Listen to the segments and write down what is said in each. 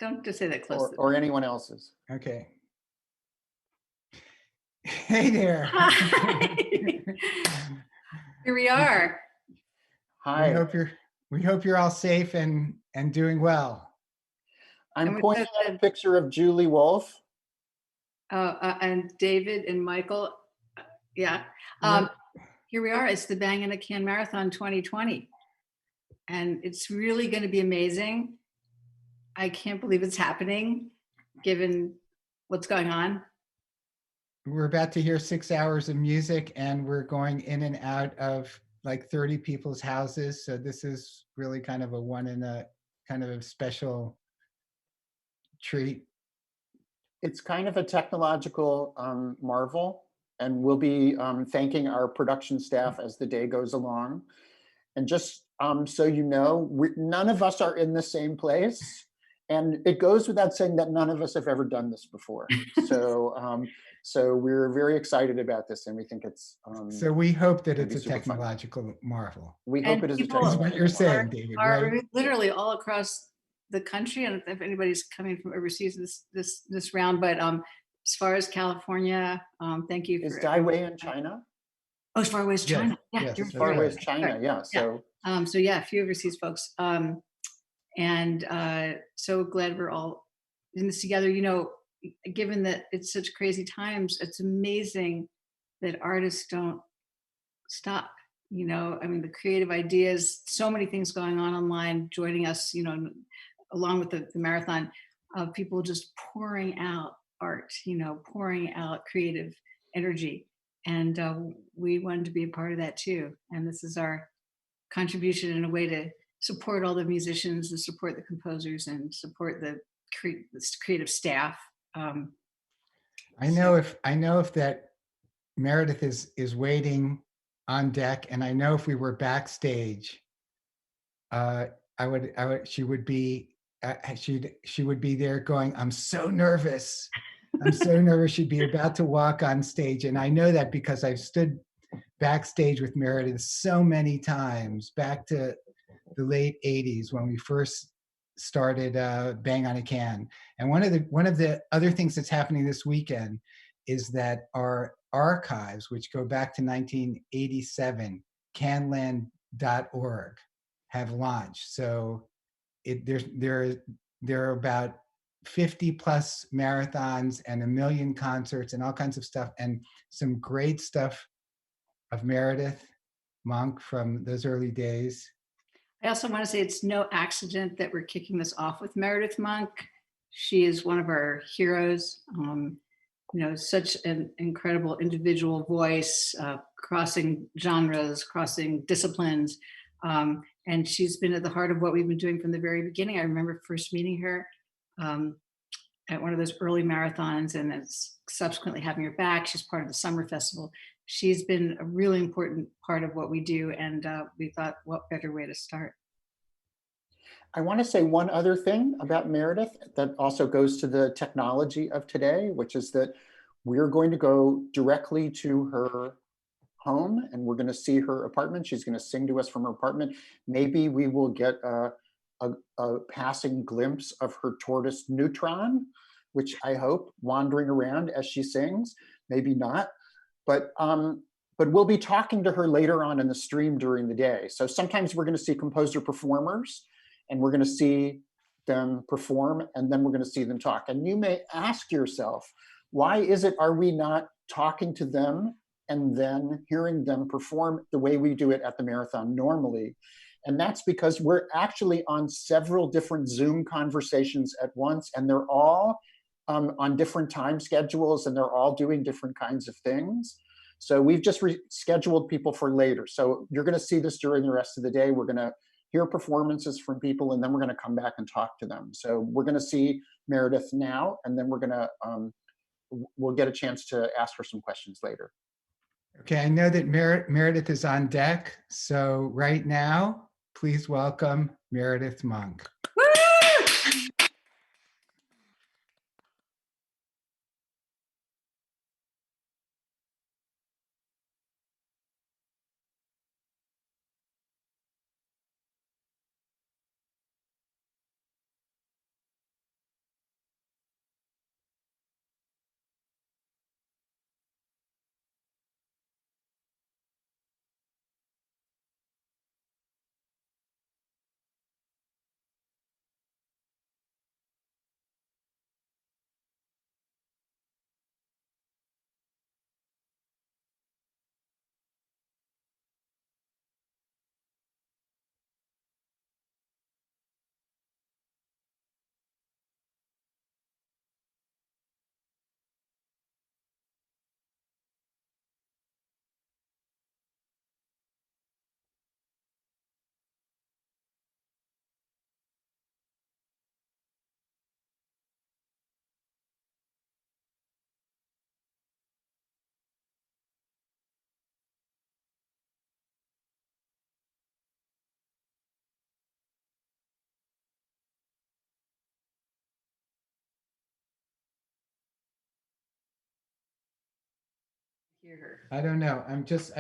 Don't just say that close to the or anyone else's. Okay. Hey there. Hi. Here we are. We Hi, hope you're we hope you're all safe and doing well. I'm And we pointing at a picture of Julie Wolfe. and David and Michael. Yeah. We're, Here we are. It's the Bang in a Can Marathon 2020. And it's really going to be amazing. I can't believe it's happening given what's going on. we're about to hear 6 hours of music, and we're going in and out of like 30 people's houses. So this is really kind of a one in a kind of a special treat. It's kind of a technological marvel, and we'll be thanking our production staff as the day goes along. And just so you know, none of us are in the same place. And it goes without saying that none of us have ever done this before. So we're very excited about this, and we think it's So we hope that gonna it's be a super fun. technological marvel. We hope And it is a people Is what you're technological marvel. saying, David, are right? literally all across the country. And if anybody's coming from overseas this round, but as far as California, thank you Is for Dai everyone. Wei in China? Oh, as far away as Yes, China. Yeah, yes, you're As that's far away right. as China, yeah. So So yeah, a few overseas folks. And so glad we're all in this together. You know, given that it's such crazy times, it's amazing that artists don't stop. You know, I mean, the creative ideas, so many things going on online, joining us, you know, along with the marathon of people just pouring out art, you know, pouring out creative energy. And we wanted to be a part of that too. And this is our contribution in a way to support all the musicians and support the composers and support the creative staff. Um, so I know if that Meredith is waiting on deck, and I know if we were backstage, uh, she would be she would be there going, I'm so nervous. I'm so nervous. She'd be about to walk on stage. And I know that because I've stood backstage with Meredith so many times, back to the late 80s when we first started Bang on a Can. And one of the other things that's happening this weekend is that our archives, which go back to 1987, canland.org, have launched. So there are about 50 plus marathons and a million concerts and all kinds of stuff, and some great stuff of Meredith Monk from those early days. I also want to say it's no accident that we're kicking this off with Meredith Monk. She is one of our heroes. You know, such an incredible individual voice, crossing genres, crossing disciplines. And she's been at the heart of what we've been doing from the very beginning. I remember first meeting her um, at one of those early marathons, and then subsequently having her back. She's part of the summer festival. She's been a really important part of what we do, and we thought, what better way to start? I want to say one other thing about Meredith that also goes to the technology of today, which is that we're going to go directly to her home and we're going to see her apartment. She's going to sing to us from her apartment. Maybe we will get a passing glimpse of her tortoise Neutron, which I hope wandering around as she sings. Maybe not, but we'll be talking to her later on in the stream during the day. So sometimes we're going to see composer performers, and we're going to see them perform, and then we're going to see them talk. And you may ask yourself, why is it are we not talking to them and then hearing them perform the way we do it at the marathon normally? And that's because we're actually on several different Zoom conversations at once, and they're all on different time schedules, and they're all doing different kinds of things. So we've just rescheduled people for later. So you're going to see this during the rest of the day. We're going to hear performances from people, and then we're going to come back and talk to them. So we're going to see Meredith now, and then we're going to we'll get a chance to ask her some questions later. Okay, I know that Meredith is on deck. So right now, please welcome Meredith Monk. hear her. I don't know. I just,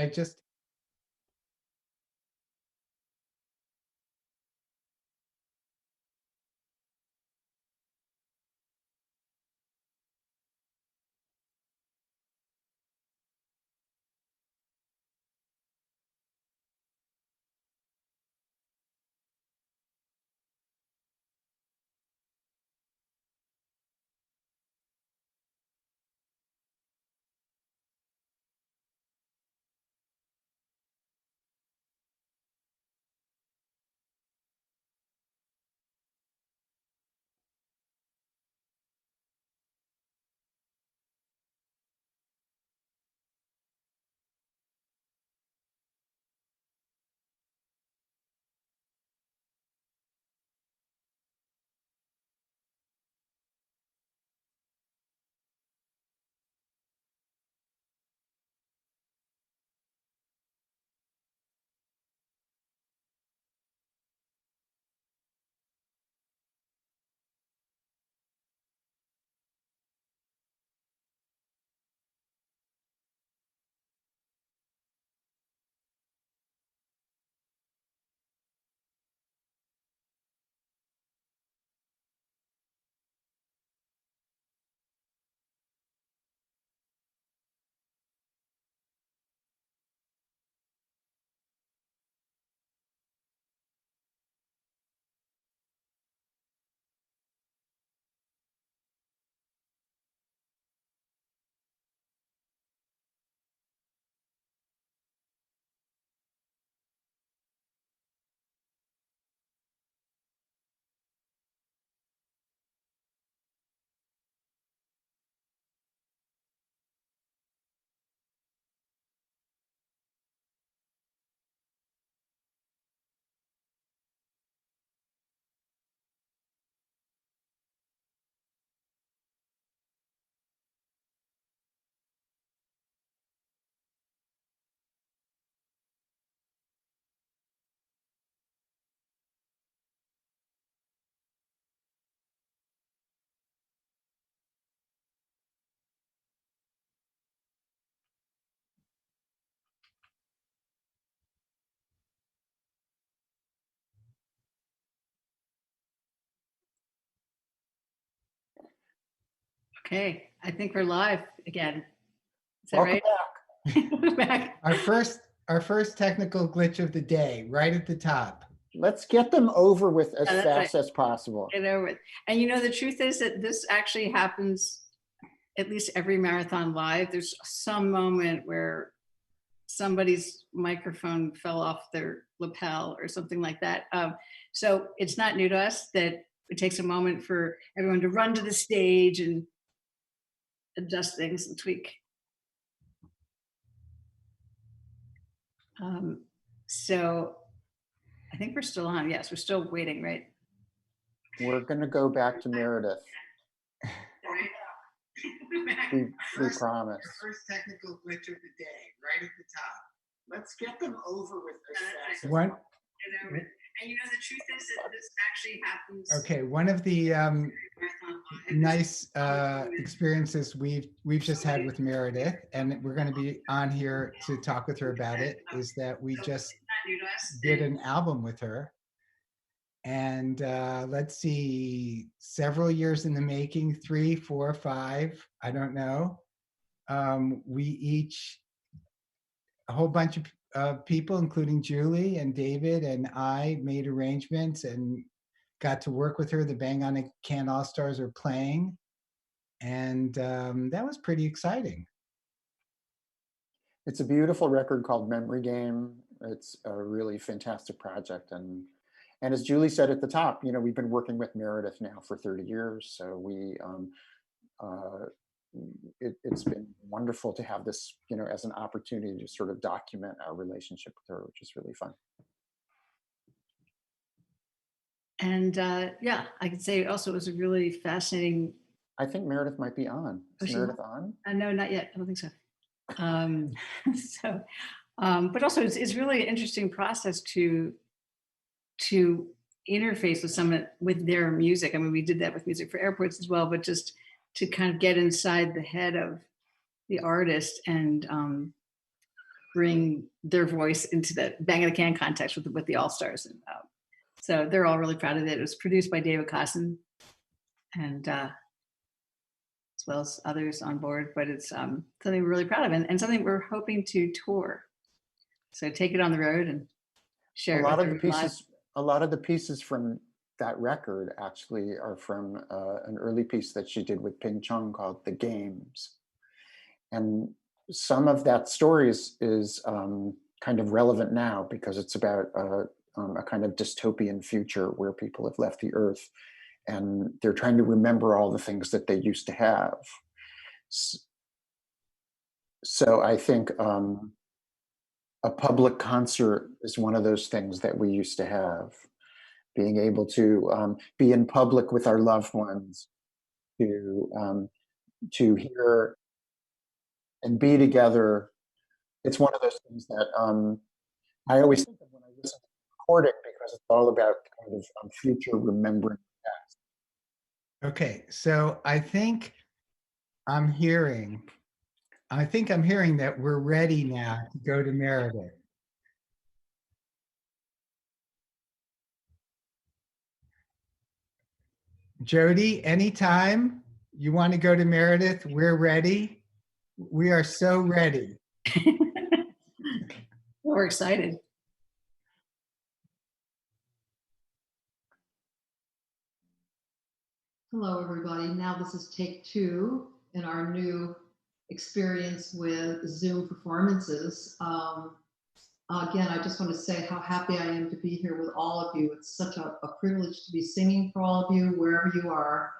Okay, I think we're live again. Is that Welcome right? back. Back. our first technical glitch of the day, right at the top. Let's get them over with as Yeah, that's fast right. as possible. Get over it. And you know, the truth is that this actually happens at least every marathon live. There's some moment where somebody's microphone fell off their lapel or something like that. So it's not new to us that it takes a moment for everyone to run to the stage and adjust things and tweak. So I think we're still on. Yes, we're still waiting, right? We're going to go back to Meredith. We promise. First technical glitch of the day, right at the top. Let's get them over with as fast as One, possible. And you know, the truth is that this actually happens. okay, one of the nice experiences we've just had with Meredith, and we're going to be on here to talk with her about it, is that we just did an album with her. And let's see, several years in the making, 3, 4, 5, I don't know. We each, a whole bunch of people, including Julie and David and I, made arrangements and got to work with her. The Bang on a Can All-Stars are playing. And that was pretty exciting. It's a beautiful record called Memory Game. It's a really fantastic project. And as Julie said at the top, you know, we've been working with Meredith now for 30 years. So it's been wonderful to have this, you know, as an opportunity to sort of document our relationship with her, which is really fun. And yeah, I could say also it was a really fascinating. I think Meredith might be on. Is Meredith on? No, not yet. I don't think so. So, but also it's really an interesting process to interface with someone with their music. I mean, we did that with Music for Airports as well, but just to kind of get inside the head of the artist and bring their voice into the Bangonacan context with the All-Stars. And so they're all really proud of it. It was produced by David Cosson and as well as others on board, but it's something we're really proud of and something we're hoping to tour. So take it on the road and share A it lot with of the everyone live. pieces, a lot of the pieces from that record actually are from an early piece that she did with Ping Chung called "The Games," and some of that story is kind of relevant now because it's about a kind of dystopian future where people have left the earth and they're trying to remember all the things that they used to have. So I think a public concert is one of those things that we used to have. Being able to be in public with our loved ones, to hear and be together. It's one of those things that I always think of when I listen to the recording because it's all about kind of future remembering the past. Okay, so I'm hearing, I think I'm hearing that we're ready now to go to Meredith. Jody, anytime you want to go to Meredith, we're ready. We are so ready. We're excited. Hello, everybody. Now this is take 2 in our new experience with Zoom performances. Again, I just want to say how happy I am to be here with all of you. It's such a privilege to be singing for all of you, wherever you are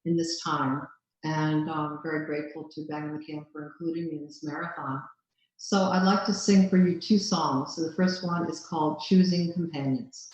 in this time. And I'm very grateful to Bangonacan for including me in this marathon. So I'd like to sing for you 2 songs. So the first one is called Choosing Companions.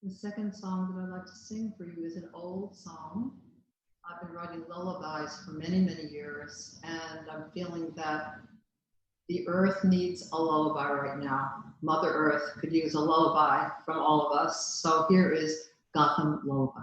The second song that I'd like to sing for you is an old song. I've been writing lullabies for many, many years, and I'm feeling that the earth needs a lullaby right now. Mother Earth could use a lullaby from all of us. So here is Gotham Lullaby.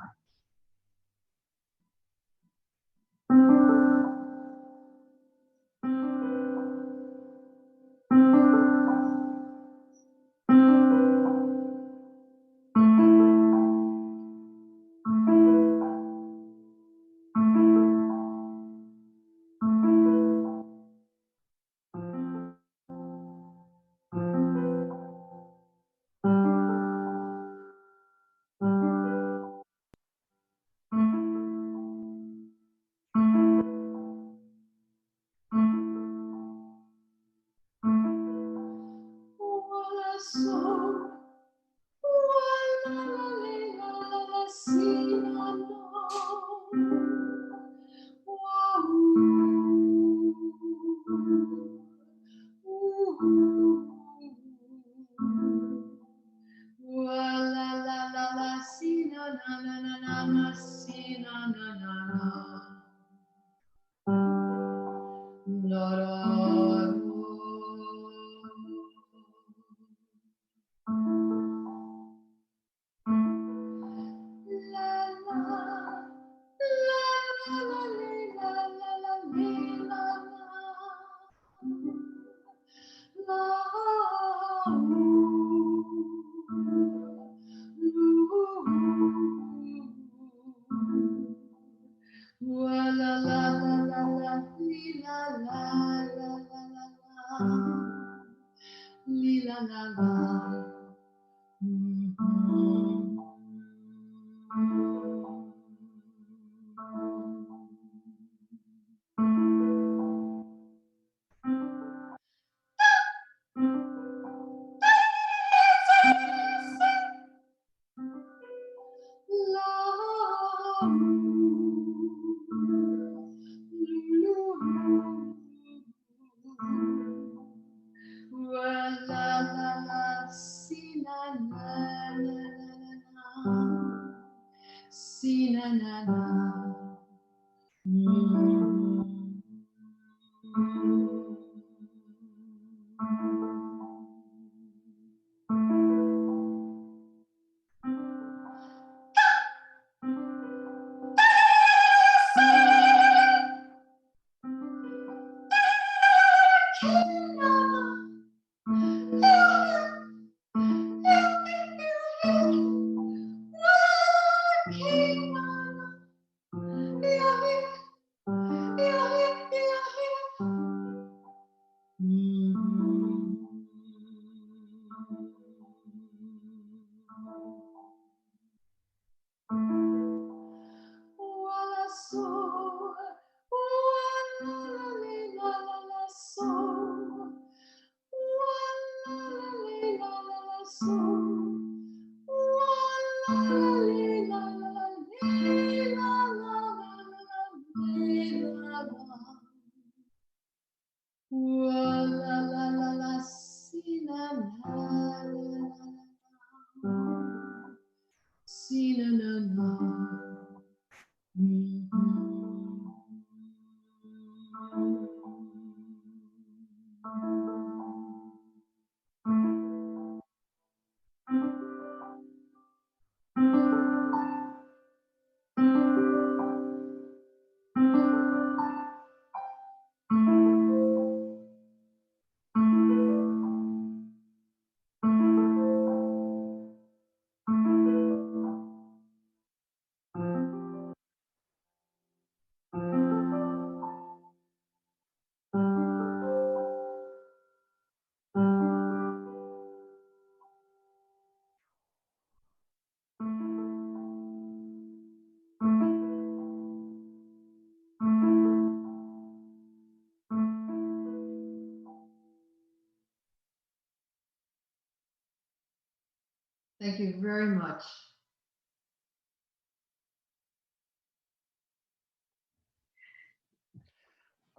Thank you very much.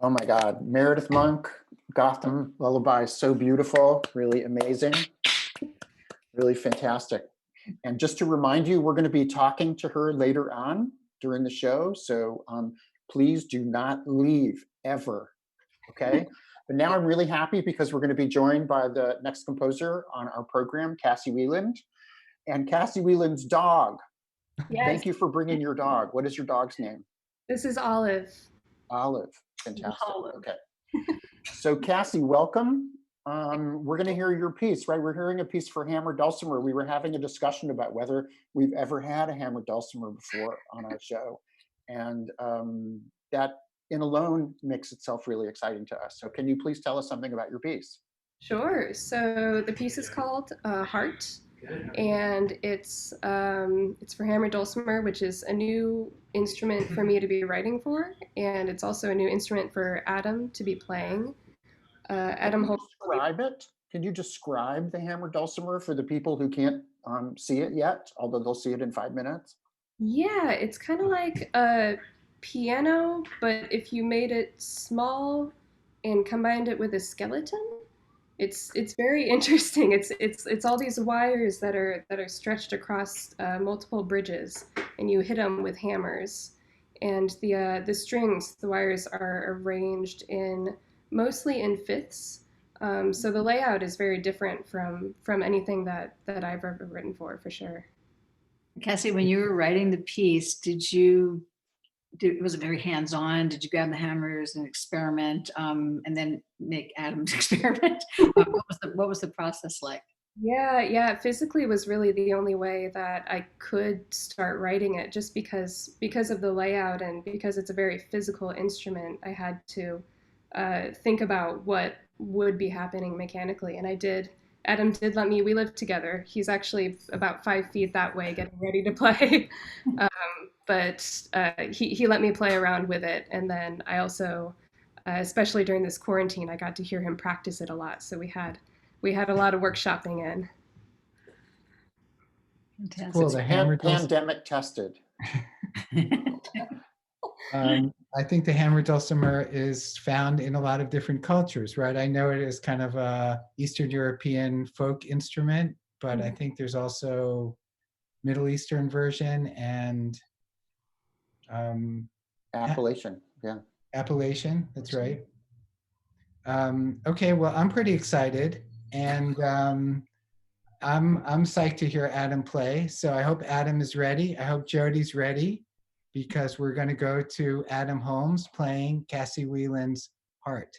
Oh my God, Meredith Monk, Gotham Lullaby, so beautiful, really amazing, really fantastic. And just to remind you, we're going to be talking to her later on during the show. So please do not leave ever. Okay. But now I'm really happy because we're going to be joined by the next composer on our program, Cassie Wieland, and Cassie Wieland's dog. Yes, Thank you for bringing your dog. What is your dog's name? this is Olive. Olive. Fantastic. Olive. Okay. So Cassie, welcome. We're going to hear your piece, right? We're hearing a piece for hammered dulcimer. We were having a discussion about whether we've ever had a hammered dulcimer before on our show. And that in alone makes itself really exciting to us. So can you please tell us something about your piece? Sure. So the piece is called Heart, and it's for hammered dulcimer, which is a new instrument for me to be writing for, and it's also a new instrument for Adam to be playing. Adam Can you Holmes. describe it? Can you describe the hammered dulcimer for the people who can't see it yet, although they'll see it in 5 minutes? Yeah, it's kind of like a piano, but if you made it small and combined it with a skeleton. It's very interesting. It's all these wires that are stretched across multiple bridges, and you hit them with hammers. And the strings, the wires are arranged in mostly in fifths. So the layout is very different from anything that I've ever written for sure. Cassie, when you were writing the piece, was it very hands-on? Did you grab the hammers and experiment, and then make Adam's experiment? What was the process like? Yeah, physically was really the only way that I could start writing it, just because of the layout and because it's a very physical instrument. I had to think about what would be happening mechanically, and I did. Adam did let me. We lived together. He's actually about 5 feet that way, getting ready to play. But he let me play around with it, and then I also, especially during this quarantine, I got to hear him practice it a lot. So we had a lot of workshopping in. Fantastic. Cool. The hammer dulcimer. Pandemic tested. I think the hammer dulcimer is found in a lot of different cultures, right? I know it is kind of a Eastern European folk instrument, but I think there's also Middle Eastern version and Appellation, yeah. Appellation. That's right. Okay, well, I'm pretty excited, and I'm psyched to hear Adam play. So I hope Adam is ready. I hope Jody's ready, because we're going to go to Adam Holmes playing Cassie Wieland's Heart.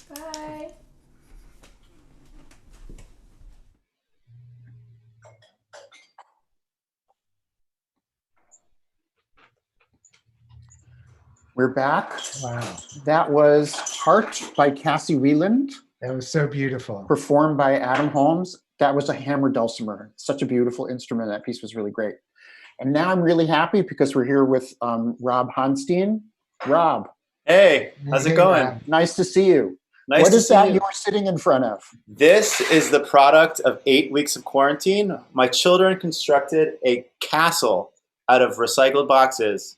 Bye. We're back. Wow, That was Heart by Cassie Wieland, that was so beautiful. performed by Adam Holmes. That was a hammer dulcimer. Such a beautiful instrument. That piece was really great. And now I'm really happy because we're here with Rob Honstein. Rob, Hey, how's it Hey, going? Rob. nice to see you. Nice What to is see that you. you are sitting in front of? This is the product of 8 weeks of quarantine. My children constructed a castle out of recycled boxes,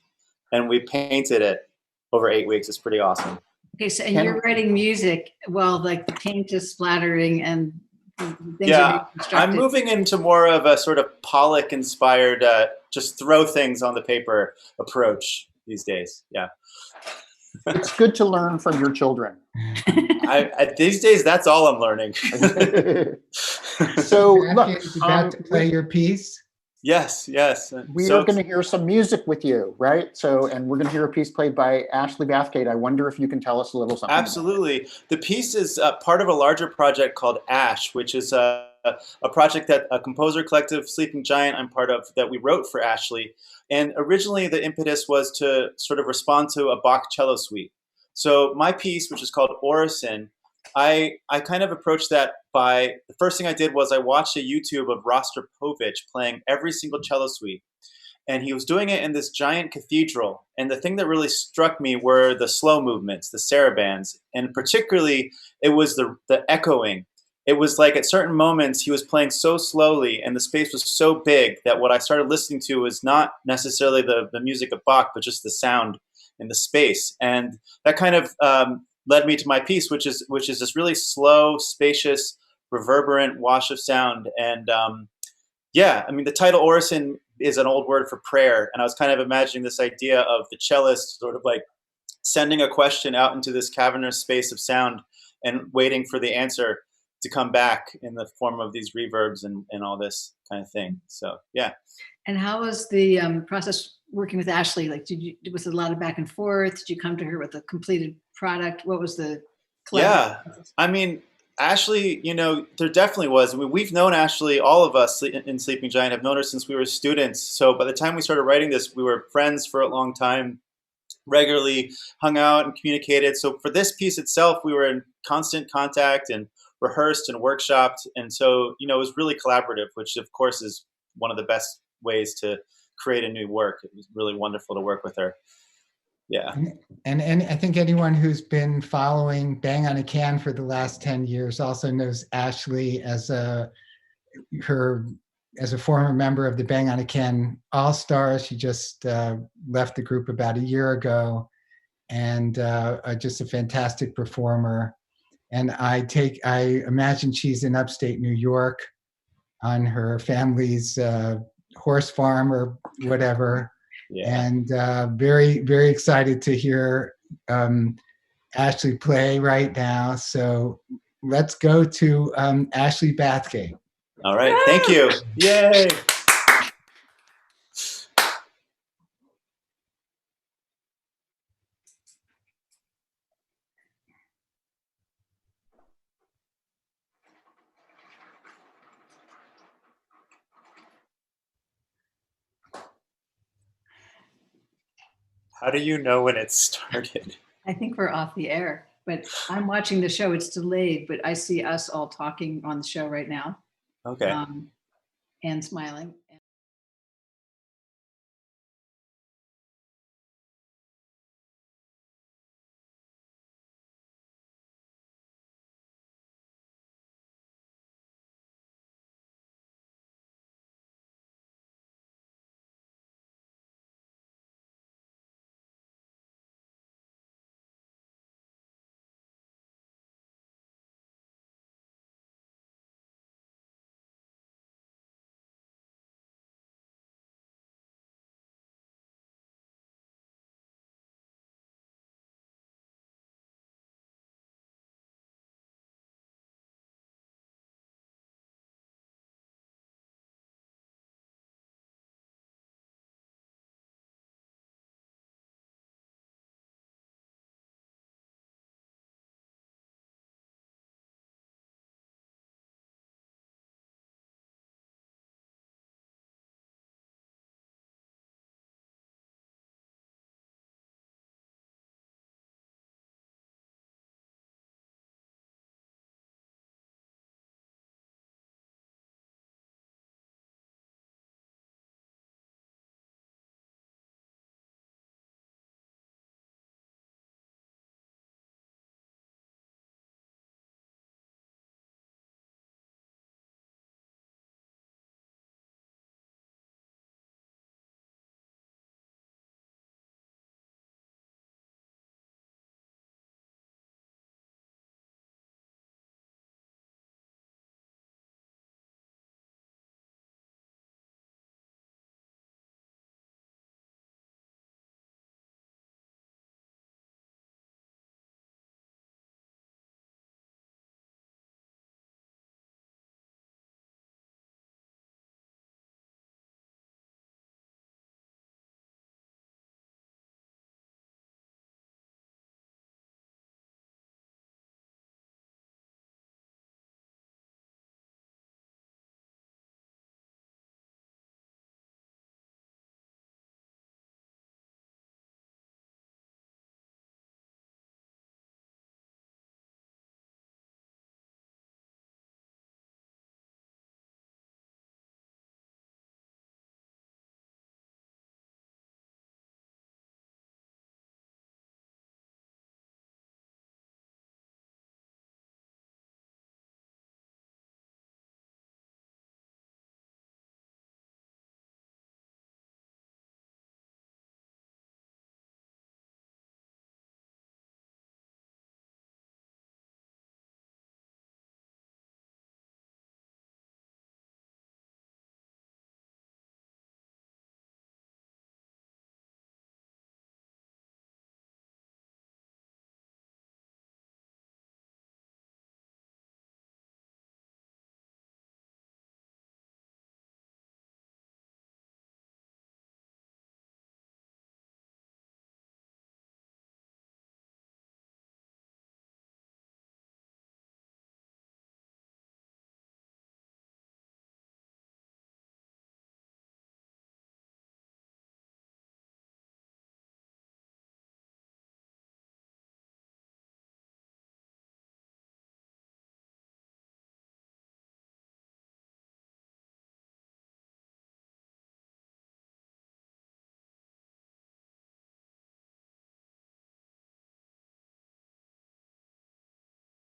and we painted it over 8 weeks. It's pretty awesome. Okay, so and Can- you're writing music while like the paint is splattering and things are being Yeah, I'm constructed. moving into more of a sort of Pollock-inspired, just throw things on the paper approach these days. Yeah. It's good to learn from your children. These days, that's all I'm learning. So look, Matthew is about to play your piece. Yes. we So are going to hear some music with you, right? So, and we're going to hear a piece played by Ashley Bathgate. I wonder if you can tell us a little something. Absolutely. The piece is part of a larger project called Ash, which is a project that a composer collective, Sleeping Giant, I'm part of, that we wrote for Ashley. And originally the impetus was to sort of respond to a Bach cello suite. So my piece, which is called Orison, I kind of approached that by, the first thing I did was I watched a YouTube of Rostropovich playing every single cello suite. And he was doing it in this giant cathedral. And the thing that really struck me were the slow movements, the sarabands, and particularly it was the echoing. It was like at certain moments he was playing so slowly and the space was so big that what I started listening to was not necessarily the music of Bach, but just the sound in the space. And that kind of led me to my piece, which is this really slow, spacious, reverberant wash of sound. And yeah, I mean, the title Orison is an old word for prayer. And I was kind of imagining this idea of the cellist sort of like sending a question out into this cavernous space of sound and waiting for the answer to come back in the form of these reverbs and all this kind of thing. So, yeah. And how was the process working with Ashley? Like, was it a lot of back and forth? Did you come to her with a completed product? What was the Yeah, process? I mean, Ashley, there definitely was. I mean, we've known Ashley, all of us in Sleeping Giant have known her since we were students. So by the time we started writing this, we were friends for a long time, regularly hung out and communicated. So for this piece itself, we were in constant contact and rehearsed and workshopped. And so, it was really collaborative, which of course is one of the best ways to create a new work. It was really wonderful to work with her. Yeah. And I think anyone who's been following Bang on a Can for the last 10 years also knows Ashley as a former member of the Bang on a Can All-Stars. She just left the group about a year ago, and just a fantastic performer. And I imagine she's in upstate New York on her family's horse farm or whatever. Yeah. And very, very excited to hear Ashley play right now. So let's go to Ashley Bathgate. All right. Thank you. Yay. How do you know when it started? I think we're off the air, but I'm watching the show. It's delayed, but I see us all talking on the show right now. Okay. And smiling.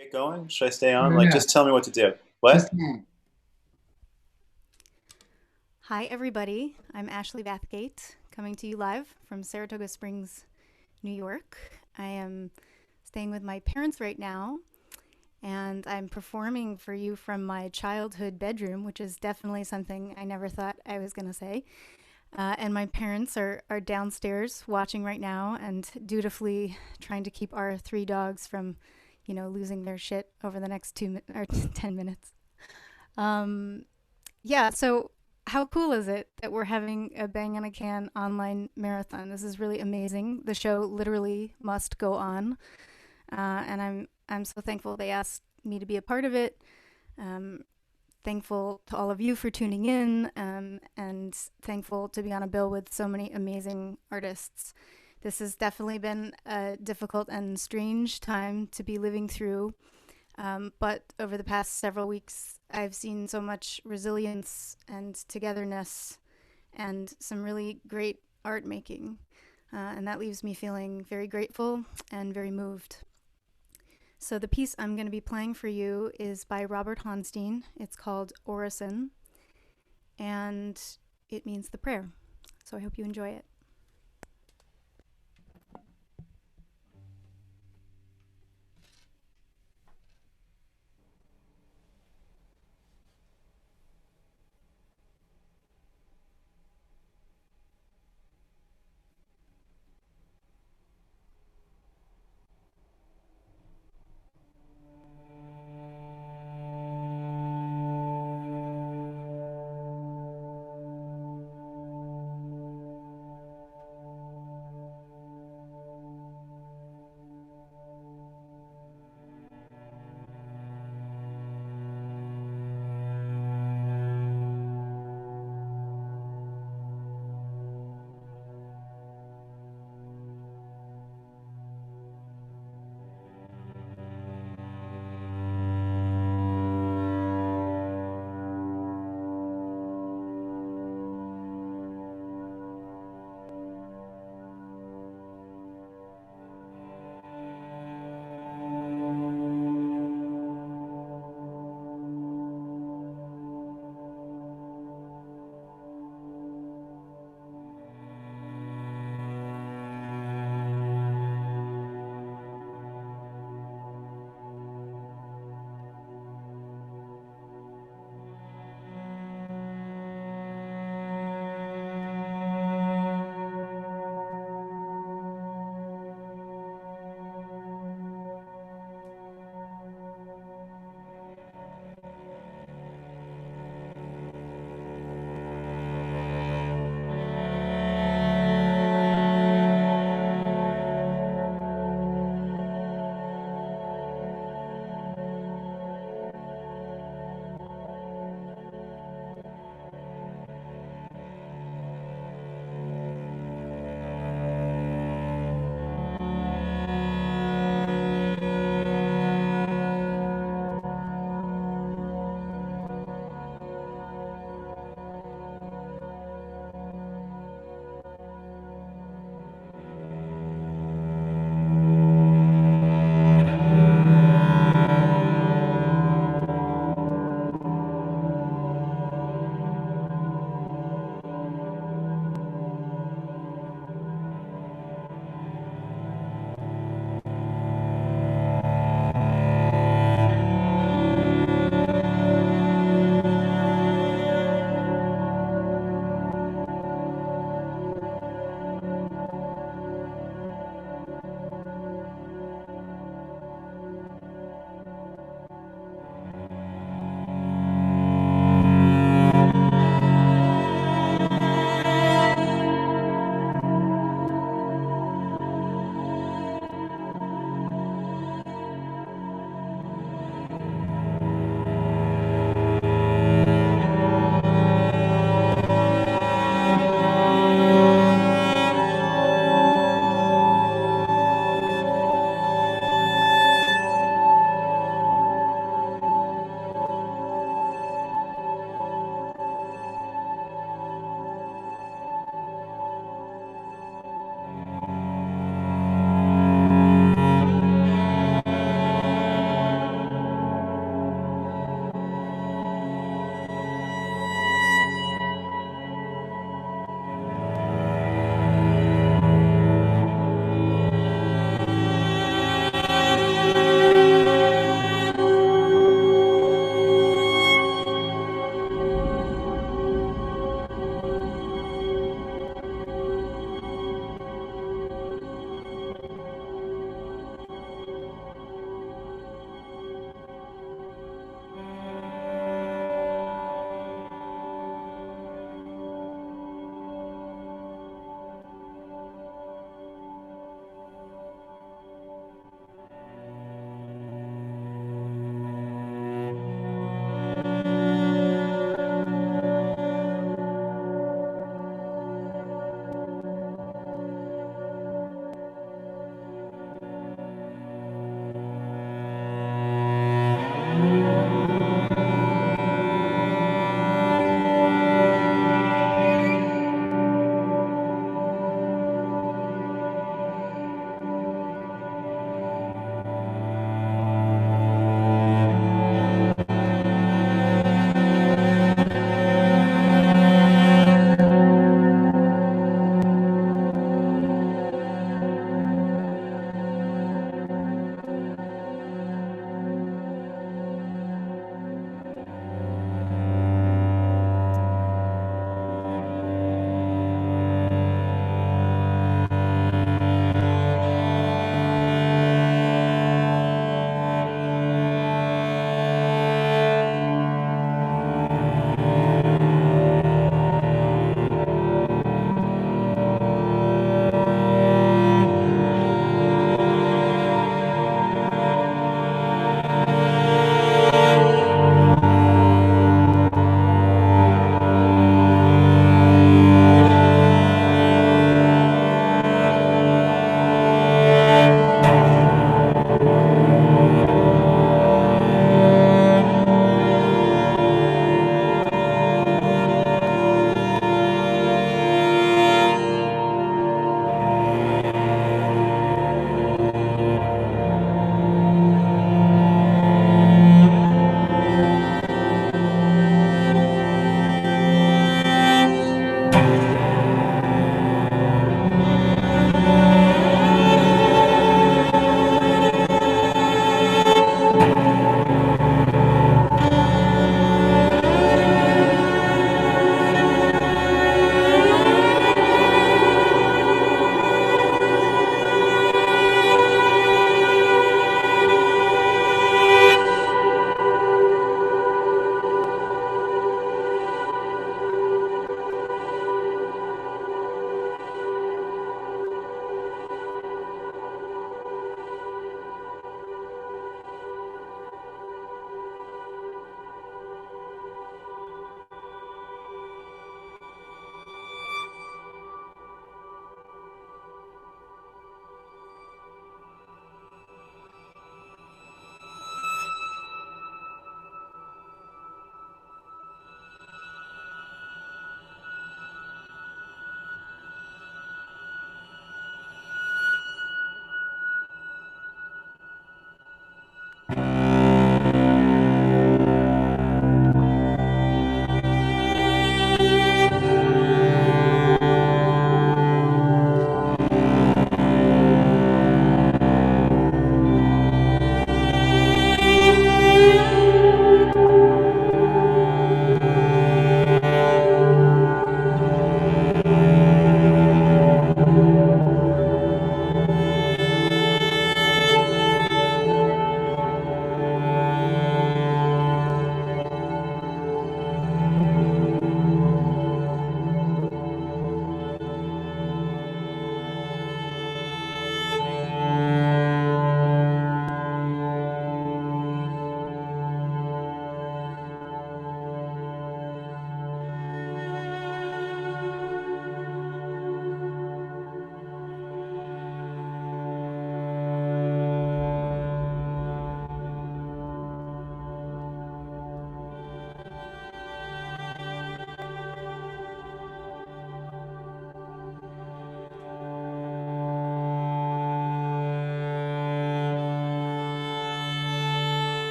Get going? Should I stay on? No, Like, no, just tell me what to do. What? just now. Hi, everybody. I'm Ashley Bathgate, coming to you live from Saratoga Springs, New York. I am staying with my parents right now, and I'm performing for you from my childhood bedroom, which is definitely something I never thought I was going to say. And my parents are downstairs watching right now and dutifully trying to keep our 3 dogs from, losing their shit over the next 10 minutes. Yeah, so how cool is it that we're having a Bang on a Can online marathon? This is really amazing. The show literally must go on, and I'm so thankful they asked me to be a part of it. Thankful to all of you for tuning in, and thankful to be on a bill with so many amazing artists. This has definitely been a difficult and strange time to be living through. But over the past several weeks, I've seen so much resilience and togetherness and some really great art making. And that leaves me feeling very grateful and very moved. So the piece I'm going to be playing for you is by Robert Honstein. It's called Orison, and it means the prayer. So I hope you enjoy it.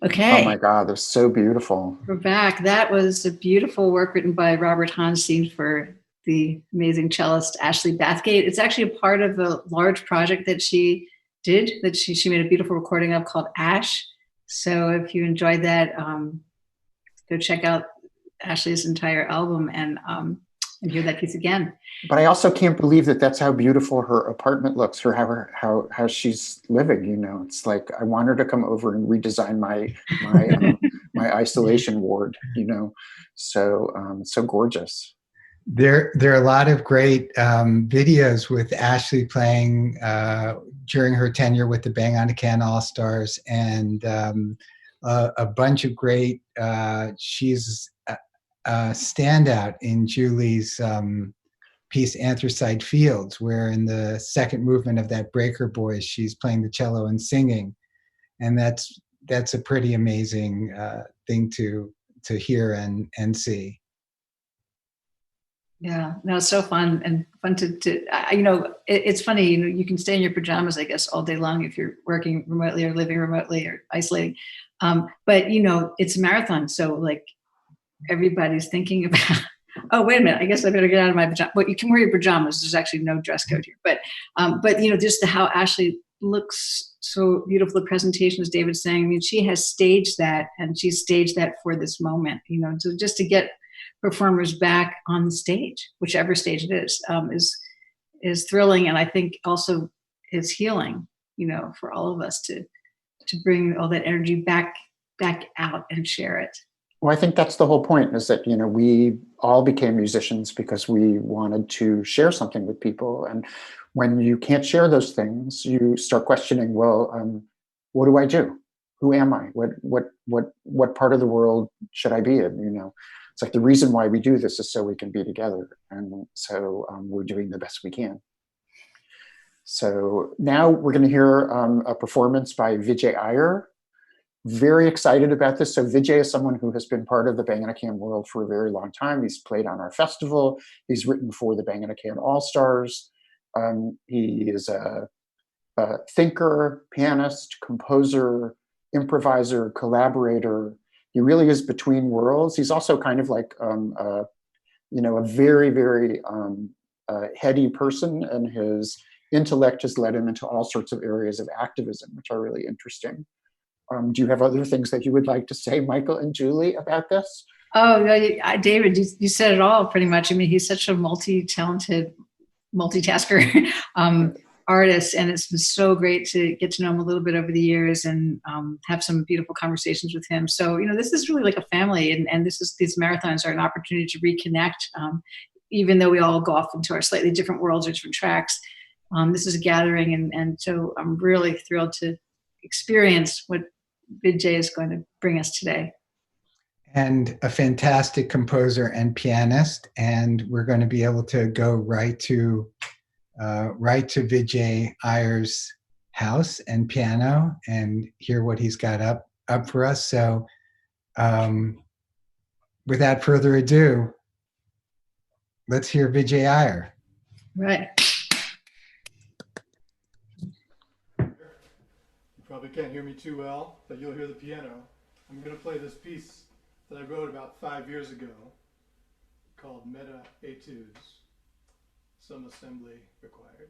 Oh my Okay, God, they're so beautiful. we're back. That was a beautiful work written by Robert Honstein for the amazing cellist Ashley Bathgate. It's actually a part of a large project that she did, that she made a beautiful recording of, called Ash. So if you enjoyed that, go check out Ashley's entire album and hear that piece again. But I also can't believe that that's how beautiful her apartment looks, for how she's living. You know, it's like I want her to come over and redesign my isolation ward. You know, so gorgeous. There are a lot of great videos with Ashley playing during her tenure with the Bang on a Can All Stars, and a bunch of great. She's a standout in Julie's piece Anthracite Fields, where in the second movement of that Breaker Boys, she's playing the cello and singing, and that's a pretty amazing thing to hear and see. Yeah, no, it's so fun and fun it's funny, you can stay in your pajamas, I guess, all day long if you're working remotely or living remotely or isolating. But it's a marathon. So like everybody's thinking about, oh, wait a minute, I guess I better get out of my pajamas. But you can wear your pajamas. There's actually no dress code here. But just how Ashley looks so beautiful, the presentation, as David's saying, I mean, she has staged that, and she's staged that for this moment, so just to get performers back on the stage, whichever stage it is thrilling, and I think also is healing, for all of us to bring all that energy back out and share it. Well, I think that's the whole point, is that, we all became musicians because we wanted to share something with people. And when you can't share those things, you start questioning, well, what do I do? Who am I? What part of the world should I be in? It's like the reason why we do this is so we can be together. And so we're doing the best we can. So now we're going to hear a performance by Vijay Iyer. Very excited about this. So Vijay is someone who has been part of the Bang on a Can world for a very long time. He's played on our festival. He's written for the Bang on a Can All Stars. He is a thinker, pianist, composer, improviser, collaborator. He really is between worlds. He's also kind of like a very, very heady person, and his intellect has led him into all sorts of areas of activism, which are really interesting. Do you have other things that you would like to say, Michael and Julie, about this? Oh, no, David, you said it all pretty much. I mean, he's such a multi-talented multitasker artist, and it's been so great to get to know him a little bit over the years and have some beautiful conversations with him. So, this is really like a family, and these marathons are an opportunity to reconnect, even though we all go off into our slightly different worlds or different tracks. This is a gathering, and so I'm really thrilled to experience what Vijay is going to bring us today. And a fantastic composer and pianist, and we're going to be able to go right to Vijay Iyer's house and piano and hear what he's got up for us. So without further ado, let's hear Vijay Iyer. Right. Probably can't hear me too well, but you'll hear the piano. I'm going to play this piece that I wrote about 5 years ago called Meta Etudes. Some assembly required.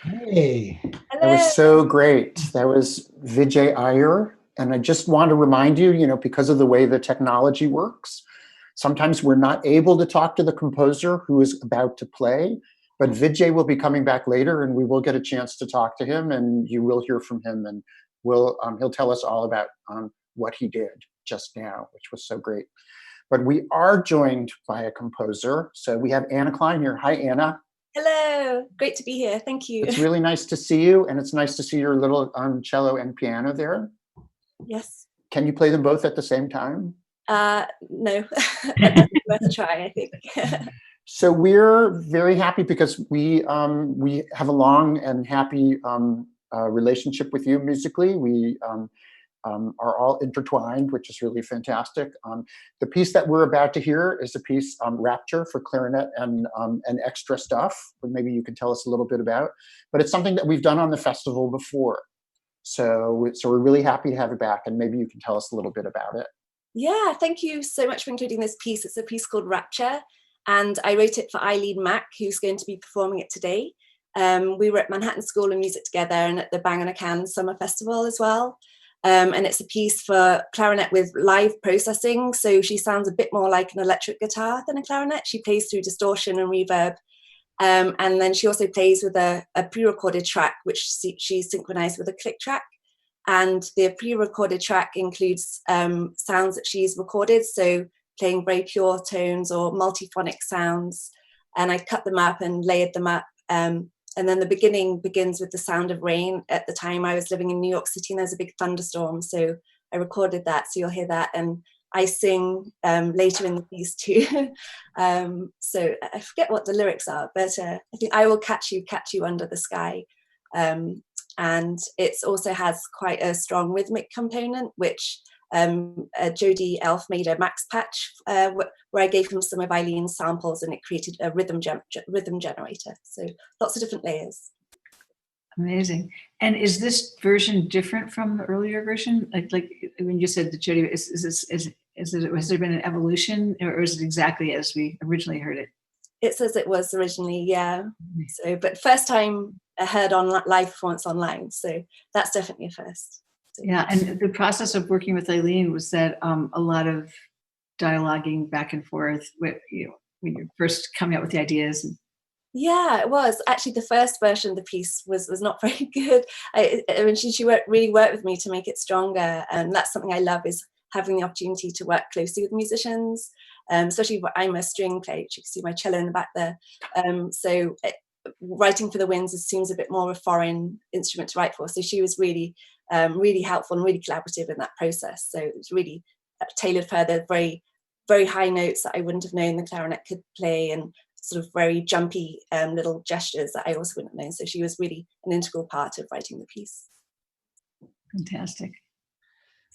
Hey, That was so great. That was Vijay Iyer. And I just want to remind you, because of the way the technology works, sometimes we're not able to talk to the composer who is about to play, but Vijay will be coming back later and we will get a chance to talk to him and you will hear from him and he'll tell us all about what he did just now, which was so great. But we are joined by a composer. So we have Anna Klein here. Hi, Anna. Hello, great to be here. Thank you. It's really nice to see you, and it's nice to see your little cello and piano there. Yes. Can you play them both at the same time? No, worth a try, I think. So we're very happy because we have a long and happy relationship with you musically. We are all intertwined, which is really fantastic. The piece that we're about to hear is a piece, Rapture, for clarinet and extra stuff, but maybe you can tell us a little bit about. But it's something that we've done on the festival before. So we're really happy to have it back, and maybe you can tell us a little bit about it. Yeah, thank you so much for including this piece. It's a piece called Rapture, and I wrote it for Eileen Mack, who's going to be performing it today. We were at Manhattan School of Music together and at the Bangonacan Summer Festival as well. And it's a piece for clarinet with live processing. So she sounds a bit more like an electric guitar than a clarinet. She plays through distortion and reverb. And then she also plays with a pre-recorded track, which she synchronized with a click track. And the pre-recorded track includes sounds that she's recorded. So playing very pure tones or multiphonic sounds. And I cut them up and layered them up. And then the beginning begins with the sound of rain. At the time I was living in New York City and there was a big thunderstorm. So I recorded that, so you'll hear that. And I sing later in the piece too. So I forget what the lyrics are, but I think I will catch you under the sky. And it also has quite a strong rhythmic component, which Jody Elf made a max patch where I gave him some of Eileen's samples and it created a rhythm generator. So lots of different layers. Amazing. And is this version different from the earlier version? Like when you said that Jody, has there been an evolution, or is it exactly as we originally heard it? It's as it was originally, yeah. So, but first time I heard on live performance online, so that's definitely a first. So, yeah, and the process of working with Eileen, was that a lot of dialoguing back and forth with, when you're first coming up with the ideas? Yeah, it was. Actually, the first version of the piece was not very good. I mean, she really worked with me to make it stronger, and that's something I love, is having the opportunity to work closely with musicians, especially I'm a string player. You can see my cello in the back there. So writing for the winds seems a bit more of a foreign instrument to write for. So she was really really helpful and really collaborative in that process. So it was really tailored for the very, very high notes that I wouldn't have known the clarinet could play, and sort of very jumpy little gestures that I also wouldn't have known. So she was really an integral part of writing the piece. Fantastic.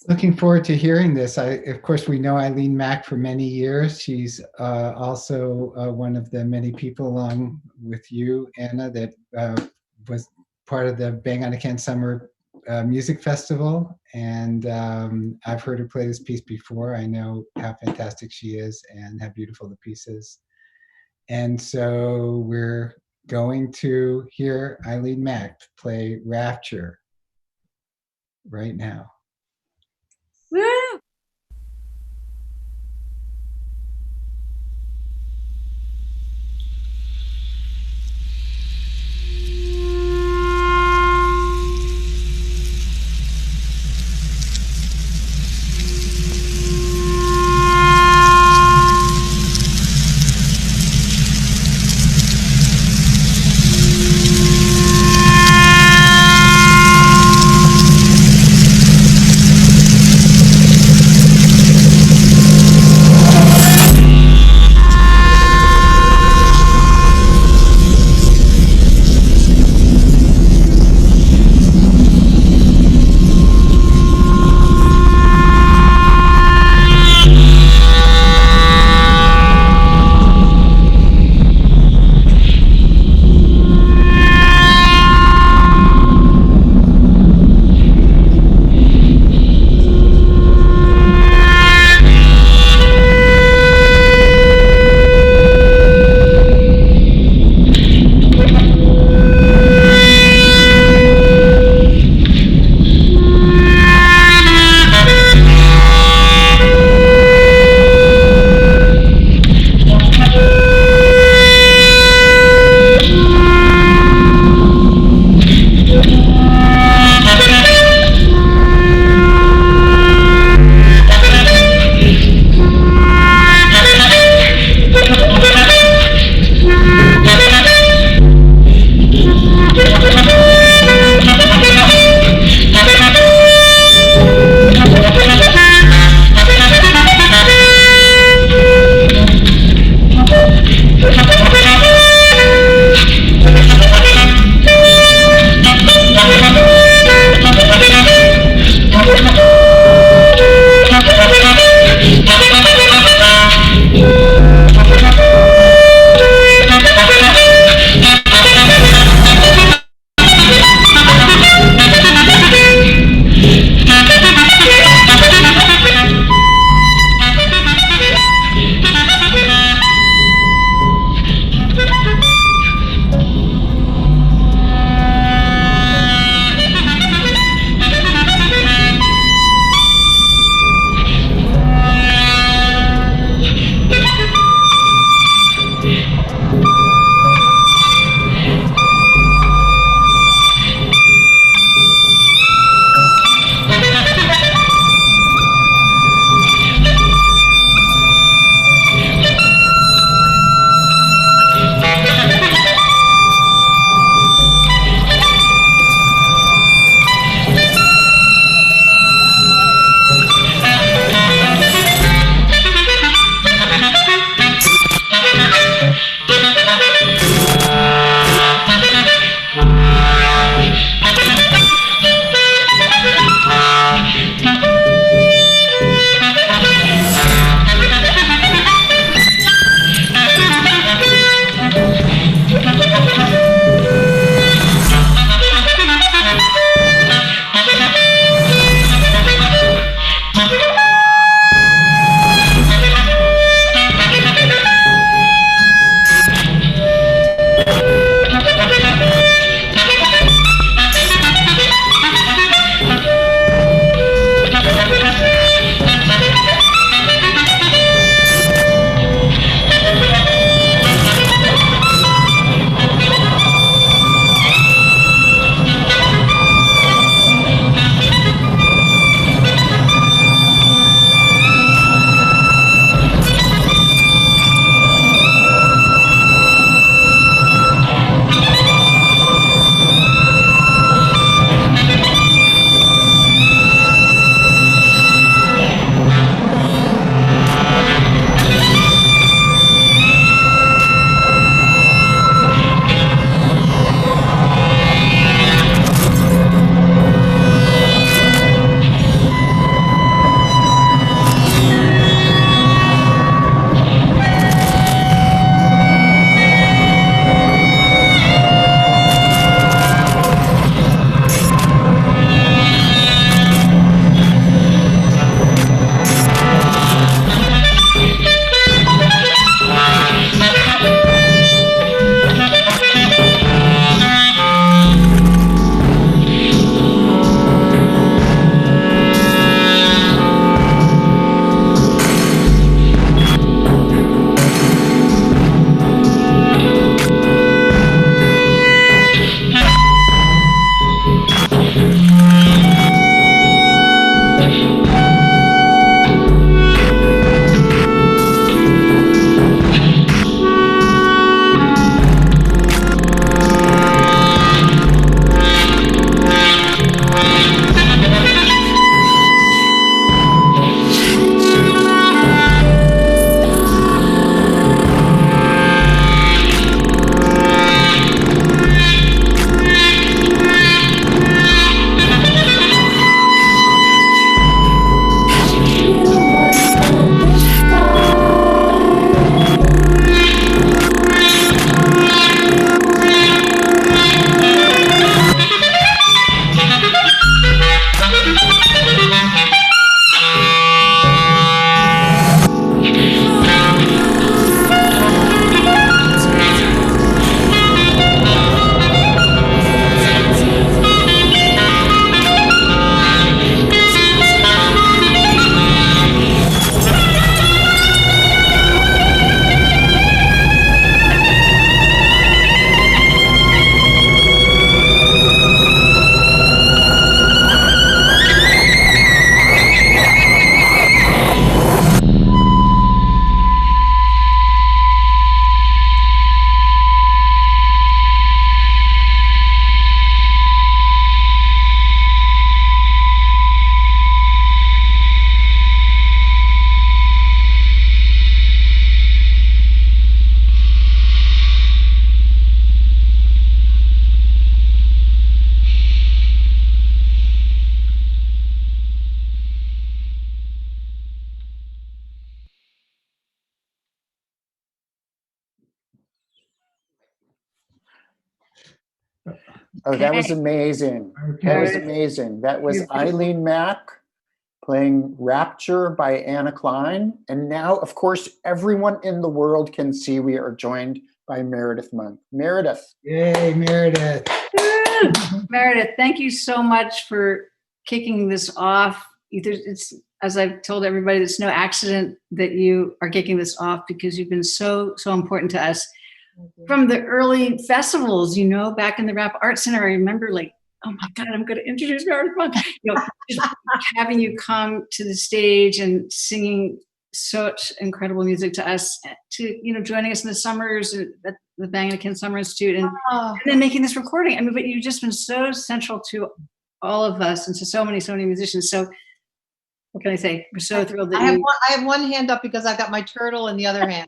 Looking forward to hearing this. Of course, we know Eileen Mack for many years. She's also one of the many people, along with you, Anna, that was part of the Bangonacan Summer Music Festival. And I've heard her play this piece before. I know how fantastic she is and how beautiful the piece is. And so we're going to hear Eileen Mack play Rapture right now. Woo! Oh, that was Okay. amazing. That Okay. was Meredith, amazing. That was you're beautiful. Eileen Mack playing Rapture by Anna Klein. And now, of course, everyone in the world can see we are joined by Meredith Monk. Meredith. Yay, Meredith. Woo! Meredith, thank you so much for kicking this off. It's, as I've told everybody, it's no accident that you are kicking this off, because you've been so important to us from the early festivals, you know, back in the Rap Art Center. I remember, like, oh my God, I'm going to introduce Meredith Monk. You know, just having you come to the stage and singing such incredible music to us, to, you know, joining us in the summers at the Bangonacan Summer Institute, and then making this recording. I mean, but you've just been so central to all of us and to so many musicians. So what can I say? We're so thrilled that I have one hand up because I've got my turtle in the other hand.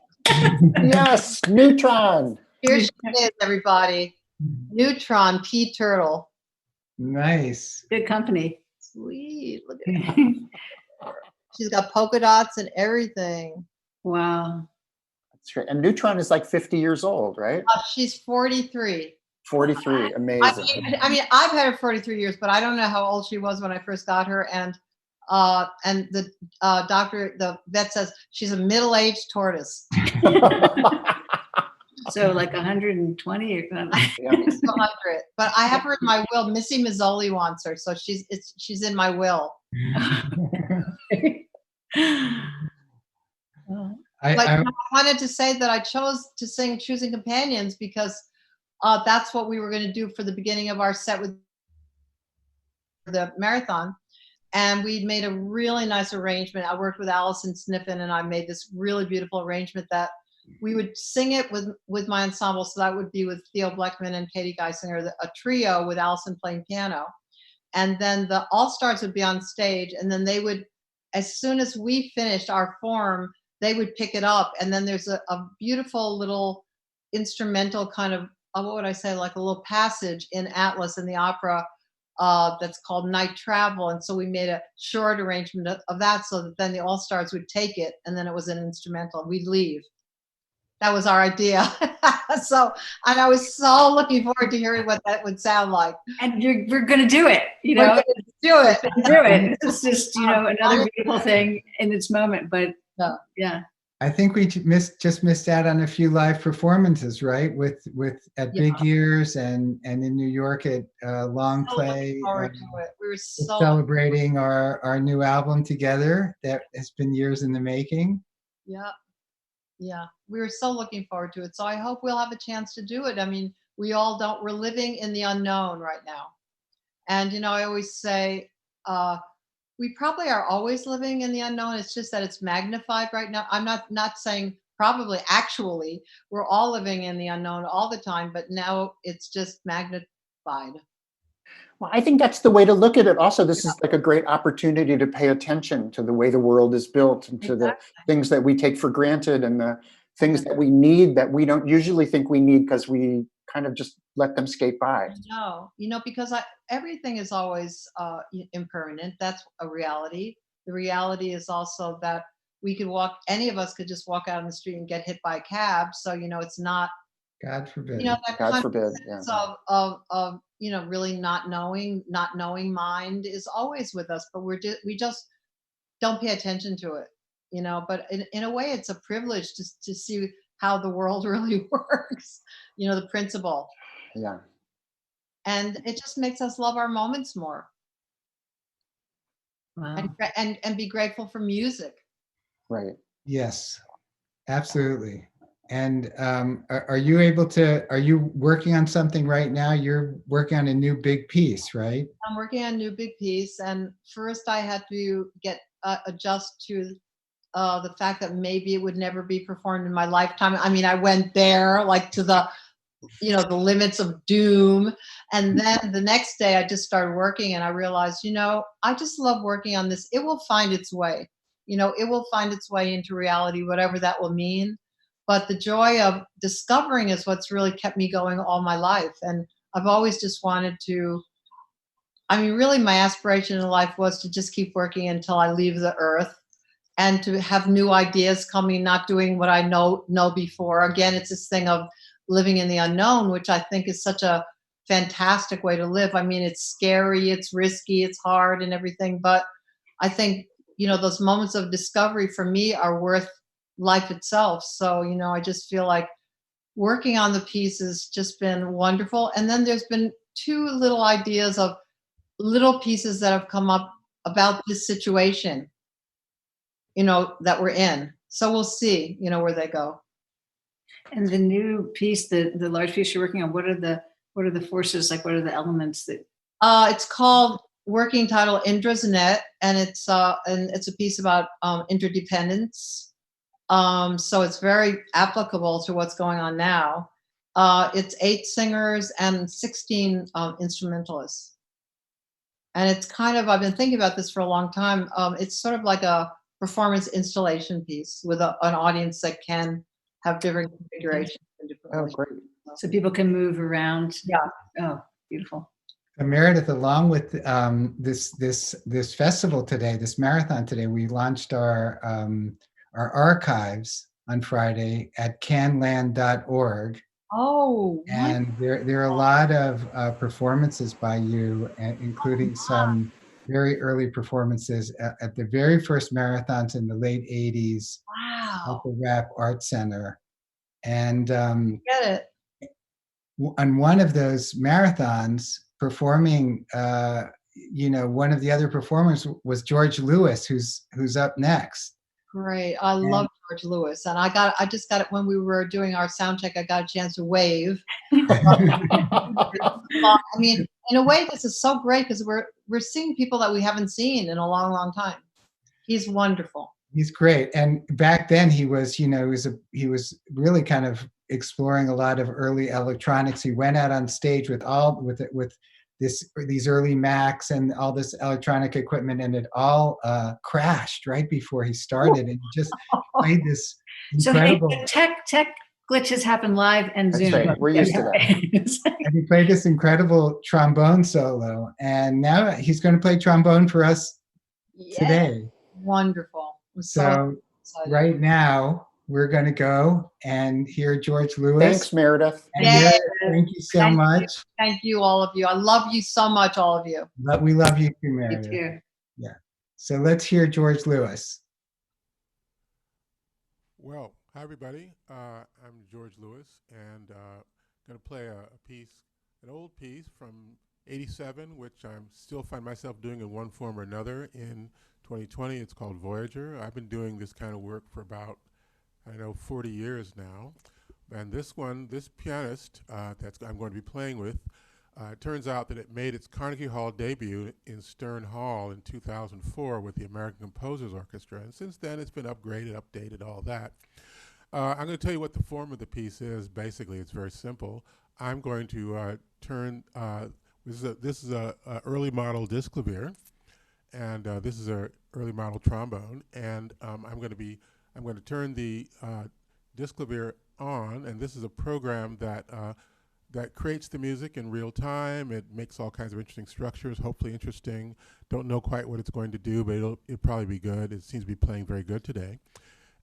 Yes, Neutron. Here she is, everybody. Neutron, P turtle. Nice. good company. Sweet. Look at her. She's got polka dots and everything. Wow. That's great. And Neutron is like 50 years old, right? She's 43. 43. Amazing. I mean, I've had her 43 years, but I don't know how old she was when I first got her. And the doctor, the vet says she's a middle-aged tortoise. So like 120 or something. Yeah. 100. But I have her in my will. Missy Mazzoli wants her, so she's in my will. But I wanted to say that I chose to sing Choosing Companions because that's what we were going to do for the beginning of our set with the marathon. And we made a really nice arrangement. I worked with Allison Sniffen, and I made this really beautiful arrangement that we would sing it with my ensemble. So that would be with Theo Bleckman and Katie Geisinger, a trio with Allison playing piano. And then the All-Stars would be on stage, and then they would, as soon as we finished our form, they would pick it up. And then there's a beautiful little instrumental kind of, what would I say, like a little passage in Atlas in the opera that's called Night Travel. And so we made a short arrangement of that so that then the All-Stars would take it, and then it was an instrumental. We'd leave. That was our idea. So, and I was so looking forward to hearing what that would sound like. And we're going to do it, you know. We're gonna do it. Do it. It's just, you know, another beautiful thing in its moment. But yeah. I think we just missed out on a few live performances, right? With at Big Ears and in New York at Long Play. We were so celebrating our new album together that has been years in the making. Yeah, we were so looking forward to it. So I hope we'll have a chance to do it. I mean, we're living in the unknown right now. And, you know, I always say, we probably are always living in the unknown. It's just that it's magnified right now. I'm not saying probably, actually, we're all living in the unknown all the time, but now it's just magnified. Well, I think that's the way to look at it. Also, this is like a great opportunity to pay attention to the way the world is built and to the things that we take for granted and the things that we need that we don't usually think we need because we kind of just let them skate by. No, you know, because everything is always impermanent. That's a reality. The reality is also that any of us could just walk out on the street and get hit by a cab. So, you know, it's not, God forbid. you know, that God kind forbid. of sense of you know, really not knowing mind is always with us, but we just don't pay attention to it, you know. But in a way, it's a privilege to see how the world really works, you know, the principle. Yeah. And it just makes us love our moments more. Wow. And be grateful for music. Right. Yes, absolutely. And are you working on something right now? You're working on a new big piece, right? I'm working on a new big piece. And first I had to adjust to the fact that maybe it would never be performed in my lifetime. I mean, I went there like to the limits of doom. And then the next day I just started working and I realized, you know, I just love working on this. It will find its way, you know, it will find its way into reality, whatever that will mean. But the joy of discovering is what's really kept me going all my life. And I've always just wanted to, I mean, really my aspiration in life was to just keep working until I leave the earth and to have new ideas coming, not doing what I know before. Again, it's this thing of living in the unknown, which I think is such a fantastic way to live. I mean, it's scary, it's risky, it's hard and everything, but I think, those moments of discovery for me are worth life itself. So, I just feel like working on the piece has just been wonderful. And then there's been two little ideas of little pieces that have come up about this situation, that we're in. So we'll see, where they go. And the new piece, the large piece you're working on, what are the forces, like what are the elements that? It's called working title Indra's Net, and it's a piece about interdependence. So it's very applicable to what's going on now. It's 8 singers and 16 instrumentalists. And it's I've been thinking about this for a long time. It's sort of like a performance installation piece with an audience that can have different configurations. And different Oh, ways. great. So people can move around. Yeah. Oh, beautiful. Meredith, along with this festival today, this marathon today, we launched our archives on Friday at canland.org. Oh, and there are a lot of performances by you, including some very early performances at the very first marathons in the late 80s at the Rap Art Center. And get it. on one of those marathons, performing, one of the other performers was George Lewis, who's up next. Great. I love George Lewis. And I just got it when we were doing our sound check. I got a chance to wave. I mean, in a way, this is so great because we're seeing people that we haven't seen in a long, long time. He's wonderful. He's great. And back then he was really kind of exploring a lot of early electronics. He went out on stage with these early Macs and all this electronic equipment, and it all crashed right before he started. And he just played this incredible. So hey, tech glitches happen live and That's Zoom. right. We're used to that. And he played this incredible trombone solo, and now he's going to play trombone for us today. Wonderful. So right now we're going to go and hear George Lewis. Thanks, Meredith. Meredith, thank you so much. Thank you, all of you. I love you so much, all of you. But we love you too, Meredith. You too. Yeah. So let's hear George Lewis. Well, hi everybody. I'm George Lewis, and going to play an old piece from '87, which I still find myself doing in one form or another in 2020. It's called Voyager. I've been doing this kind of work for about 40 years now. And this pianist that I'm going to be playing with, it turns out that it made its Carnegie Hall debut in Stern Hall in 2004 with the American Composers Orchestra. And since then, it's been upgraded, updated, all that. I'm going to tell you what the form of the piece is. Basically, it's very simple. I'm going to turn, this is a early model disc clavier, and this is a early model trombone, and I'm going to turn the disc clavier on, and this is a program that creates the music in real time. It makes all kinds of interesting structures, hopefully interesting. Don't know quite what it's going to do, but it'll probably be good. It seems to be playing very good today.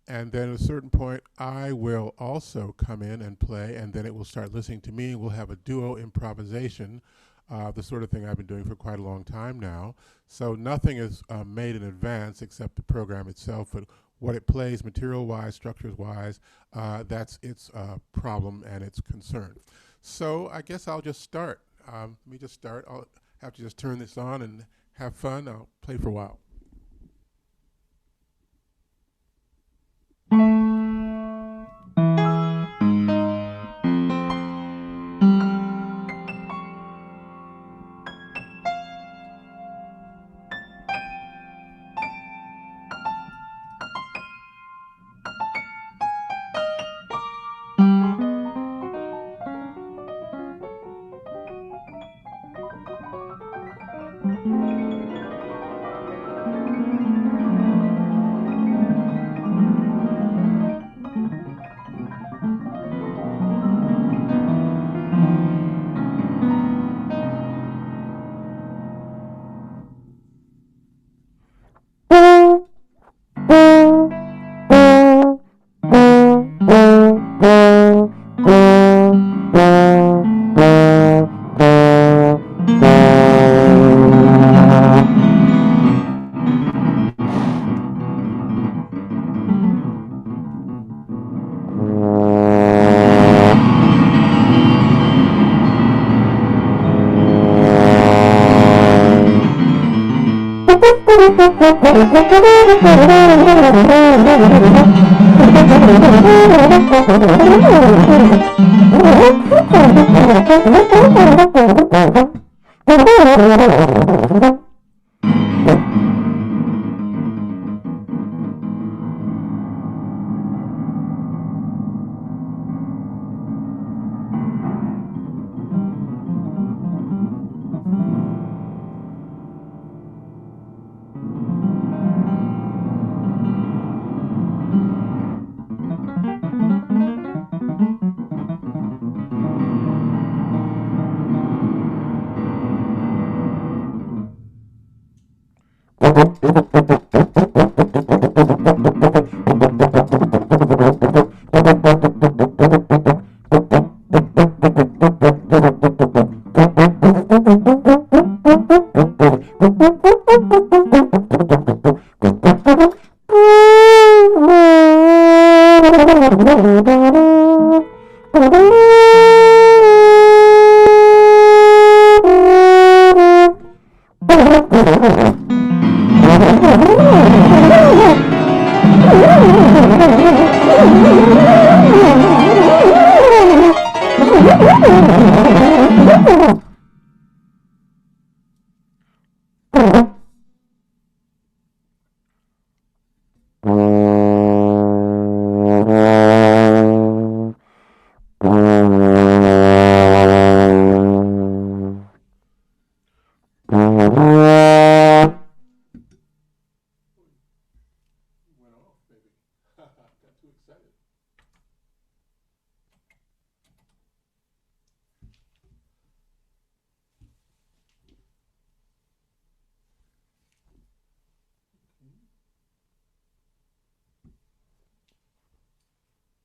And then at a certain point, I will also come in and play, and then it will start listening to me. We'll have a duo improvisation, the sort of thing I've been doing for quite a long time now. So nothing is made in advance except the program itself, but what it plays material-wise, structures-wise, that's its problem and its concern. So I guess I'll just start. Let me just start. I'll have to just turn this on and have fun. I'll play for a while.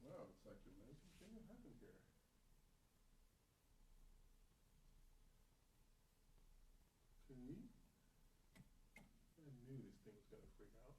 Wow, it's like an amazing thing that happened here. Can we? I knew this thing was gonna freak out.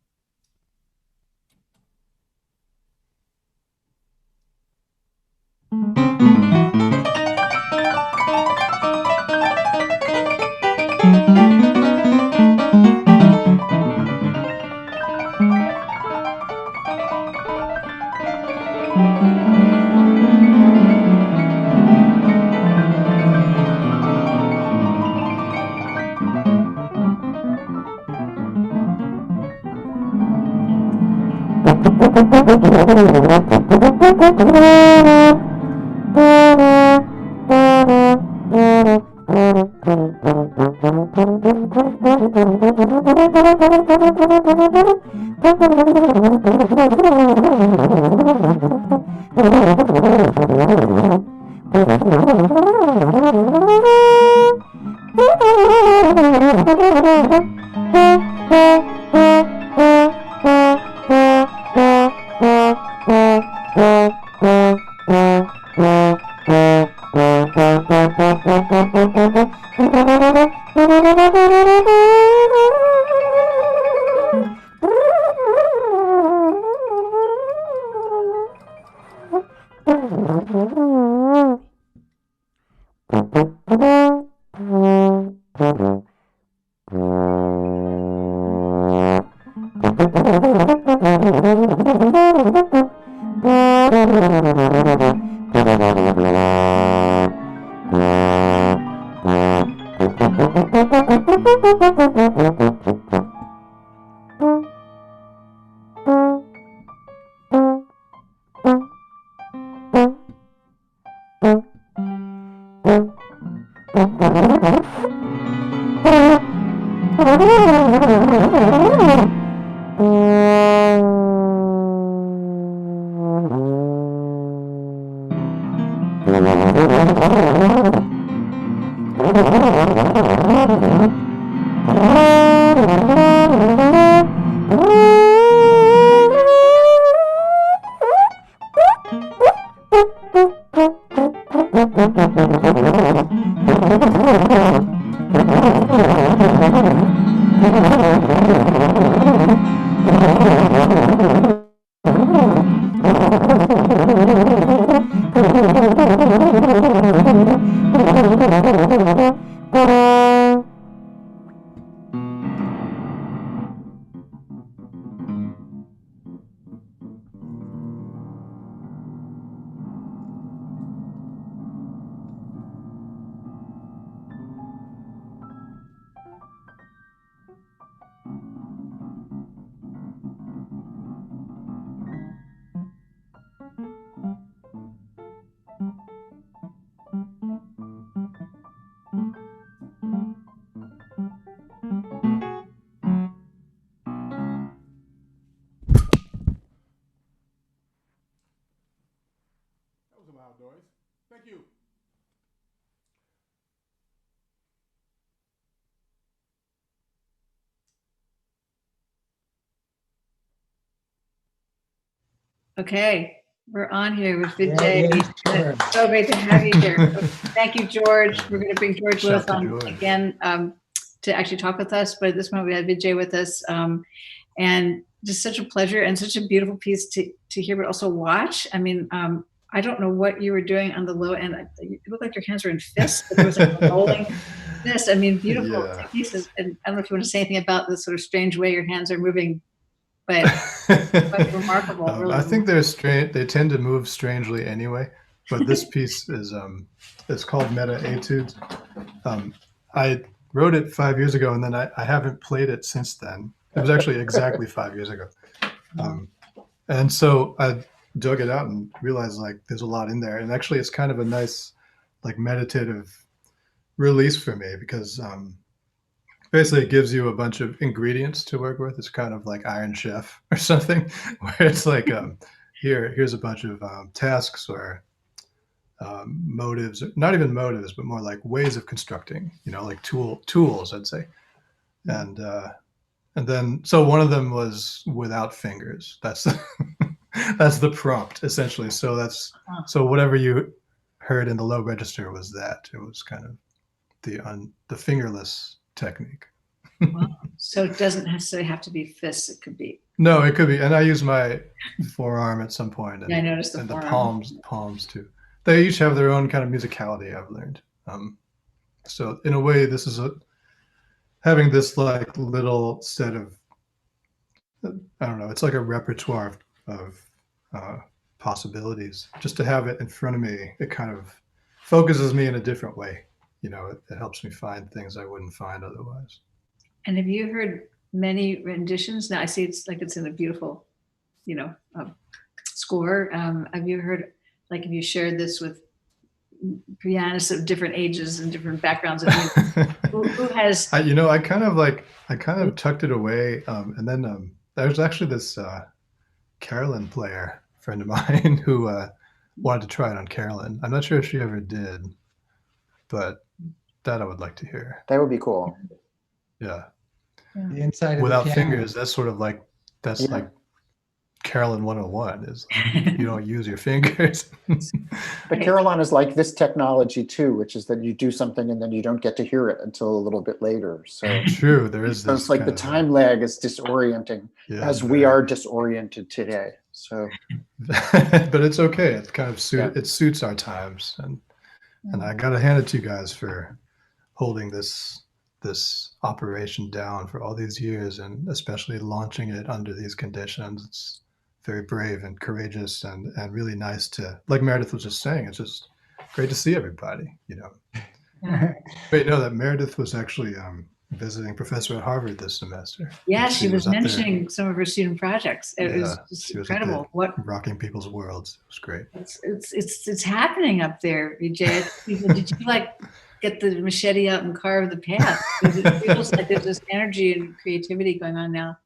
Okay, we're on here with Yay, Vijay. George. So great to have you here. Thank you, George. We're going to bring George Lewis Shout to on George. again to actually talk with us. But at this moment, we had Vijay with us, and just such a pleasure and such a beautiful piece to hear, but also watch. I mean, I don't know what you were doing on the low end. It looked like your hands were in fists, but there was like a rolling fist. I mean, beautiful Yeah. pieces. And I don't know if you want to say anything about the sort of strange way your hands are moving, but remarkable. Really I think they're strange. They tend to move strangely anyway. But this piece is it's called Meta Etudes. I wrote it 5 years ago, and then I haven't played it since then. It was actually exactly 5 years ago. And so I dug it out and realized like there's a lot in there. And actually, it's kind of a nice, like meditative release for me because basically it gives you a bunch of ingredients to work with. It's kind of like Iron Chef or something, where it's like here's a bunch of tasks or motives, not even motives, but more like ways of constructing. Like tools, I'd say. And then so one of them was without fingers. That's that's the prompt essentially. So so whatever you heard in the low register was that. It was kind of the fingerless technique. Wow. So it doesn't necessarily have to be fists. It could be. No, it could be. And I use my forearm at some point. And, Yeah, I noticed the and forearm. the palms too. They each have their own kind of musicality, I've learned. So in a way, this is having this like little set of, I don't know, it's like a repertoire of possibilities. Just to have it in front of me, it kind of focuses me in a different way. It helps me find things I wouldn't find otherwise. And have you heard many renditions? Now I see it's in a beautiful, score. Have you heard, have you shared this with pianists of different ages and different backgrounds? Who has? I kind of tucked it away, and then there's actually this Carolyn player friend of mine who wanted to try it on Carolyn. I'm not sure if she ever did, but that I would like to hear. That would be cool. Yeah. The inside of Without the piano. fingers, that's sort of like like Carolyn 101 is you don't use your fingers. But Carolyn is like this technology too, which is that you do something and then you don't get to hear it until a little bit later. So true, there is this. It's like the time lag is disorienting, as we are disoriented today. So, but it's okay. It kind of it suits our times, and I gotta hand it to you guys for holding this operation down for all these years, and especially launching it under these conditions. It's very brave and courageous and really nice to, like Meredith was just saying, it's just great to see everybody, Wait, no, that Meredith was actually visiting professor at Harvard this semester. Yeah, she was mentioning some of her student projects. It was just incredible. What rocking people's worlds. It was great. It's happening up there, Vijay. Did you get the machete out and carve the path? It feels like there's this energy and creativity going on now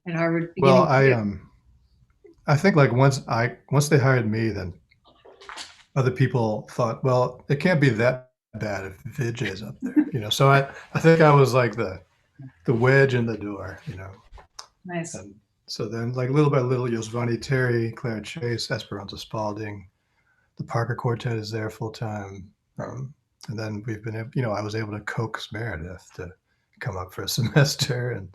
at Harvard. Well, I think once they hired me, then other people thought, well, it can't be that bad if Vijay's up there, So I think I was like the wedge in the door, Nice. And so then, little by little, Yosvani Terry, Claire Chase, Esperanza Spalding, the Parker Quartet is there full time. And then we've been, I was able to coax Meredith to come up for a semester, and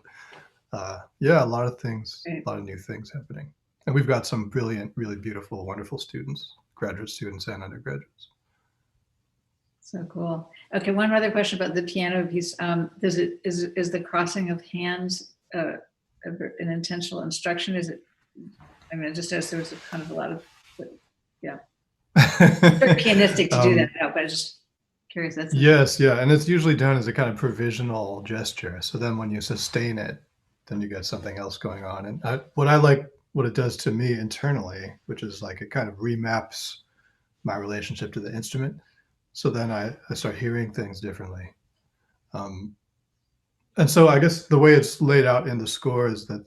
a lot of things, a lot of new things happening. And we've got some brilliant, really beautiful, wonderful students, graduate students and undergraduates. So cool. Okay, one other question about the piano piece. Is the crossing of hands an intentional instruction? Is it? I mean, just as there was kind of a lot of, very pianistic to do that, but I just curious. Yes, and it's usually done as a kind of provisional gesture. So then when you sustain it, then you get something else going on. And what it does to me internally, which is it kind of remaps my relationship to the instrument. So then I start hearing things differently. And so I guess the way it's laid out in the score is that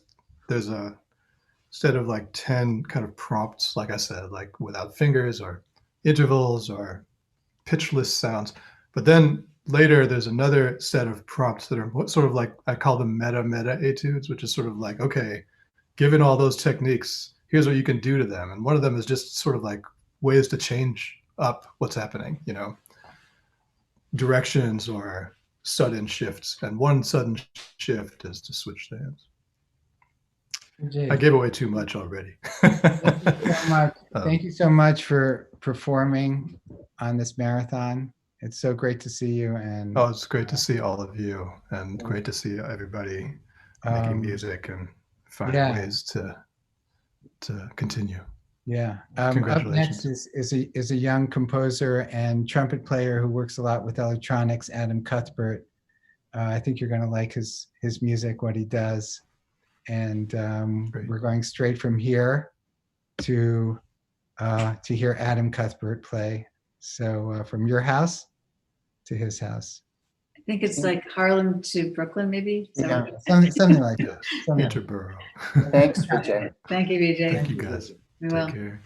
there's instead of 10 kind of prompts, like I said, without fingers or intervals or pitchless sounds. But then later there's another set of prompts that are sort of I call them meta etudes, which is sort of okay, given all those techniques, here's what you can do to them. And one of them is just sort of like ways to change up what's happening, you know, directions or sudden shifts. And one sudden shift is to switch hands. I gave away too much already. Thank you so much. Thank you so much for performing on this marathon. It's so great to see you. And oh, it's great to see all of you, and great to see everybody making music and finding ways to continue. Yeah. Up next is a young composer and trumpet player who works a lot with electronics, Adam Cuthbert. I think you're going to like his music, what he does. And we're going straight from here to hear Adam Cuthbert play. So from your house to his house. I think it's like Harlem to Brooklyn, maybe. Yeah, something like that. Interborough. Thanks, Vijay. Thank you, Vijay. Thank you, guys. We Take will. care.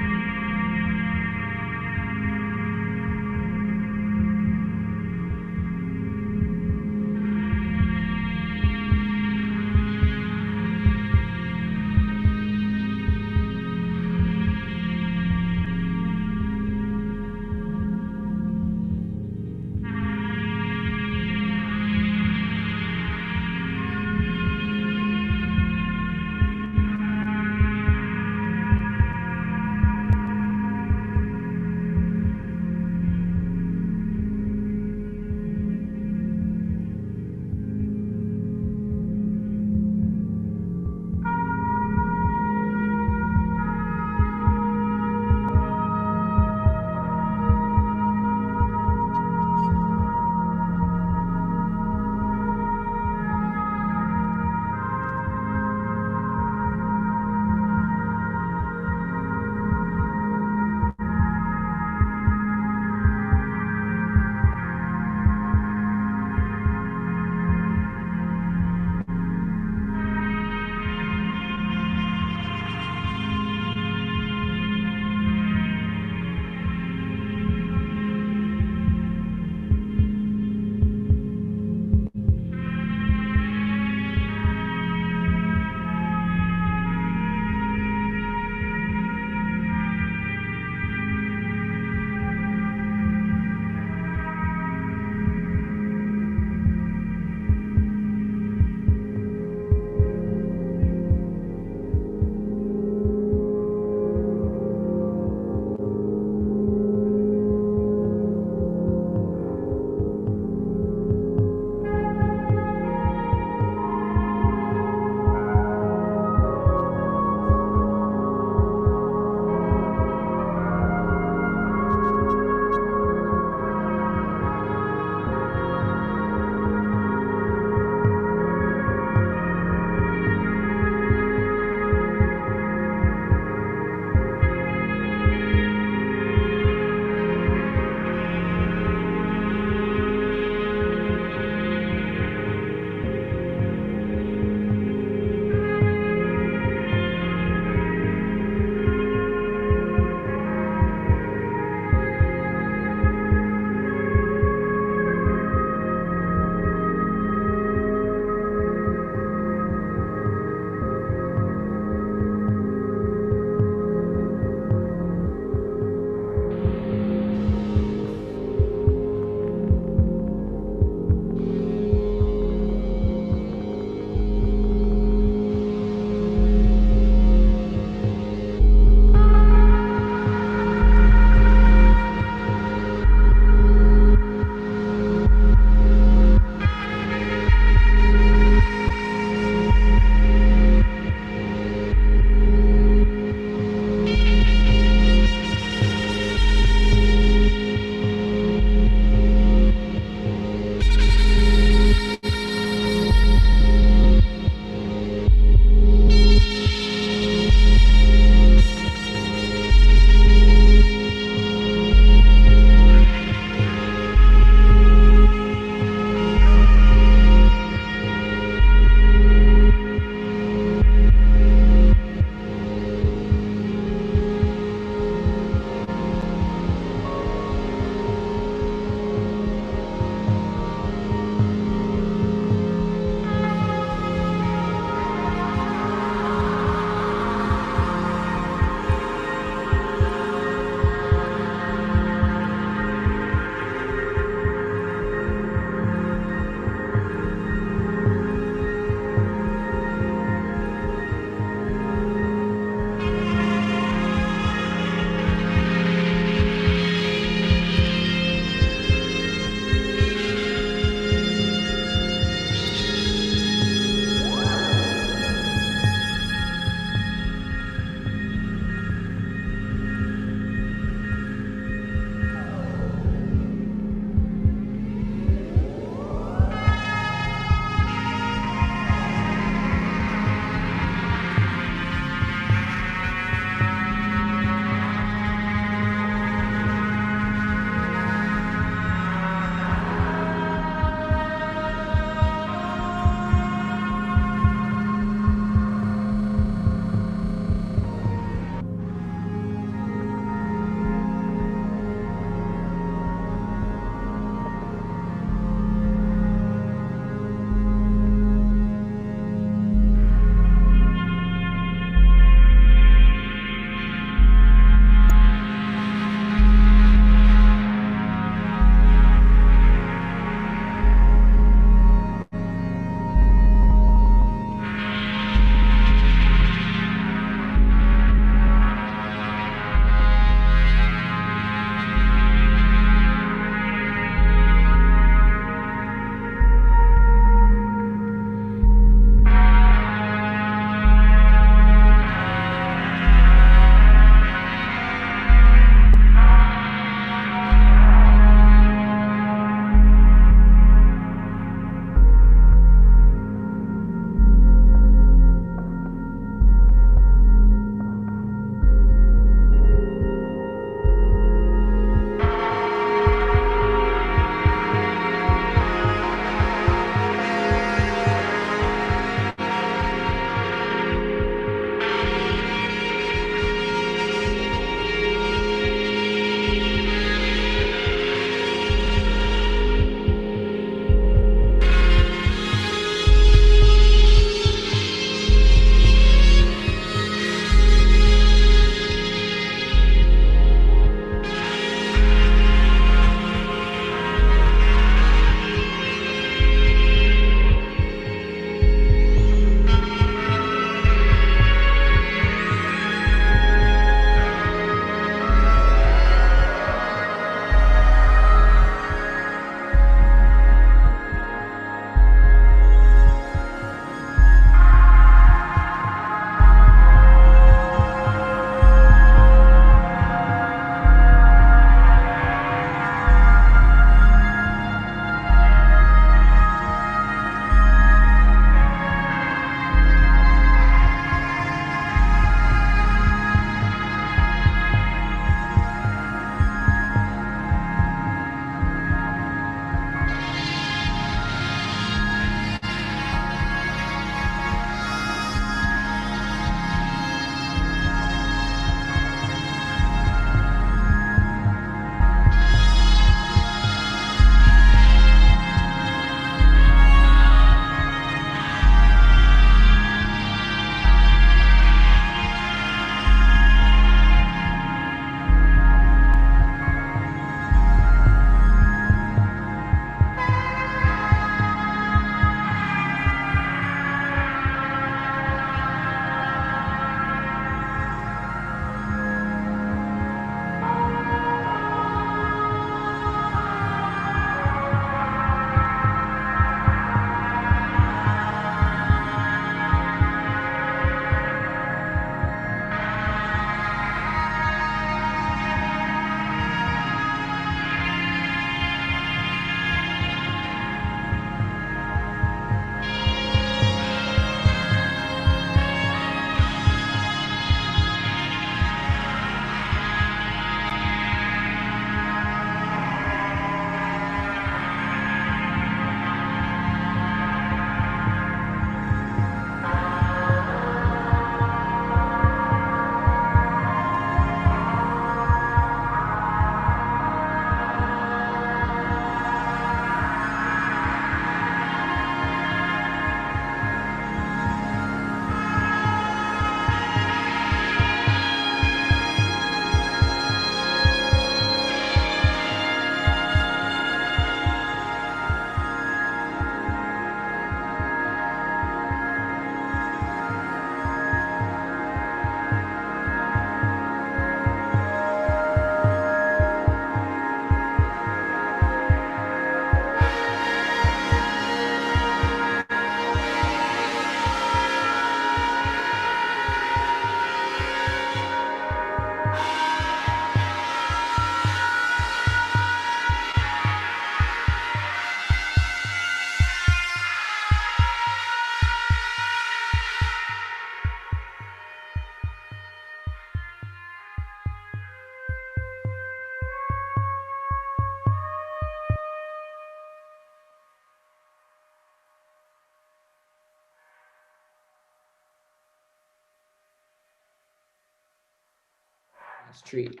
treat.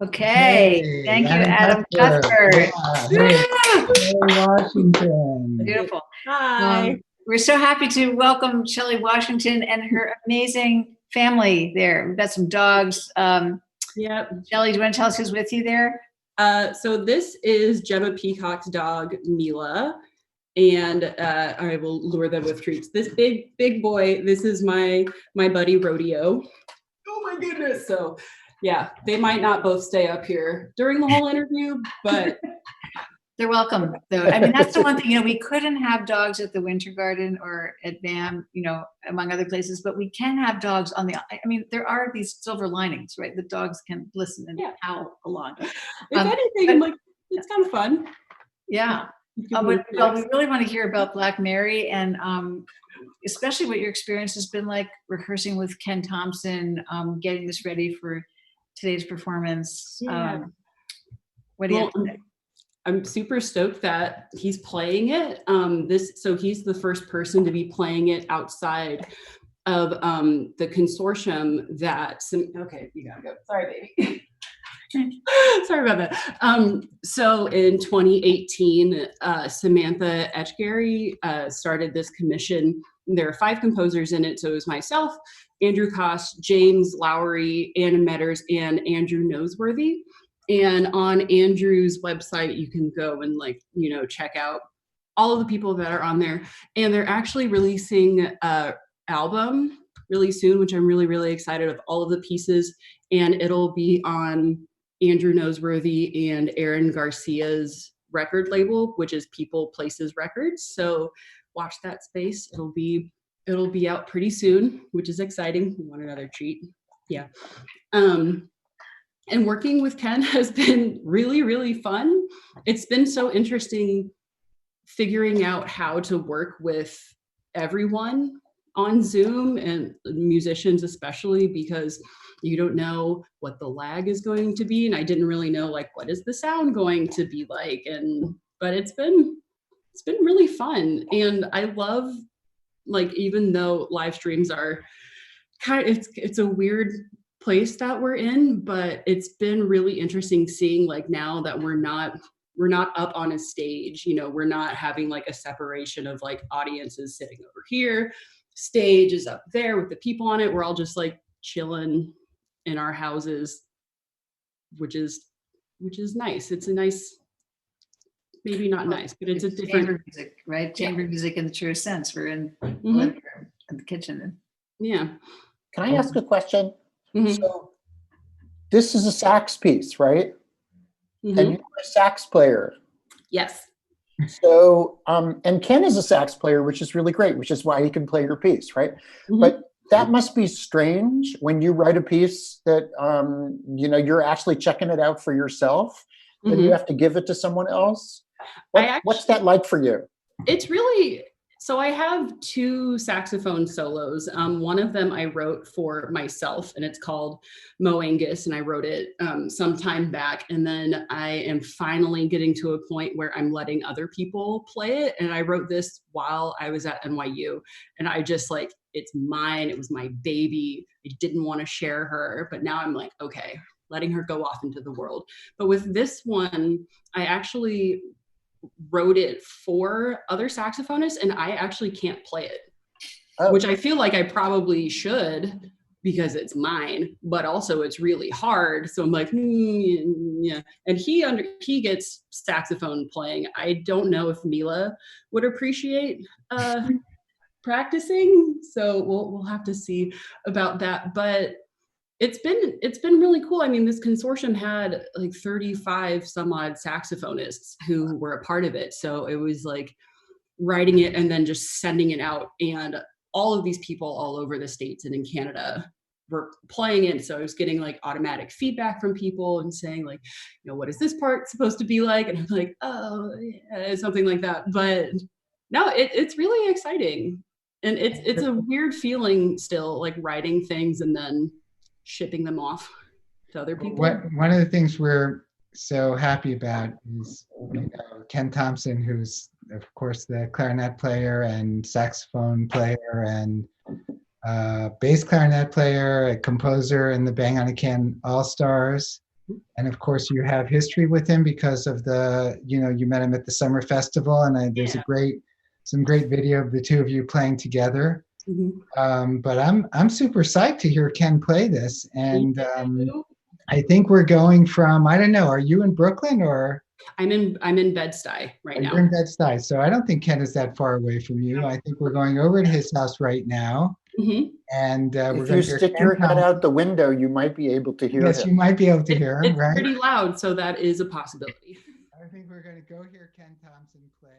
Okay, Hey, thank you, Adam Adam Cuthbert. Cuthbert. Yeah, hey, Woo! Shelley Washington. Beautiful. Hi. We're so happy to welcome Shelley Washington and her amazing family there. We've got some dogs. Yep. Shelley, do you want to tell us who's with you there? So this is Gemma Peacock's dog, Mila, and I will lure them with treats. This big boy, this is my buddy Rodeo. Oh my goodness. So yeah, they might not both stay up here during the whole interview, but they're welcome, though. I mean, that's the one thing, you know, we couldn't have dogs at the Winter Garden or at BAM, you know, among other places, but we can have dogs on the, I mean, there are these silver linings, right? The dogs can listen and howl along. If anything, I'm like, it's kind of fun. Yeah. But we really want to hear about Black Mary and especially what your experience has been like rehearsing with Ken Thompson, getting this ready for today's performance. Yeah. What do you have to say? I'm super stoked that he's playing it. So he's the first person to be playing it outside of the consortium that okay, you gotta go. Sorry, baby. Sorry about that. So in 2018, Samantha Etchgary started this commission. There are 5 composers in it. So it was myself, Andrew Koss, James Lowry, Anna Metters, and Andrew Noseworthy. And on Andrew's website, you can go and check out all of the people that are on there. And they're actually releasing an album really soon, which I'm really, really excited of all of the pieces. And it'll be on Andrew Noseworthy and Aaron Garcia's record label, which is People Places Records. So watch that space. It'll be out pretty soon, which is exciting. We want another treat. Yeah. And working with Ken has been really, really fun. It's been so interesting figuring out how to work with everyone on Zoom and musicians especially, because you don't know what the lag is going to be. And I didn't really know what is the sound going to be like. But it's been really fun. And I love, even though live streams are it's a weird place that we're in, but it's been really interesting seeing now that we're not up on a stage, we're not having a separation of audiences sitting over here, stage is up there with the people on it. We're all just chilling in our houses, which is nice. It's a nice, maybe not nice, but it's a different chamber music, right? Chamber music in the true sense. We're in the living room and the kitchen. Yeah. Can I ask a question? Mm-hmm. So this is a sax piece, right? Mm-hmm. And you're a sax player. Yes. So, and Ken is a sax player, which is really great, which is why he can play your piece, right? Mm-hmm. But that must be strange when you write a piece that, you're actually checking it out for yourself, and you have to give it to someone else. What's that like for you? It's really, so I have 2 saxophone solos. One of them I wrote for myself, and it's called Mo Angus, and I wrote it some time back. And then I am finally getting to a point where I'm letting other people play it. And I wrote this while I was at NYU, and I just it's mine. It was my baby. I didn't want to share her, but now I'm okay, letting her go off into the world. But with this one, I actually wrote it for other saxophonists, and I actually can't play it, which I feel like I probably should because it's mine, but also it's really hard. So I'm yeah. And he gets saxophone playing. I don't know if Mila would appreciate practicing, so we'll have to see about that. But it's been really cool. I mean, this consortium had 35 some odd saxophonists who were a part of it. So it was writing it and then just sending it out. And all of these people all over the States and in Canada were playing it. So I was getting automatic feedback from people and saying what is this part supposed to be like? And I'm oh, yeah, something like that. But no, it's really exciting. And it's a weird feeling still, writing things and then shipping them off to other people. One of the things we're so happy about is Ken Thompson, who's of course the clarinet player and saxophone player and bass clarinet player, a composer in the Bang on a Can All Stars. And of course, you have history with him because of you met him at the summer festival, and there's some great video of the two of you playing together. But I'm super psyched to hear Ken play this, and I think we're going from, I don't know, are you in Brooklyn or? I'm in Bed-Stuy right now. You're in Bed-Stuy, so I don't think Ken is that far away from you. I think we're going over to his house right now. And if you stick your head out the window, you might be able to hear him. Yes, you might be able to hear him, it's right? pretty loud, so that is a possibility. I think we're going to go hear Ken Thompson play.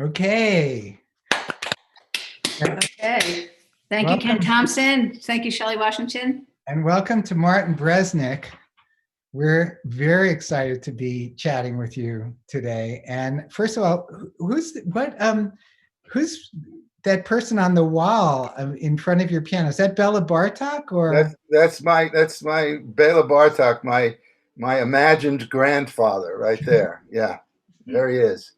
Okay. Okay. Thank you, Ken Thompson. Thank you, Shelley Washington. And welcome to Martin Bresnick. We're very excited to be chatting with you today. And first of all, who's that person on the wall in front of your piano? Is that Bela Bartok or? That's my Bela Bartok, my imagined grandfather right there. Yeah, there he is.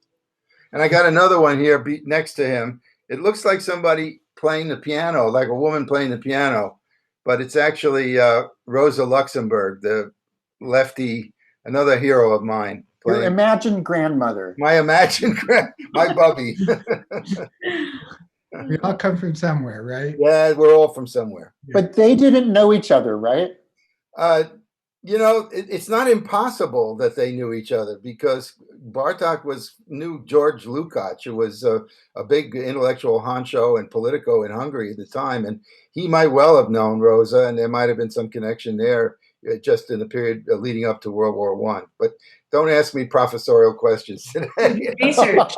And I got another one here next to him. It looks like somebody playing the piano, like a woman playing the piano, but it's actually Rosa Luxemburg, the lefty, another hero of mine. Your imagined grandmother. My imagined my bubby. We all come from somewhere, right? Yeah, we're all from somewhere. But they didn't know each other, right? You know, it's not impossible that they knew each other because Bartok knew George Lukács, who was a big intellectual honcho and politico in Hungary at the time, and he might well have known Rosa, and there might have been some connection there just in the period leading up to World War I. But don't ask me professorial questions today. Research.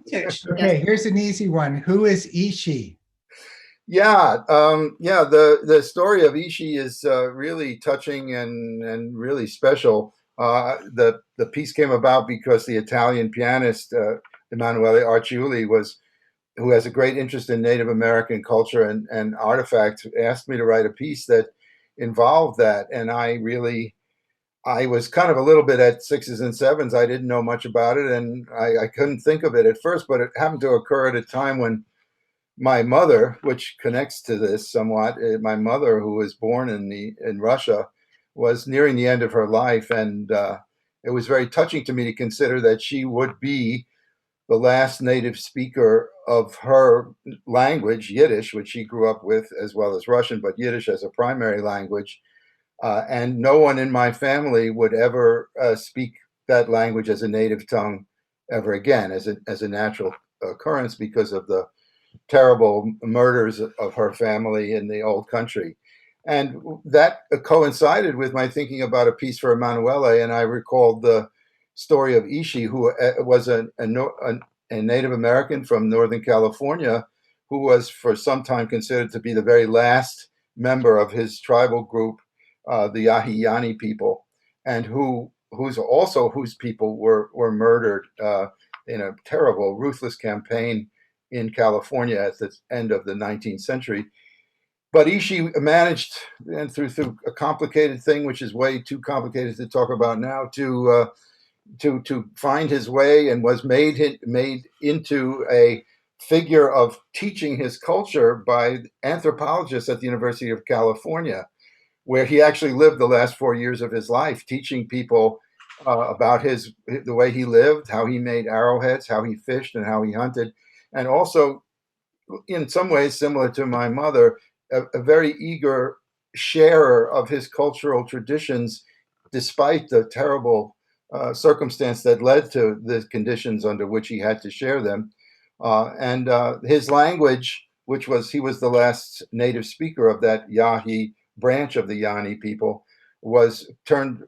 Research. Okay, here's an easy one. Who is Ishi? Yeah, the story of Ishi is really touching and really special. The piece came about because the Italian pianist Emanuele Arciuli who has a great interest in Native American culture and artifacts, asked me to write a piece that involved that. And I was kind of a little bit at sixes and sevens. I didn't know much about it, and I couldn't think of it at first, but it happened to occur at a time when my mother, which connects to this somewhat, my mother, who was born in Russia, was nearing the end of her life, and it was very touching to me to consider that she would be the last native speaker of her language, Yiddish, which she grew up with, as well as Russian, but Yiddish as a primary language. And no one in my family would ever speak that language as a native tongue ever again, as a natural occurrence, because of the terrible murders of her family in the old country. And that coincided with my thinking about a piece for Emanuele, and I recalled the story of Ishi, who was a Native American from Northern California, who was for some time considered to be the very last member of his tribal group, the Yahi people, and whose people were murdered in a terrible, ruthless campaign in California at the end of the 19th century. But Ishi managed, and through a complicated thing, which is way too complicated to talk about now, to find his way, and was made into a figure of teaching his culture by anthropologists at the University of California, where he actually lived the last 4 years of his life, teaching people about the way he lived, how he made arrowheads, how he fished, and how he hunted, and also, in some ways similar to my mother, a very eager sharer of his cultural traditions, despite the terrible circumstance that led to the conditions under which he had to share them. And his language, he was the last native speaker of that Yahi branch of the Yani people, was turned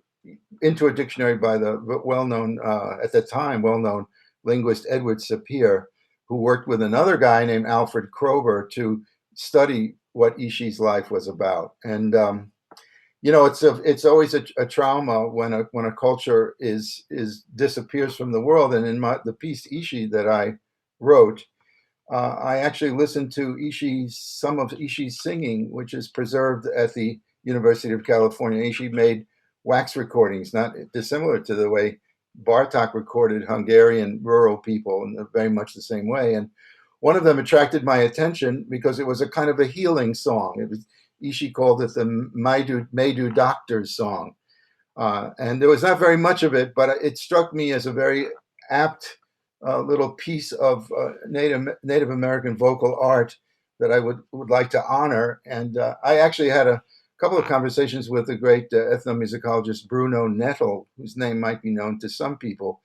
into a dictionary by the well-known, at the time, well-known linguist Edward Sapir, who worked with another guy named Alfred Kroeber to study what Ishi's life was about. And it's always a trauma when a culture disappears from the world. And in the piece Ishi that I wrote, I actually listened to some of Ishi's singing, which is preserved at the University of California. Ishi made wax recordings, not dissimilar to the way Bartok recorded Hungarian rural people in very much the same way. And one of them attracted my attention because it was a kind of a healing song. Ishi called it the Maidu Doctor's song. And there was not very much of it, but it struck me as a very apt little piece of Native American vocal art that I would like to honor. And I actually had a couple of conversations with the great ethnomusicologist Bruno Nettel, whose name might be known to some people,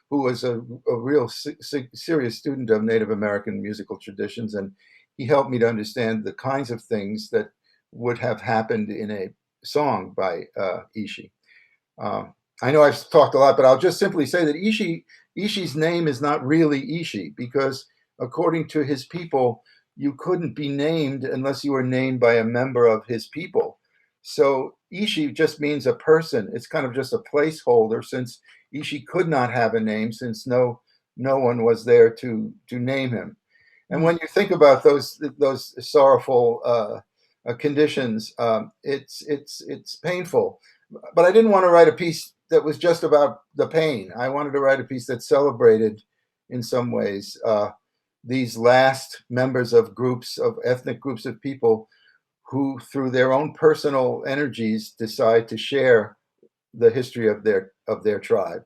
who was a real serious student of Native American musical traditions. And he helped me to understand the kinds of things that would have happened in a song by Ishi. I know I've talked a lot, but I'll just simply say that Ishi's name is not really Ishi, because according to his people, you couldn't be named unless you were named by a member of his people. So Ishi just means a person. It's kind of just a placeholder, since Ishi could not have a name, since no one was there to name him. And when you think about those sorrowful conditions, it's painful. But I didn't want to write a piece that was just about the pain. I wanted to write a piece that celebrated, in some ways, these last members of ethnic groups of people who, through their own personal energies, decide to share the history of their tribe.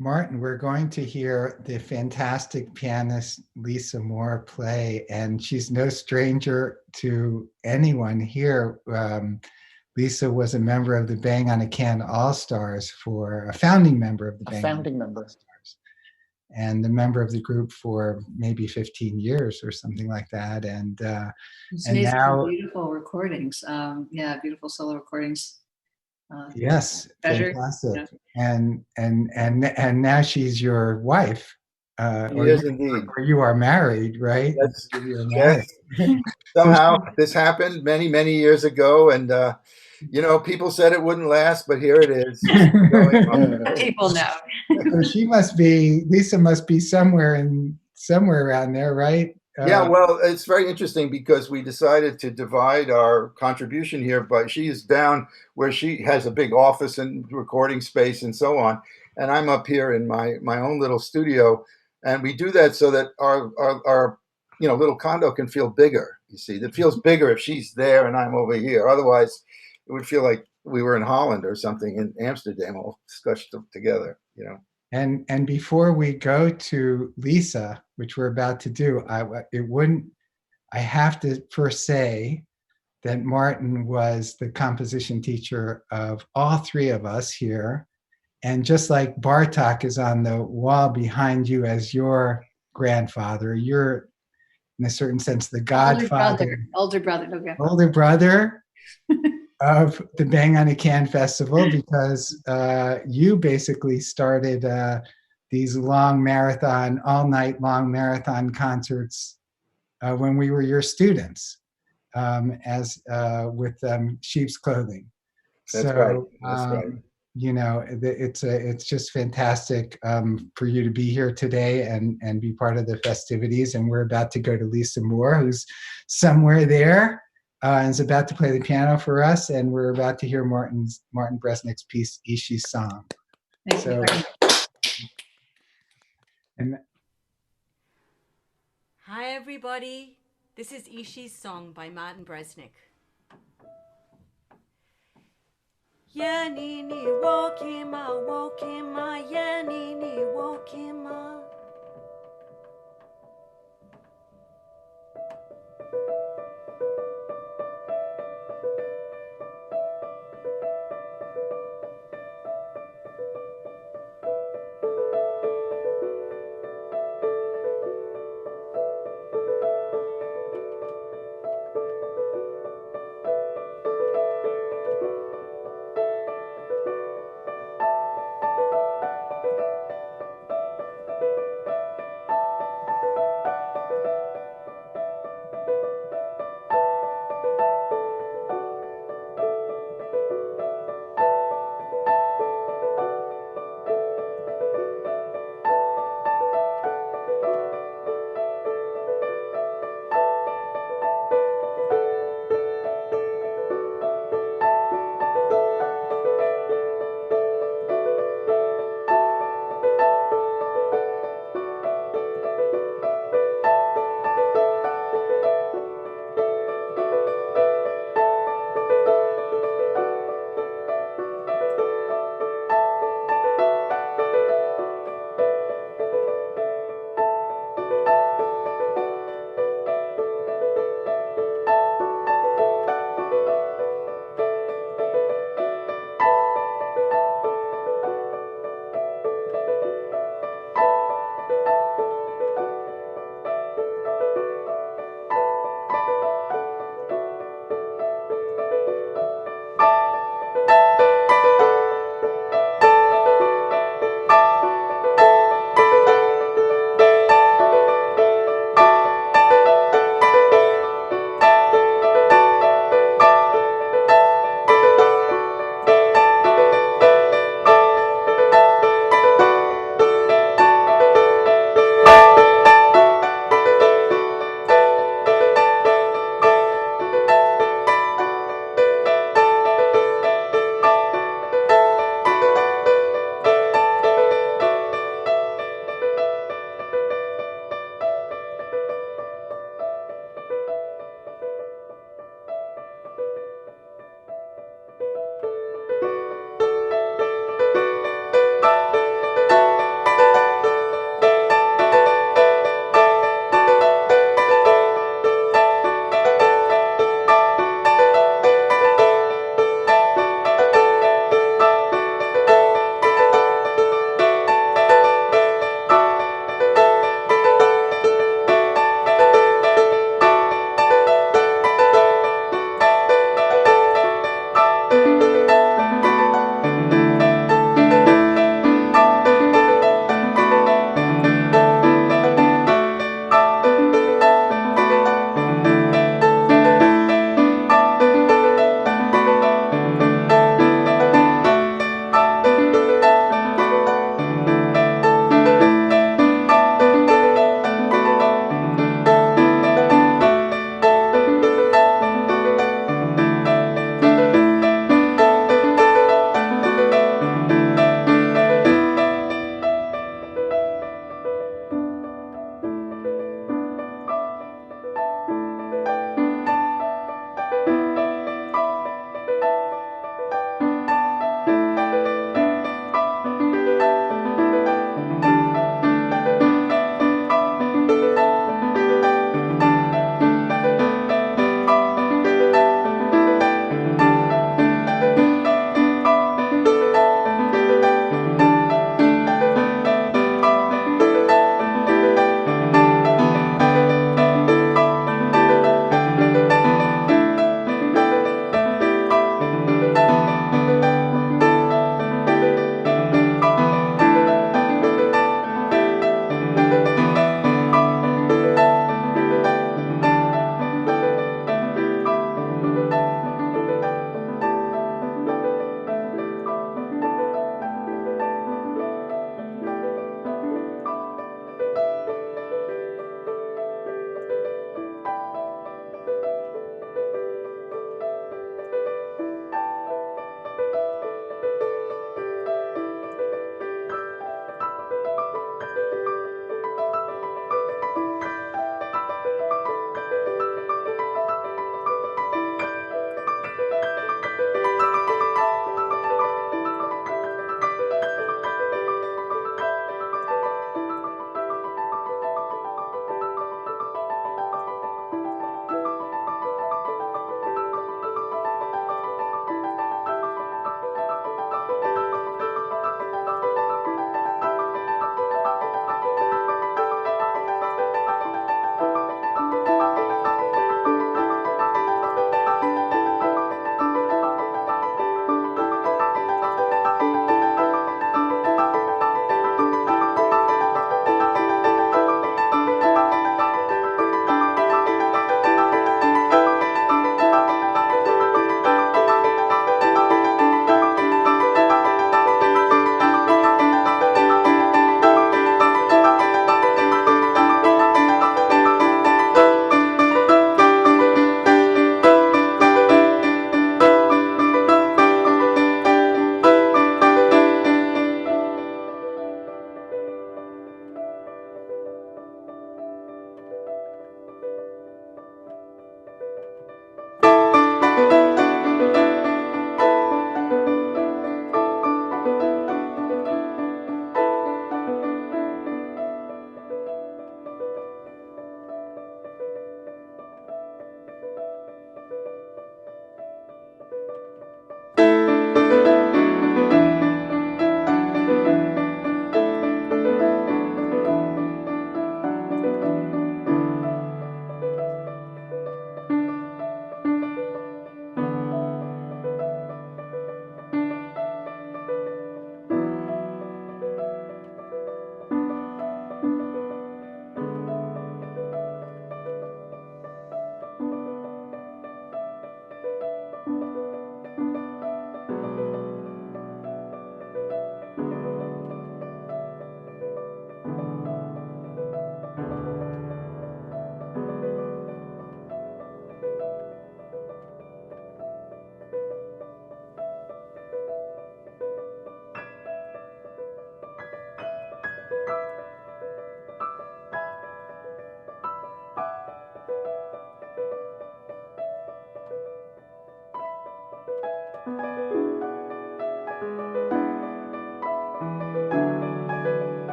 Martin, we're going to hear the fantastic pianist Lisa Moore play, and she's no stranger to anyone here. Lisa was a member of the Bangonacan All-Stars, a founding member of the Bangonacan All-Stars, and a member of the group for maybe 15 years or something like that. And now beautiful recordings. Beautiful solo recordings. Yes, fantastic. Yeah. And now she's your wife. Yes, indeed. Or you are married, right? Yes. Somehow this happened many, many years ago, and people said it wouldn't last, but here it is. People know. So Lisa must be somewhere around there, right? Yeah, well, it's very interesting because we decided to divide our contribution here, but she is down where she has a big office and recording space and so on, and I'm up here in my own little studio, and we do that so that our little condo can feel bigger. You see, it feels bigger if she's there and I'm over here. Otherwise, it would feel like we were in Holland or something in Amsterdam, all squished together. And before we go to Lisa, which we're about to do, I have to first say that Martin was the composition teacher of all three of us here. And just like Bartok is on the wall behind you as your grandfather, you're in a certain sense the godfather, older brother, okay. older brother of the Bang on a Can Festival, because you basically started these long marathon, all night long marathon concerts when we were your students, as with Sheep's Clothing. That's So, right. That's right. It's just fantastic for you to be here today and be part of the festivities. And we're about to go to Lisa Moore, who's somewhere there and is about to play the piano for us. And we're about to hear Martin Bresnick's piece, Ishi's Song. Thank you. Hi everybody, this is Ishi's Song by Martin Bresnick. Yeah, Nini, wokima, yeah, Nini, wokima.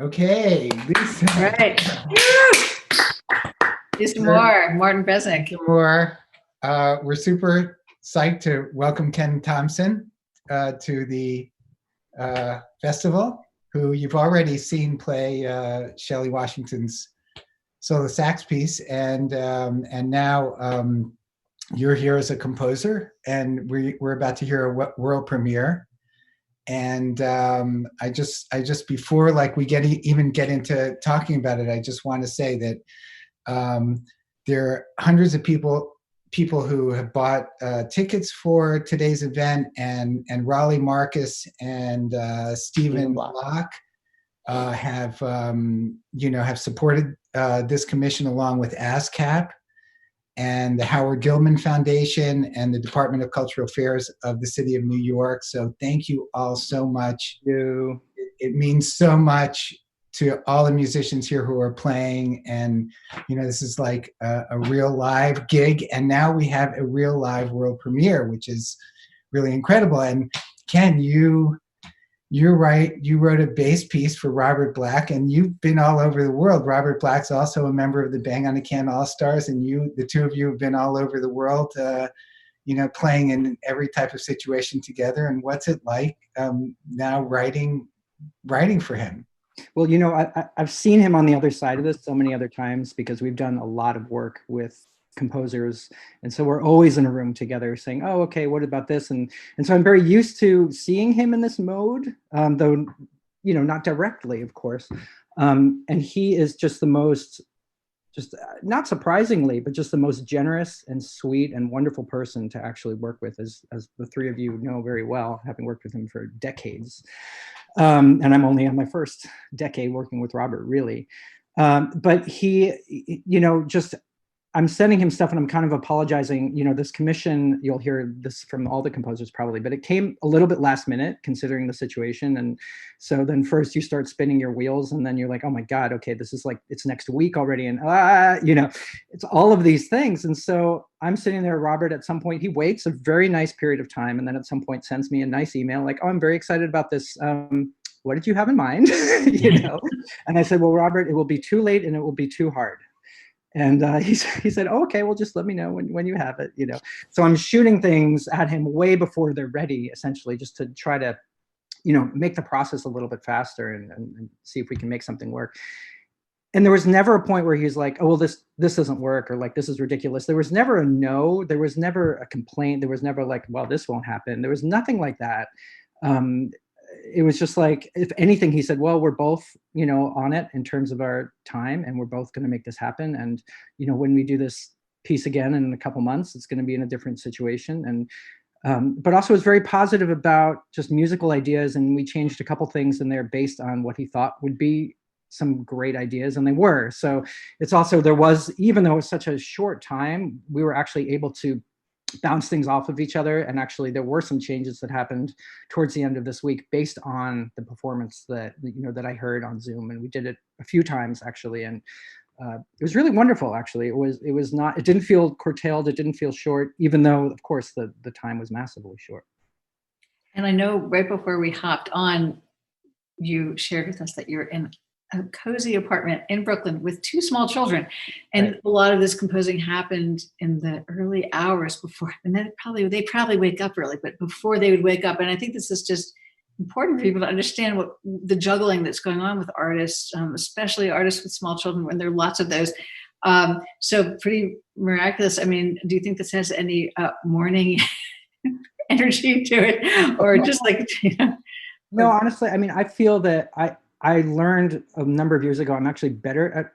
Okay, Lisa. Right. Lisa Moore, Martin Besnick. Lisa Moore. We're super psyched to welcome Ken Thompson to the festival, who you've already seen play Shelley Washington's solo sax piece, and now you're here as a composer, and we're about to hear a world premiere. And I just before like we even get into talking about it, I just want to say that there are hundreds of people who have bought tickets for today's event, and Raleigh Marcus and Stephen Block have have supported this commission, along with ASCAP and the Howard Gilman Foundation and the Department of Cultural Affairs of the City of New York. So thank you all so much. It means so much to all the musicians here who are playing, and this is like a real live gig, and now we have a real live world premiere, which is really incredible. And Ken, you're right. You wrote a bass piece for Robert Black, and you've been all over the world. Robert Black's also a member of the Bang on a Can All-Stars, and the two of you have been all over the world, playing in every type of situation together. And what's it like now writing for him? Well, I've seen him on the other side of this so many other times, because we've done a lot of work with composers, and so we're always in a room together saying, oh, okay, what about this? And so I'm very used to seeing him in this mode, though not directly, of course. And he is just the most, not surprisingly, but just the most generous and sweet and wonderful person to actually work with, as the three of you know very well, having worked with him for decades. And I'm only on my first decade working with Robert, really. But he, I'm sending him stuff, and I'm kind of apologizing. This commission, you'll hear this from all the composers probably, but it came a little bit last minute considering the situation. And so then first you start spinning your wheels, and then you're like, oh my God, okay, this is like, it's next week already. And, it's all of these things. And so I'm sitting there, Robert, at some point, he waits a very nice period of time. And then at some point sends me a nice email like, oh, I'm very excited about this. What did you have in mind? And I said, well, Robert, it will be too late and it will be too hard. And he said, oh, okay, well, just let me know when you have it, So I'm shooting things at him way before they're ready, essentially, just to try to, make the process a little bit faster and see if we can make something work. And there was never a point where he was like, oh, well, this doesn't work, or like, this is ridiculous. There was never a no. There was never a complaint. There was never like, well, this won't happen. There was nothing like that. It was just like, if anything, he said, well, we're both, on it in terms of our time, and we're both going to make this happen. And, when we do this piece again in a couple months, it's going to be in a different situation. And, but also was very positive about just musical ideas. And we changed a couple things in there based on what he thought would be some great ideas, and they were. So it's also, there was, even though it was such a short time, we were actually able to bounce things off of each other. And actually there were some changes that happened towards the end of this week based on the performance that, that I heard on Zoom. And we did it a few times actually. And it was really wonderful, actually. It didn't feel curtailed. It didn't feel short, even though of course the time was massively short. And I know right before we hopped on, you shared with us that you're in a cozy apartment in Brooklyn with 2 small children. And a lot of this composing happened in the early hours before, and then they probably wake up early, but before they would wake up. And I think this is just important for people to understand what the juggling that's going on with artists, especially artists with small children, when there are lots of those. So pretty miraculous. I mean, do you think this has any morning energy to it, or just like, you know? No, honestly, I mean, I feel that I learned a number of years ago, I'm actually better at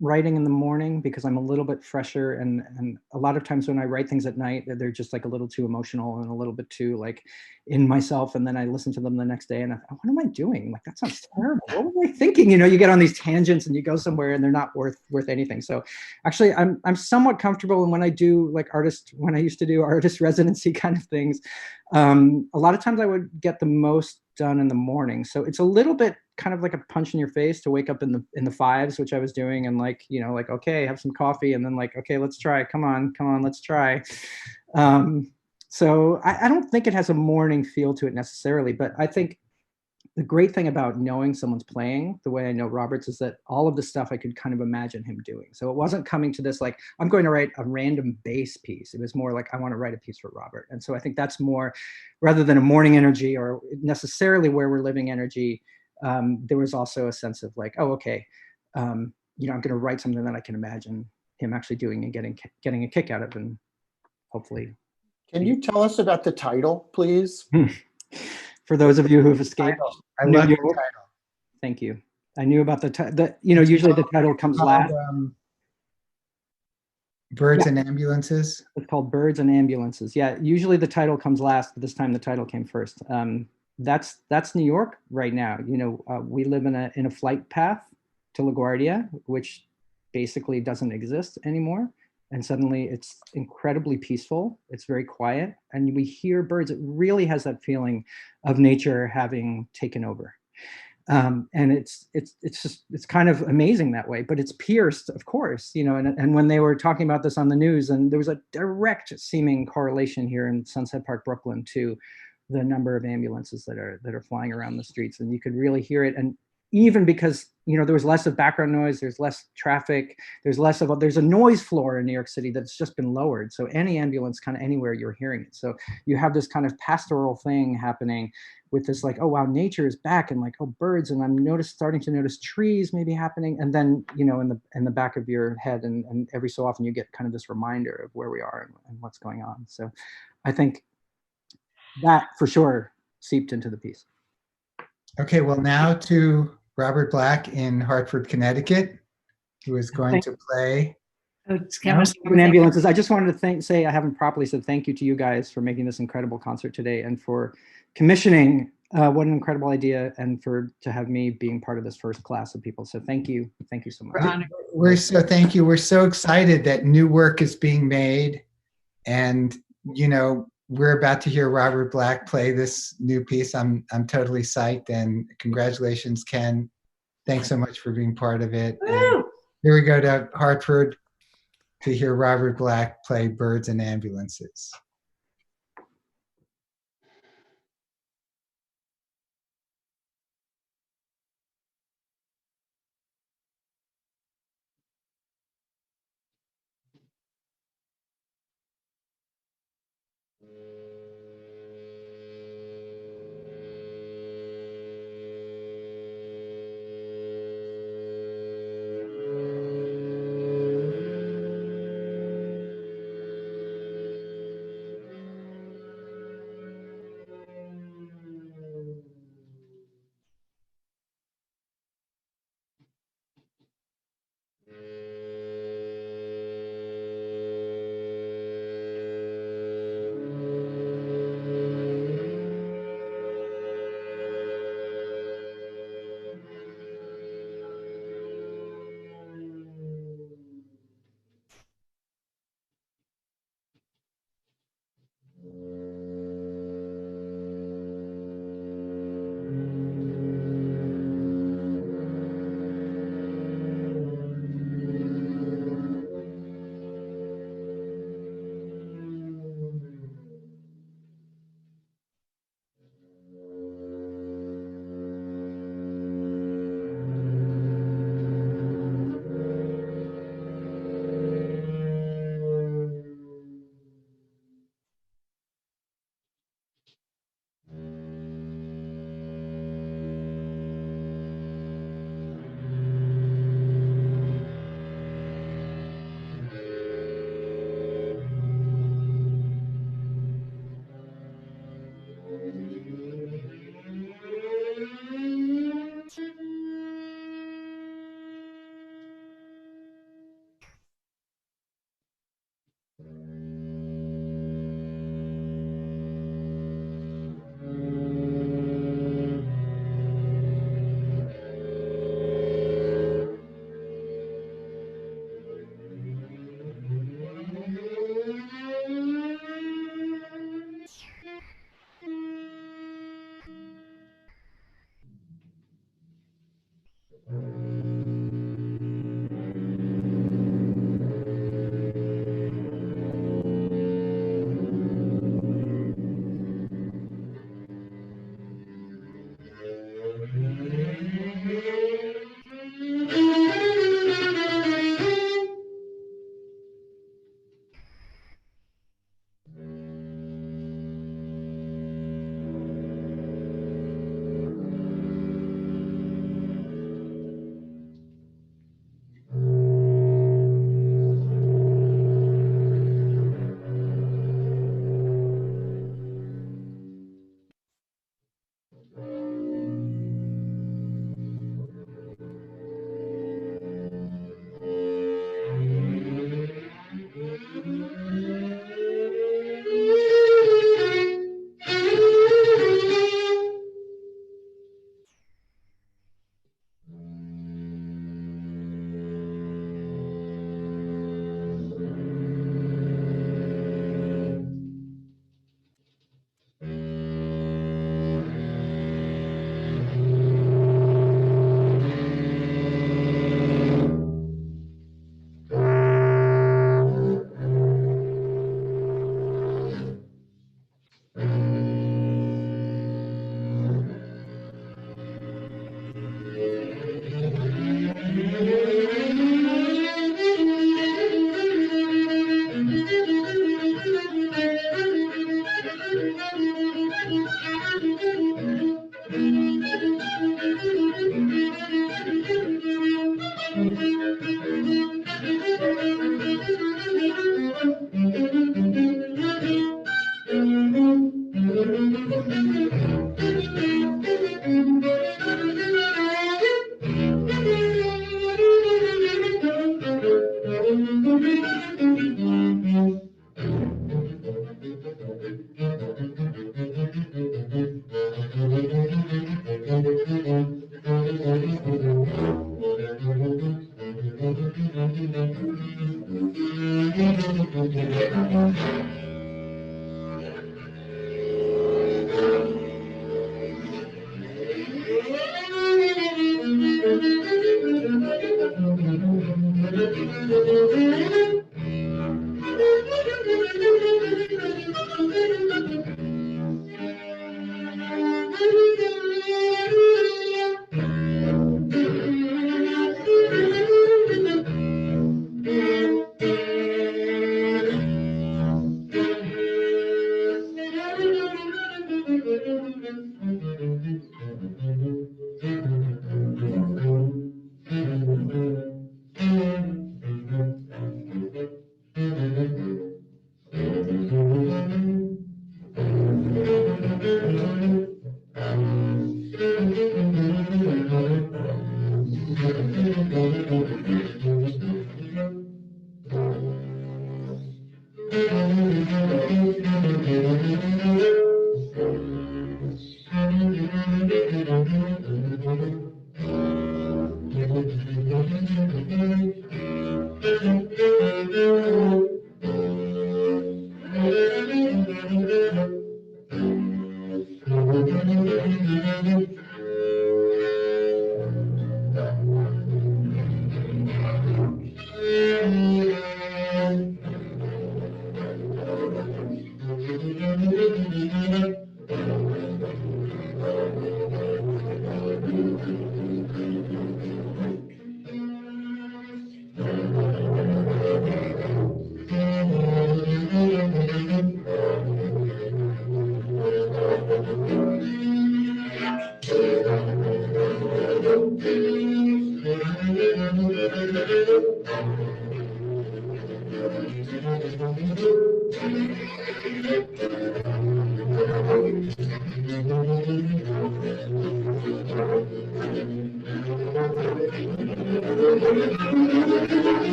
writing in the morning because I'm a little bit fresher, and a lot of times when I write things at night, they're just like a little too emotional and a little bit too like in myself, and then I listen to them the next day and I thought, what am I doing? Like, that sounds terrible. What was I thinking? You know, you get on these tangents and you go somewhere and they're not worth anything. So actually I'm somewhat comfortable. And when I do like when I used to do artist residency kind of things, a lot of times I would get the most done in the morning. So it's a little bit kind of like a punch in your face to wake up in the fives, which I was doing, and like, you know, like, okay, have some coffee, and then like, okay, let's try, come on, let's try. So I don't think it has a morning feel to it necessarily, but I think the great thing about knowing someone's playing the way I know Robert's is that all of the stuff I could kind of imagine him doing. So it wasn't coming to this like, I'm going to write a random bass piece. It was more like, I want to write a piece for Robert. And so I think that's more, rather than a morning energy or necessarily where we're living energy, there was also a sense of like, oh, okay, you know, I'm going to write something that I can imagine him actually doing and getting a kick out of, and hopefully. Can you tell us about the title, please? For those of you who have escaped I New love York. your title. Thank you. I knew about you know, usually the title comes last. Birds and Ambulances. It's called Birds and Ambulances. Yeah, usually the title comes last, but this time the title came first. That's New York right now. You know, we live in a flight path to LaGuardia, which basically doesn't exist anymore. And suddenly it's incredibly peaceful. It's very quiet, and we hear birds. It really has that feeling of nature having taken over. And it's kind of amazing that way, but it's pierced, of course, you know, and when they were talking about this on the news, and there was a direct seeming correlation here in Sunset Park, Brooklyn, to the number of ambulances that are flying around the streets, and you could really hear it. And even because, you know, there was less of background noise, there's less traffic, there's a noise floor in New York City that's just been lowered. So any ambulance kind of anywhere, you're hearing it. So you have this kind of pastoral thing happening with this like, oh wow, nature is back, and like, oh, birds, and I'm starting to notice trees maybe happening. And then, you know, in the back of your head, and every so often you get kind of this reminder of where we are and what's going on. So I think that for sure seeped into the piece. Okay, well, now to Robert Black in Hartford, Connecticut, who is going to play. Ambulances. I just wanted to say I haven't properly said thank you to you guys for making this incredible concert today, and for commissioning what an incredible idea, and to have me being part of this first class of people. So thank you so much. Thank you. We're so excited that new work is being made, and you know, we're about to hear Robert Black play this new piece. I'm totally psyched, and congratulations, Ken. Thanks so much for being part of it. Here we go to Hartford to hear Robert Black play Birds and Ambulances.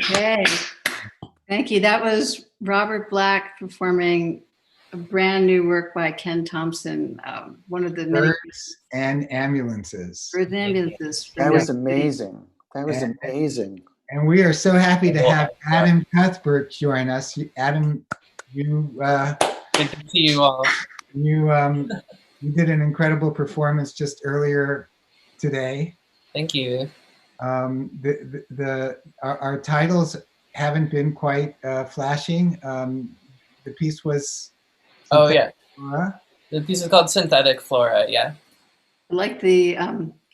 Okay. Thank you. That was Robert Black performing a brand new work by Ken Thompson, one of the many Birds and ambulances. birds and ambulances. from That New was York City. amazing. That was And- amazing. And we are so happy to have Adam Cuthbert join us. Adam, you good to see you all. You did an incredible performance just earlier today. Thank you. Our titles haven't been quite flashing. The piece was. Oh yeah. Flora. The piece is called Synthetic Flora. Yeah. I like the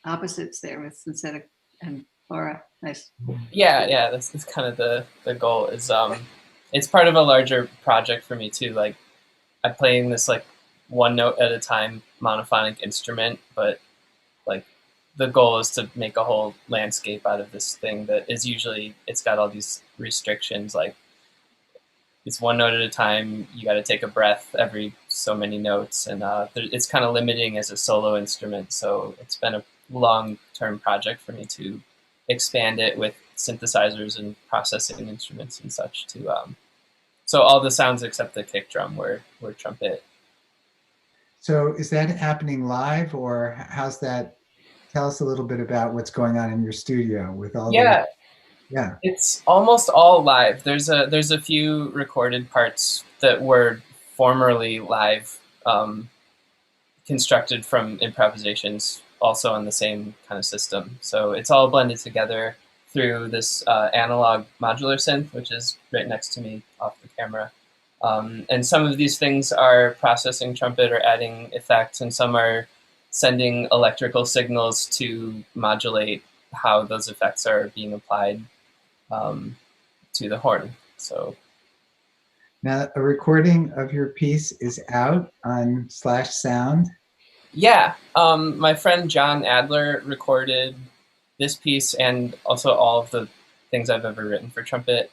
opposites there with synthetic and flora. Nice. Yeah. That's kind of the goal. Is it's part of a larger project for me too. Like I'm playing this like one note at a time monophonic instrument, but like the goal is to make a whole landscape out of this thing that is usually it's got all these restrictions like it's one note at a time. You got to take a breath every so many notes, and it's kind of limiting as a solo instrument. So it's been a long-term project for me to expand it with synthesizers and processing instruments and such. So all the sounds except the kick drum were trumpet. So is that happening live, or how's that? Tell us a little bit about what's going on in your studio with all. Yeah. Yeah, it's almost all live. There's a few recorded parts that were formerly live, constructed from improvisations, also on the same kind of system. So it's all blended together through this analog modular synth, which is right next to me off the camera. And some of these things are processing trumpet or adding effects, and some are sending electrical signals to modulate how those effects are being applied to the horn. So now a recording of your piece is out on /sound. Yeah, my friend John Adler recorded this piece and also all of the things I've ever written for trumpet.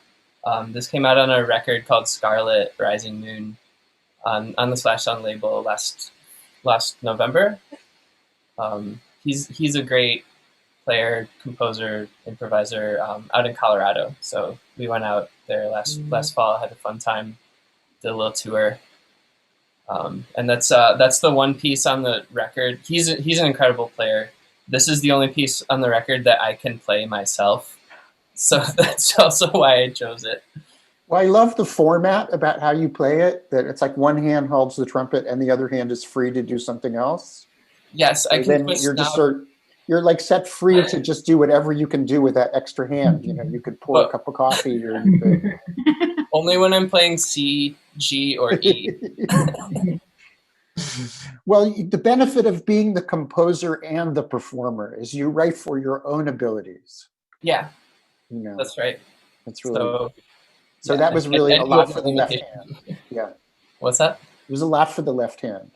This came out on a record called Scarlet Rising Moon on the /sound label last November. He's a great player, composer, improviser out in Colorado. So we went out there last fall, had a fun time, did a little tour. And that's the one piece on the record. He's an incredible player. This is the only piece on the record that I can play myself. So that's also why I chose it. Well, I love the format about how you play it, that it's like one hand holds the trumpet and the other hand is free to do something else. Yes, I can then you're like set free to just do whatever you can do with that extra hand. You know, you could pour a cup of coffee, or you could... Only when I'm playing C, G, or E. Well, the benefit of being the composer and the performer is you write for your own abilities. Yeah, you know, that's right. That's really so. So that was really a lot for the left hand. Yeah. What's that? It was a lot for the left hand.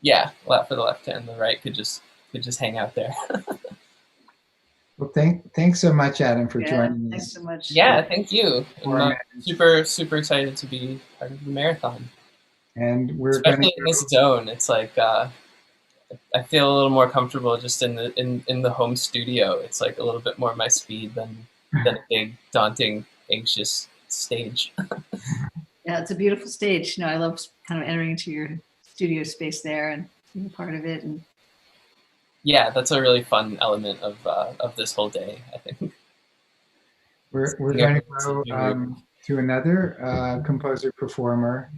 Yeah, a lot for the left hand. The right could just hang out there. Well, thanks so much, Adam, for joining us. Thanks so much. Yeah, thank you. I'm super excited to be part of the marathon. And we're especially in this zone. It's like I feel a little more comfortable just in the home studio. It's like a little bit more my speed than a big, daunting, anxious stage. Yeah, it's a beautiful stage. You know, I love kind of entering into your studio space there and being part of it. And Yeah, that's a really fun element of this whole day, I think. We're going to go to another composer performer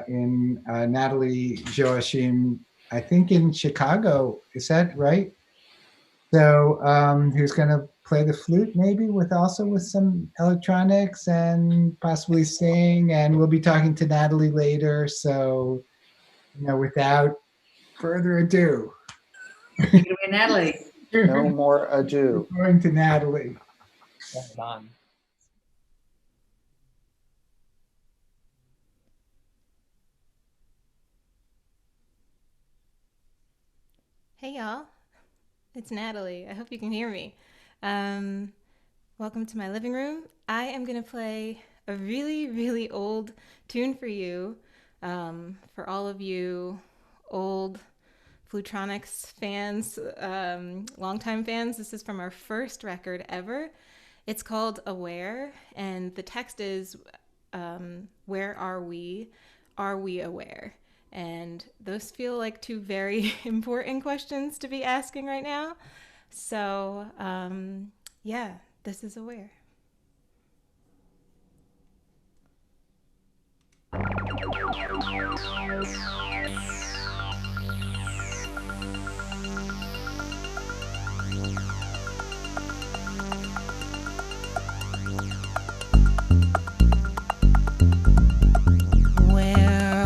in Natalie Joachim, I think in Chicago. Is that right? So who's going to play the flute maybe with some electronics and possibly sing, and we'll be talking to Natalie later. So, without further ado. Take it away, Natalie. No more ado. We're going to Natalie. Hold on. Hey y'all, it's Natalie. I hope you can hear me. Welcome to my living room. I am gonna play a really, really old tune for you. For all of you old Flutronics fans, longtime fans, this is from our first record ever. It's called Aware, and the text is, where are we? Are we aware? And those feel like two very important questions to be asking right now. So, yeah, this is Aware. Are we aware? Where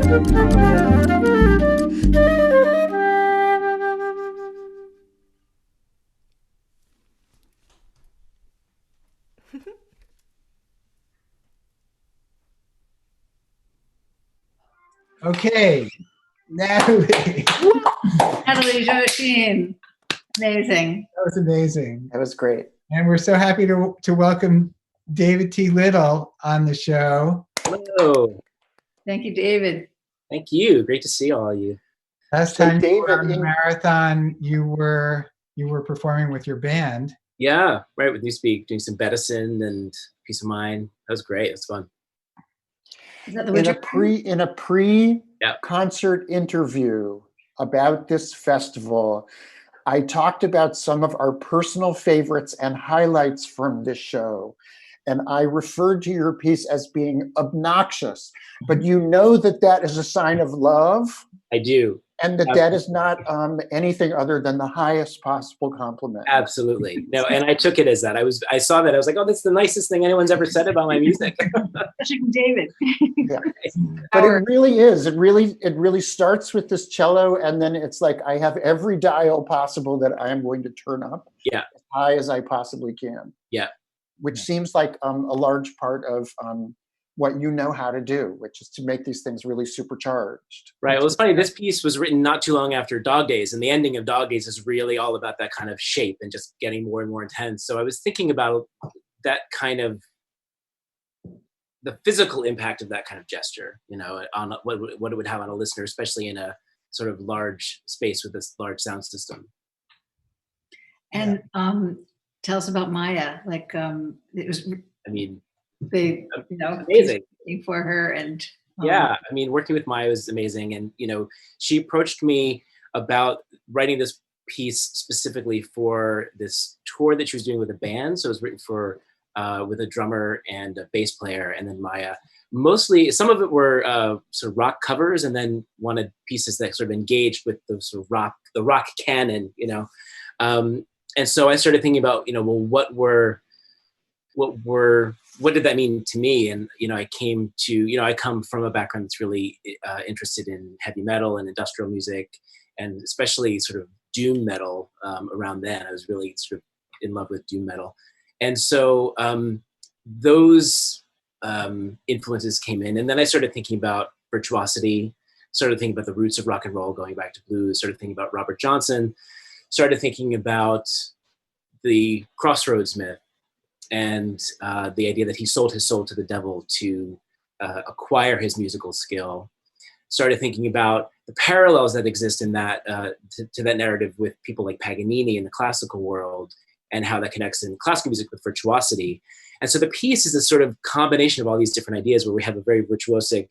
Okay, Natalie. Natalie Joachim. Amazing. That was amazing. That was great. And we're so happy to welcome David T. Little on the show. Hello. Thank you, David. Thank you. Great to see all of you. Last So time you were David, on the marathon, you were performing with your band. Yeah, right, with Newspeak, doing some Bedison and Peace of Mind. That was great. It was fun. Is that the in a pre-concert interview about this festival, I talked about some of our personal favorites and highlights from this show. And I referred to your piece as being obnoxious, but you know that that is a sign of love. I do. And that is not anything other than the highest possible compliment. Absolutely. No, and I took it as that. I saw that. I was like, oh, that's the nicest thing anyone's ever said about my music. Especially from David. Yeah. But it really is. It really starts with this cello, and then it's like I have every dial possible that I am going to turn up as high as I possibly can. Yeah. Which seems like a large part of what you know how to do, which is to make these things really supercharged. Right. Well, it's funny. This piece was written not too long after Dog Days, and the ending of Dog Days is really all about that kind of shape and just getting more and more intense. So I was thinking about that kind of the physical impact of that kind of gesture, you know, on what it would have on a listener, especially in a sort of large space with this large sound system. And tell us about Maya. Like it was. I mean, amazing for her, and yeah, I mean, working with Maya was amazing, and you know, she approached me about writing this piece specifically for this tour that she was doing with a band. So it was written for with a drummer and a bass player, and then Maya. Mostly, some of it were sort of rock covers, and then wanted pieces that sort of engaged with the sort of the rock canon, you know. And so I started thinking about, you know, well, what did that mean to me? And, you know, I came to, you know, I come from a background that's really interested in heavy metal and industrial music, and especially sort of doom metal around then. I was really sort of in love with doom metal. And so those influences came in. And then I started thinking about virtuosity, started thinking about the roots of rock and roll, going back to blues, started thinking about Robert Johnson, started thinking about the Crossroads myth, and the idea that he sold his soul to the devil to acquire his musical skill. Started thinking about the parallels that exist in that to that narrative with people like Paganini in the classical world, and how that connects in classical music with virtuosity. And so the piece is a sort of combination of all these different ideas, where we have a very virtuosic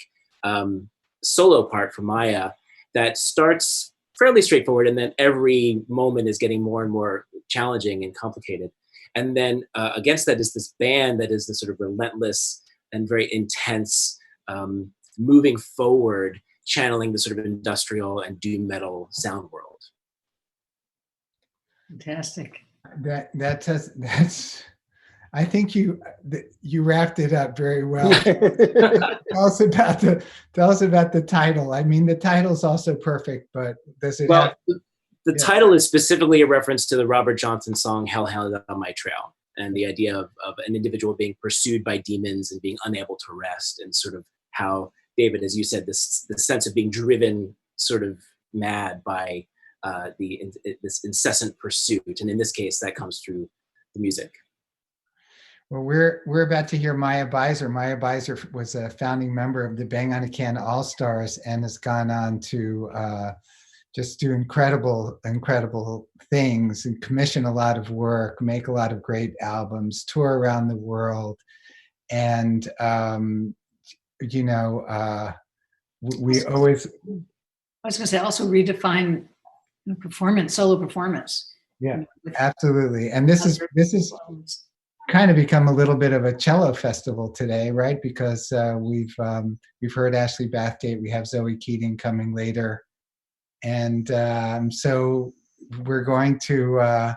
solo part from Maya that starts fairly straightforward, and then every moment is getting more and more challenging and complicated. And then against that is this band that is the sort of relentless and very intense, moving forward, channeling the sort of industrial and doom metal sound world. Fantastic. That's. I think you wrapped it up very well. Tell us about the title. I mean, the title's also perfect, but does it? Well, the title is specifically a reference to the Robert Johnson song "Hell Held on My Trail," and the idea of an individual being pursued by demons and being unable to rest, and sort of how David, as you said, this sense of being driven sort of mad by this incessant pursuit, and in this case, that comes through the music. Well, we're about to hear Maya Beiser. Maya Beiser was a founding member of the Bangonacan All-Stars and has gone on to just do incredible things and commission a lot of work, make a lot of great albums, tour around the world. And, you know, we always... I was going to say, also redefine solo performance. Yeah, absolutely. And this is kind of become a little bit of a cello festival today, right? Because we've heard Ashley Bathgate, we have Zoe Keating coming later, and so we're going to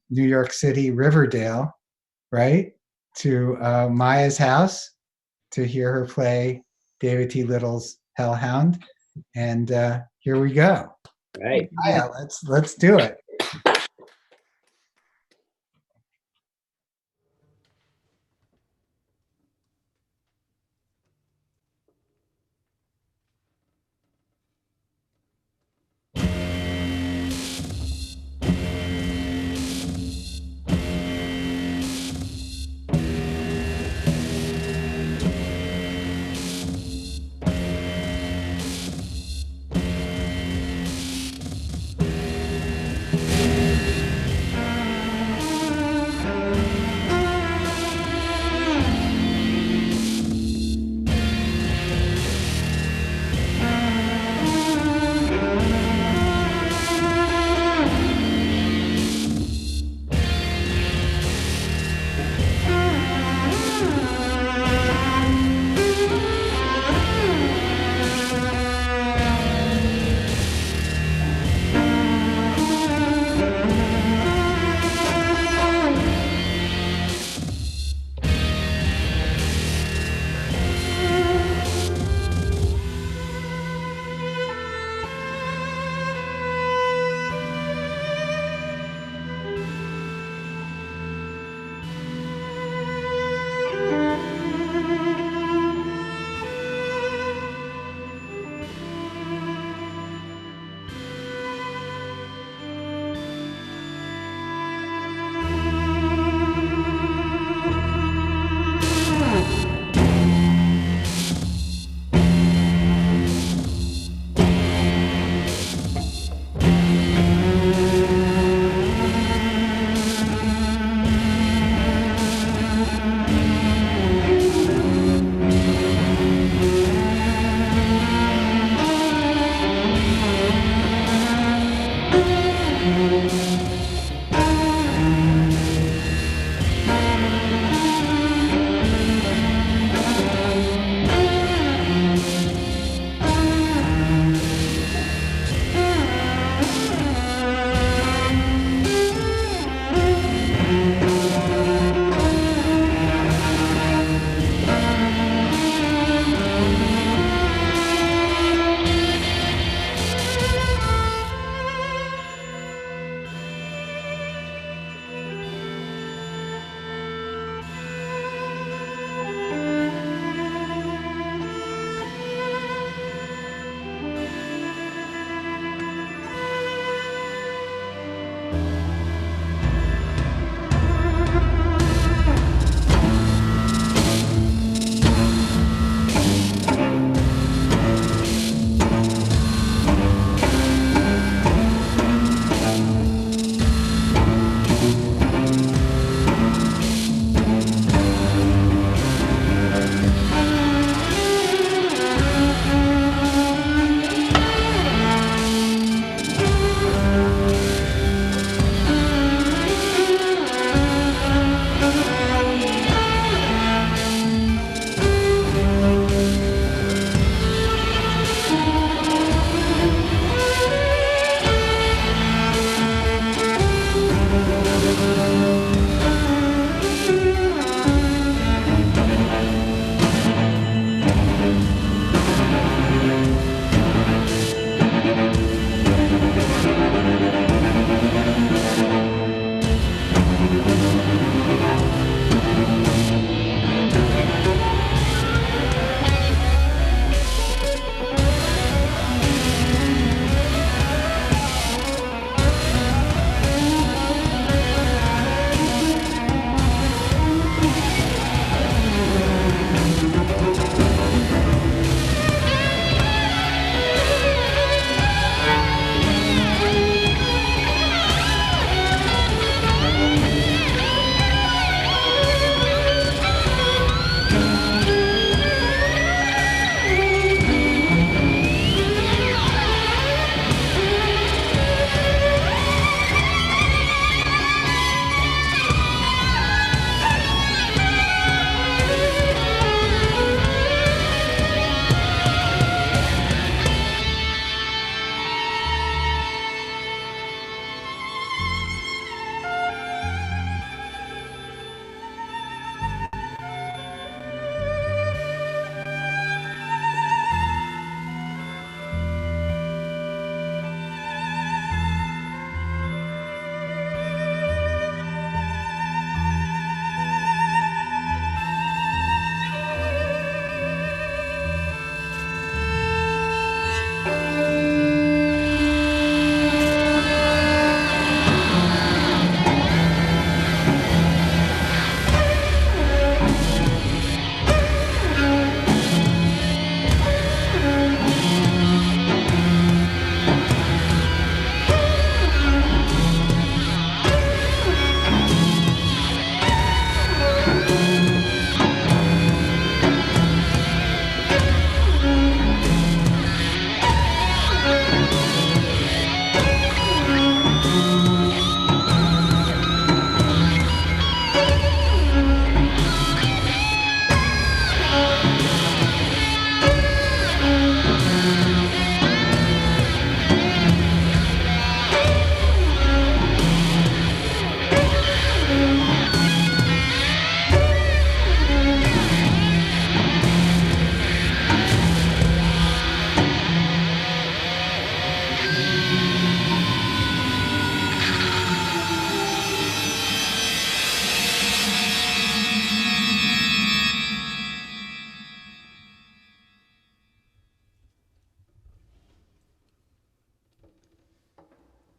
New York City, Riverdale, right, to Maya's house to hear her play David T. Little's Hellhound. And here we go. Right. Yeah, let's do it.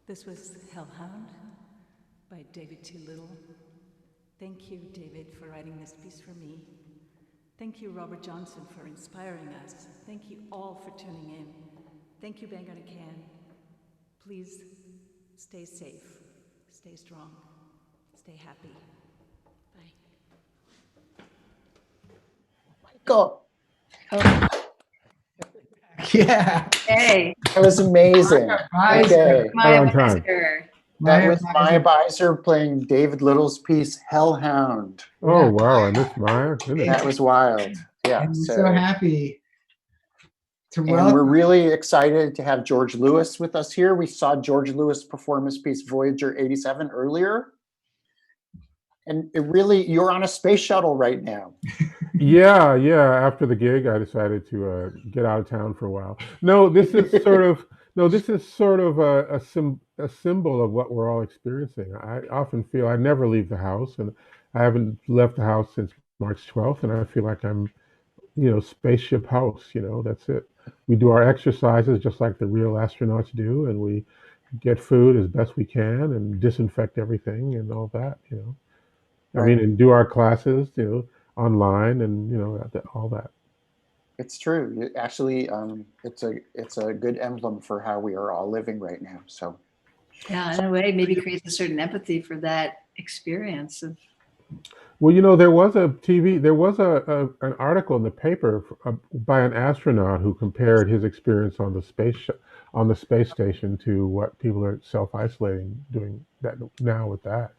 This was Hellhound by David T. Little. Thank you, David, for writing this piece for me. Thank you, Robert Johnson, for inspiring us. Thank you all for tuning in. Thank you, bangonacan. Please stay safe, stay strong, stay happy. Bye. Go. Yeah. Hey. That was amazing. Okay. Maya Beiser. That was Maya Beiser playing David Little's piece, Hellhound. Oh, wow. I missed Maya. Goodness. That was wild. Yeah. And we're so happy to And welcome. we're really excited to have George Lewis with us here. We saw George Lewis perform his piece Voyager 87 earlier. And it really, you're on a space shuttle right now. Yeah. After the gig, I decided to get out of town for a while. No, this is sort of a symbol of what we're all experiencing. I often feel I never leave the house, and I haven't left the house since March 12th, and I feel like I'm, spaceship house. That's it. We do our exercises just like the real astronauts do, and we get food as best we can and disinfect everything and all that. I mean, and do our classes, online and all that. It's true. Actually, it's a good emblem for how we are all living right now. So, yeah, in a way, maybe creates a certain empathy for that experience of. Well, there was an article in the paper by an astronaut who compared his experience on the space station to what people are self-isolating doing that now with that.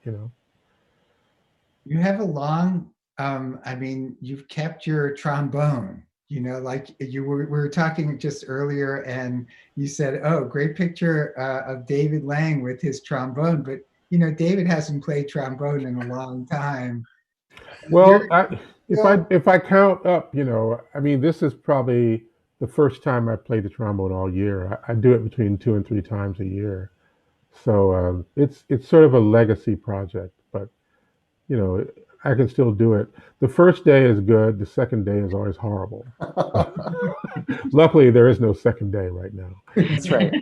You have a long, you've kept your trombone, like we were talking just earlier and you said, oh, great picture of David Lang with his trombone. But, David hasn't played trombone in a long time. Well, if I count up, this is probably the first time I played the trombone all year. I do it between 2 and 3 times a year. So it's sort of a legacy project, but I can still do it. The first day is good. The second day is always horrible. Luckily, there is no second day right now. That's right.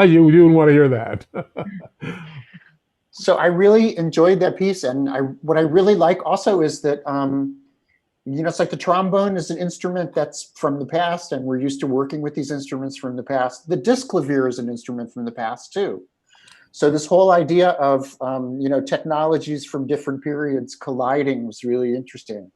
You wouldn't want to hear that. So I really enjoyed that piece, and what I really like also is that it's like the trombone is an instrument that's from the past, and we're used to working with these instruments from the past. The disc clavier is an instrument from the past too. So this whole idea of technologies from different periods colliding was really interesting.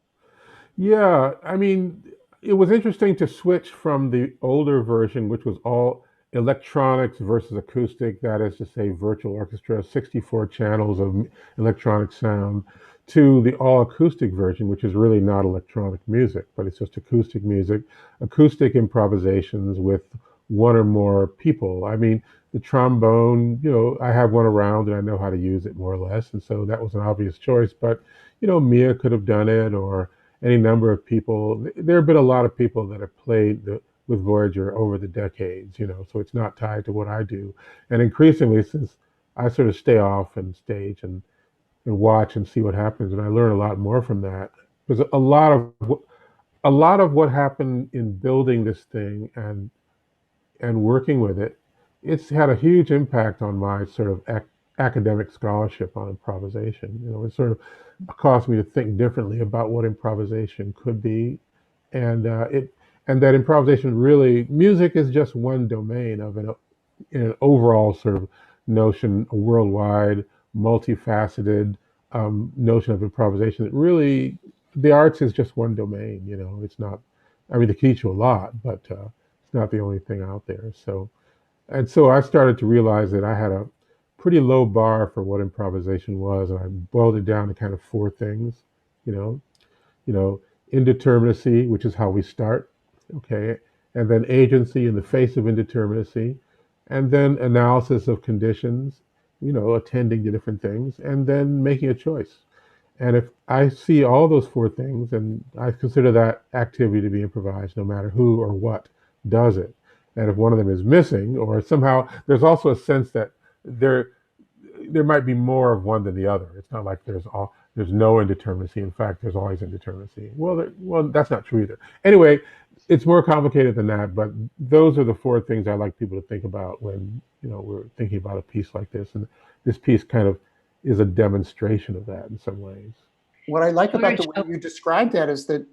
Yeah, I mean, it was interesting to switch from the older version, which was all electronics versus acoustic, that is to say, virtual orchestra, 64 channels of electronic sound, to the all acoustic version, which is really not electronic music, but it's just acoustic music, acoustic improvisations with one or more people. I mean, the trombone, I have one around and I know how to use it more or less. And so that was an obvious choice. But, Mia could have done it, or any number of people. There have been a lot of people that have played with Voyager over the decades, so it's not tied to what I do. And increasingly, since I sort of stay off and stage and watch and see what happens, and I learn a lot more from that. Because a lot of what happened in building this thing and working with it, it's had a huge impact on my sort of academic scholarship on improvisation. It sort of caused me to think differently about what improvisation could be, and that improvisation really, music is just one domain of an overall sort of notion, a worldwide, multifaceted notion of improvisation. That really, the arts is just one domain. It's not. I mean, they teach you a lot, but it's not the only thing out there. So I started to realize that I had a pretty low bar for what improvisation was, and I boiled it down to kind of 4 things. You know, indeterminacy, which is how we start, okay, and then agency in the face of indeterminacy, and then analysis of conditions, attending to different things, and then making a choice. And if I see all those 4 things, and I consider that activity to be improvised, no matter who or what does it. And if one of them is missing, or somehow there's also a sense that there might be more of one than the other. It's not like there's no indeterminacy. In fact, there's always indeterminacy. Well, that's not true either. Anyway, It's more complicated than that, but those are the four things I like people to think about when we're thinking about a piece like this, and this piece kind of is a demonstration of that in some ways. What I like about the George, way you described that is that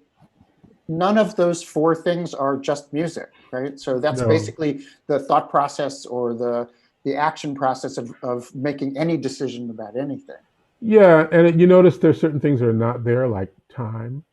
none of those four things are just music, right? So that's No. basically the thought process or the action process of making any decision about anything. Yeah, and you notice there's certain things that are not there, like time.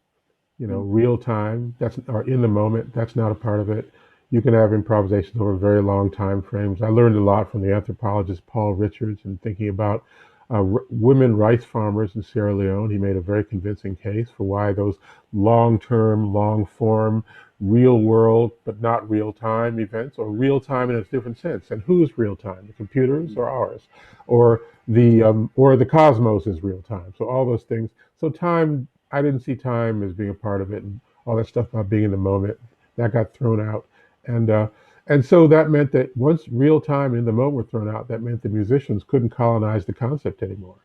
Real time, that's or in the moment, that's not a part of it. You can have improvisations over very long time frames. I learned a lot from the anthropologist Paul Richards in thinking about women rice farmers in Sierra Leone. He made a very convincing case for why those long term, long form, real world, but not real time events, or real time in a different sense. And who's real time? The computers or ours? Or the cosmos is real time. So all those things. So time, I didn't see time as being a part of it, and all that stuff about being in the moment that got thrown out, and uh, and so that meant that once real time and in the moment were thrown out, that meant the musicians couldn't colonize the concept anymore.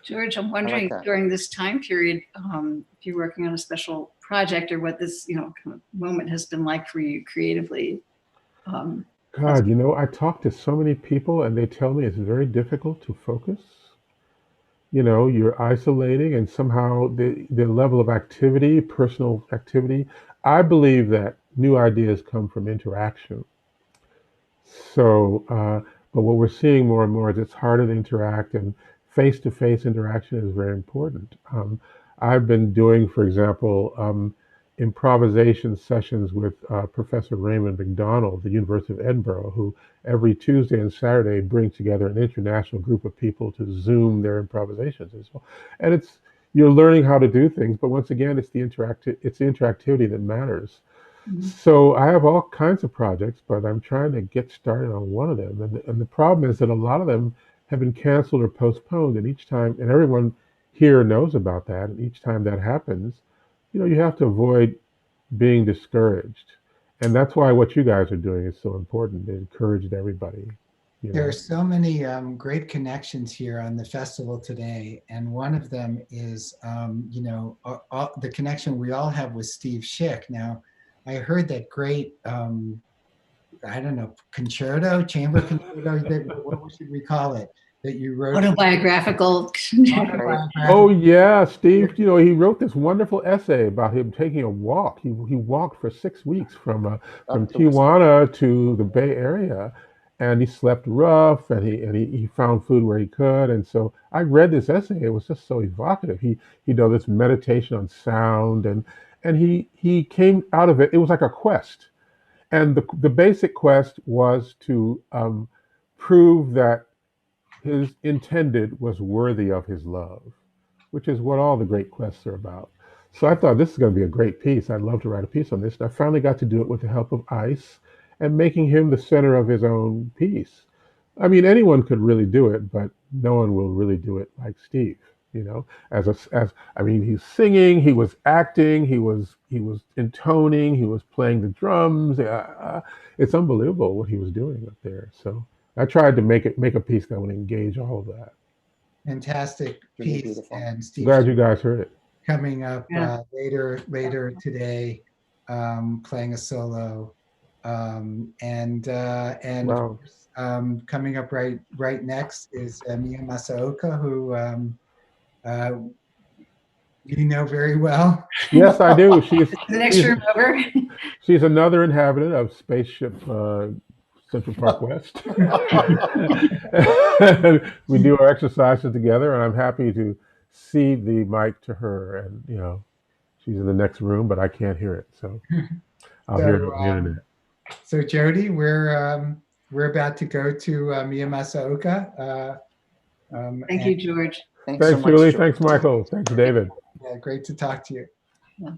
George, I'm I like wondering that. during this time period, if you're working on a special project or what this, kind of moment has been like for you creatively. Um, God, I talk to so many people, and they tell me it's very difficult to focus. You're isolating, and somehow the level of activity, personal activity. I believe that new ideas come from interaction. So, but what we're seeing more and more is it's harder to interact, and face-to-face interaction is very important. I've been doing, for example, improvisation sessions with Professor Raymond McDonald, at the University of Edinburgh, who every Tuesday and Saturday brings together an international group of people to Zoom their improvisations as well. And you're learning how to do things, but once again, it's the interactivity that matters. So I have all kinds of projects, but I'm trying to get started on one of them. And the problem is that a lot of them have been canceled or postponed. And each time, and everyone here knows about that. And each time that happens, you have to avoid being discouraged. And that's why what you guys are doing is so important. It encouraged everybody. There are so many great connections here on the festival today, and one of them is, the connection we all have with Steve Schick. Now, I heard that great, I don't know, concerto, chamber concerto. What should we call it? That you wrote. Autobiographical. Oh yeah, Steve. He wrote this wonderful essay about him taking a walk. He walked for 6 weeks from Tijuana to the Bay Area, and he slept rough, and he found food where he could. And so I read this essay. It was just so evocative. He did this meditation on sound, and he came out of it. It was like a quest, and the basic quest was to prove that his intended was worthy of his love, which is what all the great quests are about. So I thought this is going to be a great piece. I'd love to write a piece on this. And I finally got to do it with the help of Ice and making him the center of his own piece. I mean, anyone could really do it, but no one will really do it like Steve. I mean, he's singing, he was acting, he was intoning, he was playing the drums. It's unbelievable what he was doing up there. So I tried to make a piece that would engage all of that. Fantastic Really piece, beautiful. and Steve Glad you guys heard it. coming up Yeah. later today, playing a solo, and of Wow. course, coming up right next is Mia Masaoka, who uh, you know very well. Yes, I do. The next room over. She's another inhabitant of Spaceship Central Park West. We do our exercises together, and I'm happy to cede the mic to her. And she's in the next room, but I can't hear it, so I'll hear it So, on the internet. so Jody, we're about to go to Mia Masaoka. Thank you, George. Thanks so Thanks, much, Julie. George. Thanks, Michael. Thanks, David. Yeah, great to talk to you. Yeah.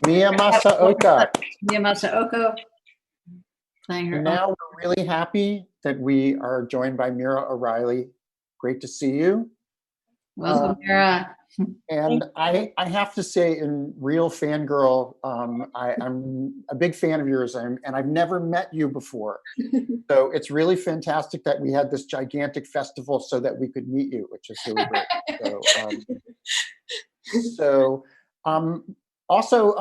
Mia Masaoka. Mia Masaoka playing her. And now we're really happy that we are joined by Mira O'Reilly. Great to see you. Welcome, Mira. And I have to say, in real fangirl, I'm a big fan of yours, and I've never met you before. So it's really fantastic that we had this gigantic festival so that we could meet you, which is really great. Also,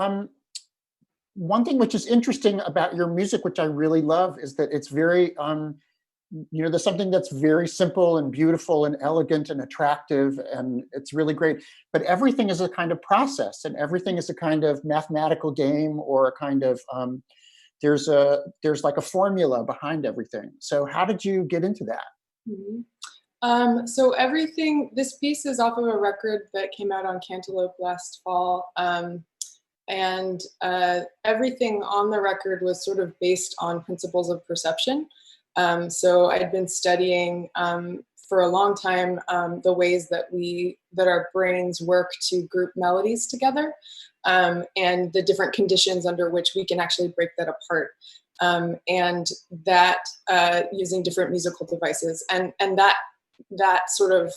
one thing which is interesting about your music, which I really love, is that it's very, there's something that's very simple and beautiful and elegant and attractive, and it's really great. But everything is a kind of process, and everything is a kind of mathematical game, or a kind of, there's like a formula behind everything. So how did you get into that? Mm-hmm. So everything, this piece is off of a record that came out on Cantaloupe last fall. And everything on the record was sort of based on principles of perception. So I'd been studying for a long time the ways that our brains work to group melodies together, and the different conditions under which we can actually break that apart. And that using different musical devices, and that sort of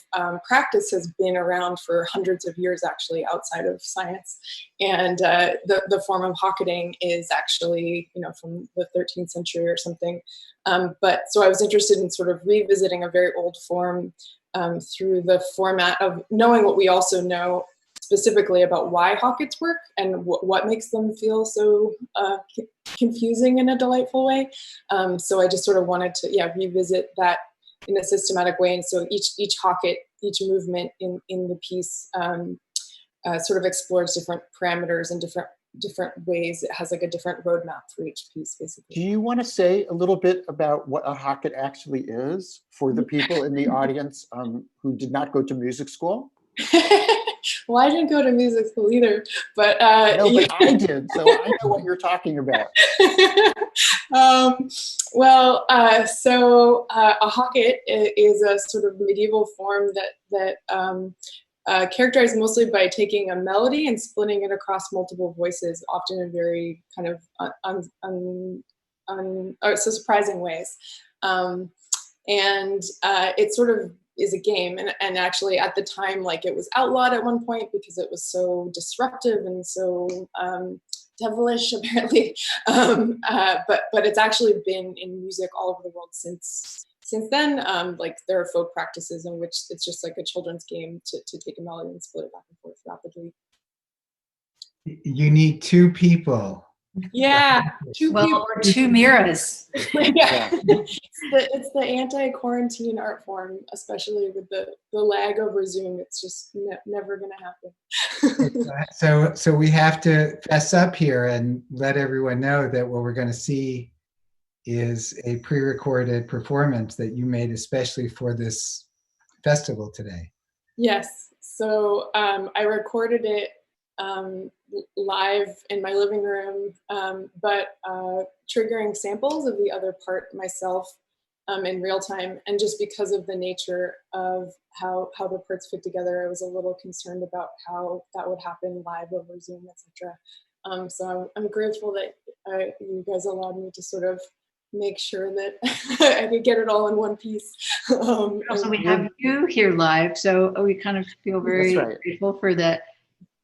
practice has been around for hundreds of years, actually, outside of science. And the form of hocketing is actually, from the 13th century or something. But so I was interested in sort of revisiting a very old form through the format of knowing what we also know specifically about why hockets work and what makes them feel so confusing in a delightful way. So I just sort of wanted to, revisit that in a systematic way. And so each hocket, each movement in the piece sort of explores different parameters and different ways. It has like a different roadmap for each piece, basically. Do you want to say a little bit about what a Hocket actually is for the people in the audience who did not go to music school? Well, I didn't go to music school either, but no, but I did, so I know what you're talking about. A hocket is a sort of medieval form that characterized mostly by taking a melody and splitting it across multiple voices, often in very kind of so surprising ways. It sort of is a game, and actually at the time, like, it was outlawed at one point because it was so disruptive and so devilish, apparently. But it's actually been in music all over the world since then. Like, there are folk practices in which it's just like a children's game to take a melody and split it back and forth rapidly. You need two people. Yeah, two people. Or two Miras. Yeah. It's the anti-quarantine art form, especially with the lag over Zoom. It's just never going to happen. So we have to fess up here and let everyone know that what we're going to see is a pre-recorded performance that you made especially for this festival today. Yes. So I recorded it live in my living room, but triggering samples of the other part myself in real time. And just because of the nature of how the parts fit together, I was a little concerned about how that would happen live over Zoom, etc. So I'm grateful that you guys allowed me to sort of make sure that I could get it all in one piece. Also, we have you here live, so we kind of feel very grateful for that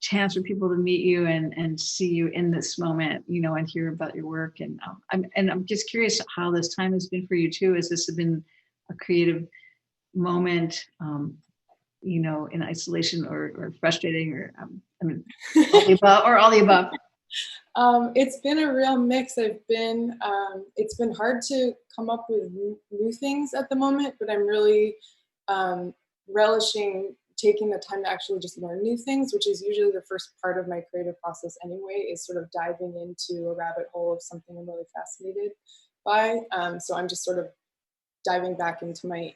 chance for people to meet you and see you in this moment, you know, and hear about your work. And I'm just curious how this time has been for you too. Has this been a creative moment, you know, in isolation or frustrating, or I mean, all the above, or all the above? It's been a real mix. It's been hard to come up with new things at the moment, but I'm really relishing taking the time to actually just learn new things, which is usually the first part of my creative process anyway, is sort of diving into a rabbit hole of something I'm really fascinated by. So I'm just sort of diving back into my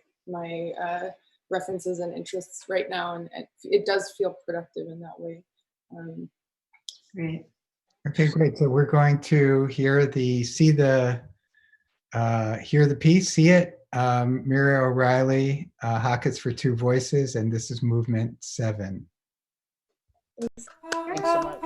references and interests right now, and it does feel productive in that way. Great. Okay, great. So we're going to hear the piece, see it. Mira O'Reilly, Hockets for Two Voices, and this is movement 7. Thanks so much.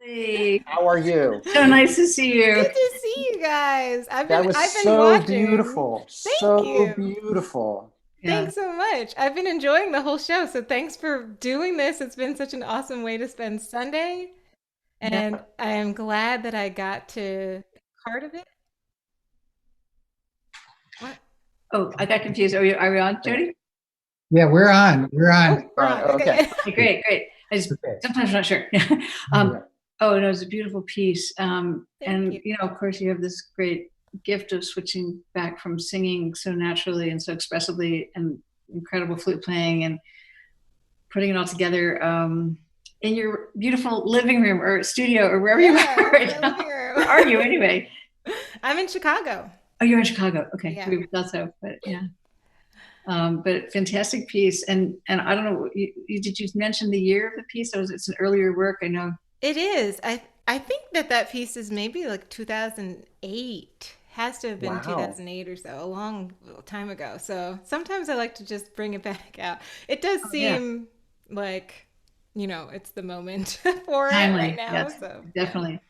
Hey, how are you? So nice to see you. Good to see you guys. I've That been was watching. beautiful. Thank so you. beautiful. Thanks so much. I've been enjoying the whole show, so thanks for doing this. It's been such an awesome way to spend Sunday, and I am glad that I got to be part of it. What? Oh, I got confused. Are we on, Jody? Yeah, we're on. We're on. Oh, we're on. Okay. Great. Sometimes I'm not sure. Oh no, it's a beautiful piece. And you know, of course, you have this great gift of switching back from singing so naturally and so expressively and incredible flute playing and putting it all together in your beautiful living room or studio or wherever you are right now. Where are you anyway? I'm in Chicago. Oh, you're in Chicago. Okay, Yeah. we thought so, but yeah. But fantastic piece, and I don't know. Did you mention the year of the piece? It's an earlier work. I know it is. I think that piece is maybe like 2008. Has to have been 2008 or so, a long time ago. So sometimes I like to just bring it back out. It does seem like, it's the moment for timely, it right now. yes, so definitely.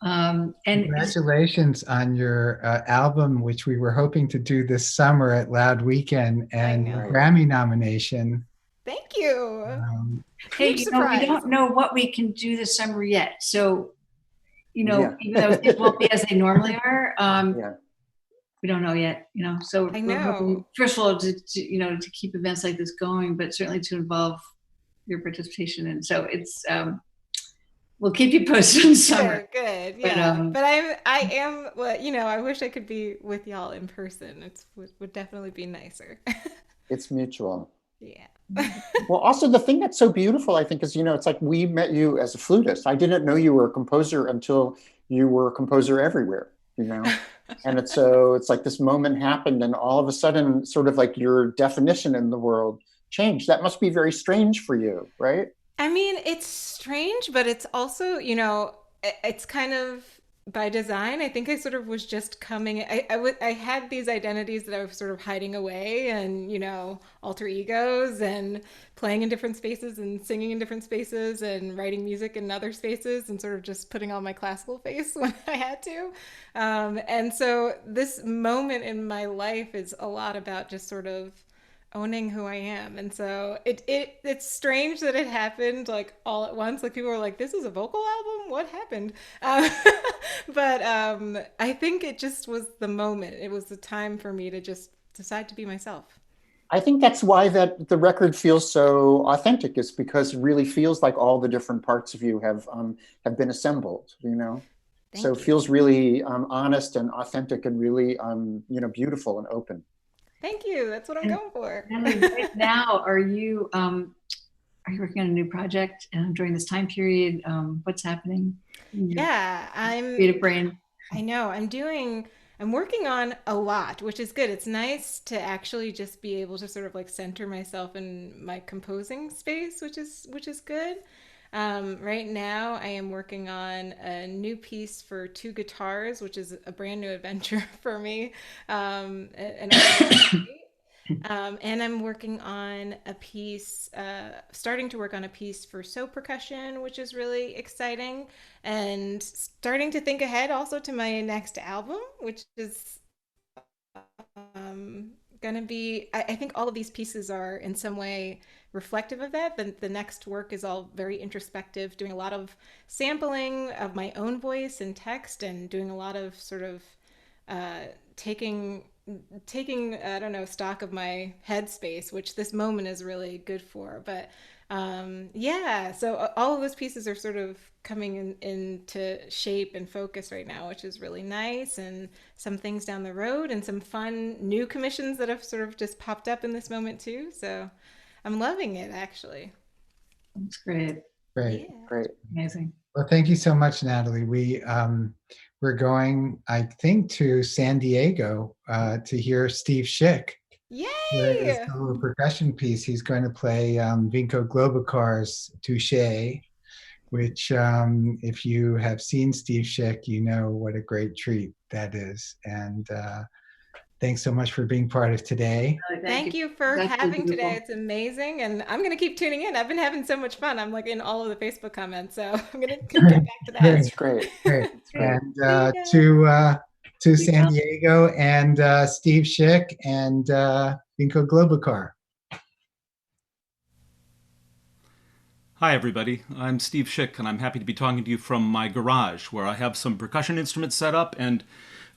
And congratulations on your album, which we were hoping to do this summer at Loud Weekend, and your Grammy nomination. Thank you. Hey, we don't know what we can do this summer yet. So, even though things won't be as they normally are, we don't know yet. So we're hoping, first of all, to keep events like this going, but certainly to involve your participation. And so it's. We'll keep you posted in summer. Good, yeah. But I am. Well, I wish I could be with y'all in person. It would definitely be nicer. It's mutual. Yeah. Well, also the thing that's so beautiful, I think, is it's like we met you as a flutist. I didn't know you were a composer until you were a composer everywhere. And it's like this moment happened, and all of a sudden, sort of like your definition in the world changed. That must be very strange for you, right? I mean, it's strange, but it's also, it's kind of by design. I think I sort of was just coming. I had these identities that I was sort of hiding away, and alter egos, and playing in different spaces, and singing in different spaces, and writing music in other spaces, and sort of just putting on my classical face when I had to. And so this moment in my life is a lot about just sort of owning who I am. And so it's strange that it happened like all at once. Like people were like, this is a vocal album? What happened? But I think it just was the moment. It was the time for me to just decide to be myself. I think that's why that the record feels so authentic, is because it really feels like all the different parts of you have been assembled, So it feels really honest and authentic and really beautiful and open. Thank you. That's what I'm going for. Right now, are you working on a new project during this time period? What's happening? Yeah, I'm creative brain. I know. I'm working on a lot, which is good. It's nice to actually just be able to sort of like center myself in my composing space, which is good. Right now, I am working on a new piece for 2 guitars, which is a brand new adventure for me. And I'm working on a piece, starting to work on a piece for percussion, which is really exciting, and starting to think ahead also to my next album, which is gonna be, I think all of these pieces are in some way reflective of that. The next work is all very introspective, doing a lot of sampling of my own voice and text, and doing a lot of sort of taking I don't know, stock of my headspace, which this moment is really good for. But so all of those pieces are sort of coming into shape and focus right now, which is really nice, and some things down the road, and some fun new commissions that have sort of just popped up in this moment too. So I'm loving it, actually. That's great. Great. Yeah. Great. Amazing. Well, thank you so much, Natalie. We're going, I think, to San Diego to hear Steve Schick. Yay! His solo percussion piece. He's going to play Vinko Globakar's Touché, which if you have seen Steve Schick, you know what a great treat that is. And thanks so much for being part of today. Thank you for having today. It's amazing. And I'm going to keep tuning in. I've been having so much fun. I'm like in all of the Facebook comments. So I'm going to get back to that. That's great. Great. And to San Diego and Steve Schick and Vinko Globakar. Hi, everybody. I'm Steve Schick, and I'm happy to be talking to you from my garage, where I have some percussion instruments set up and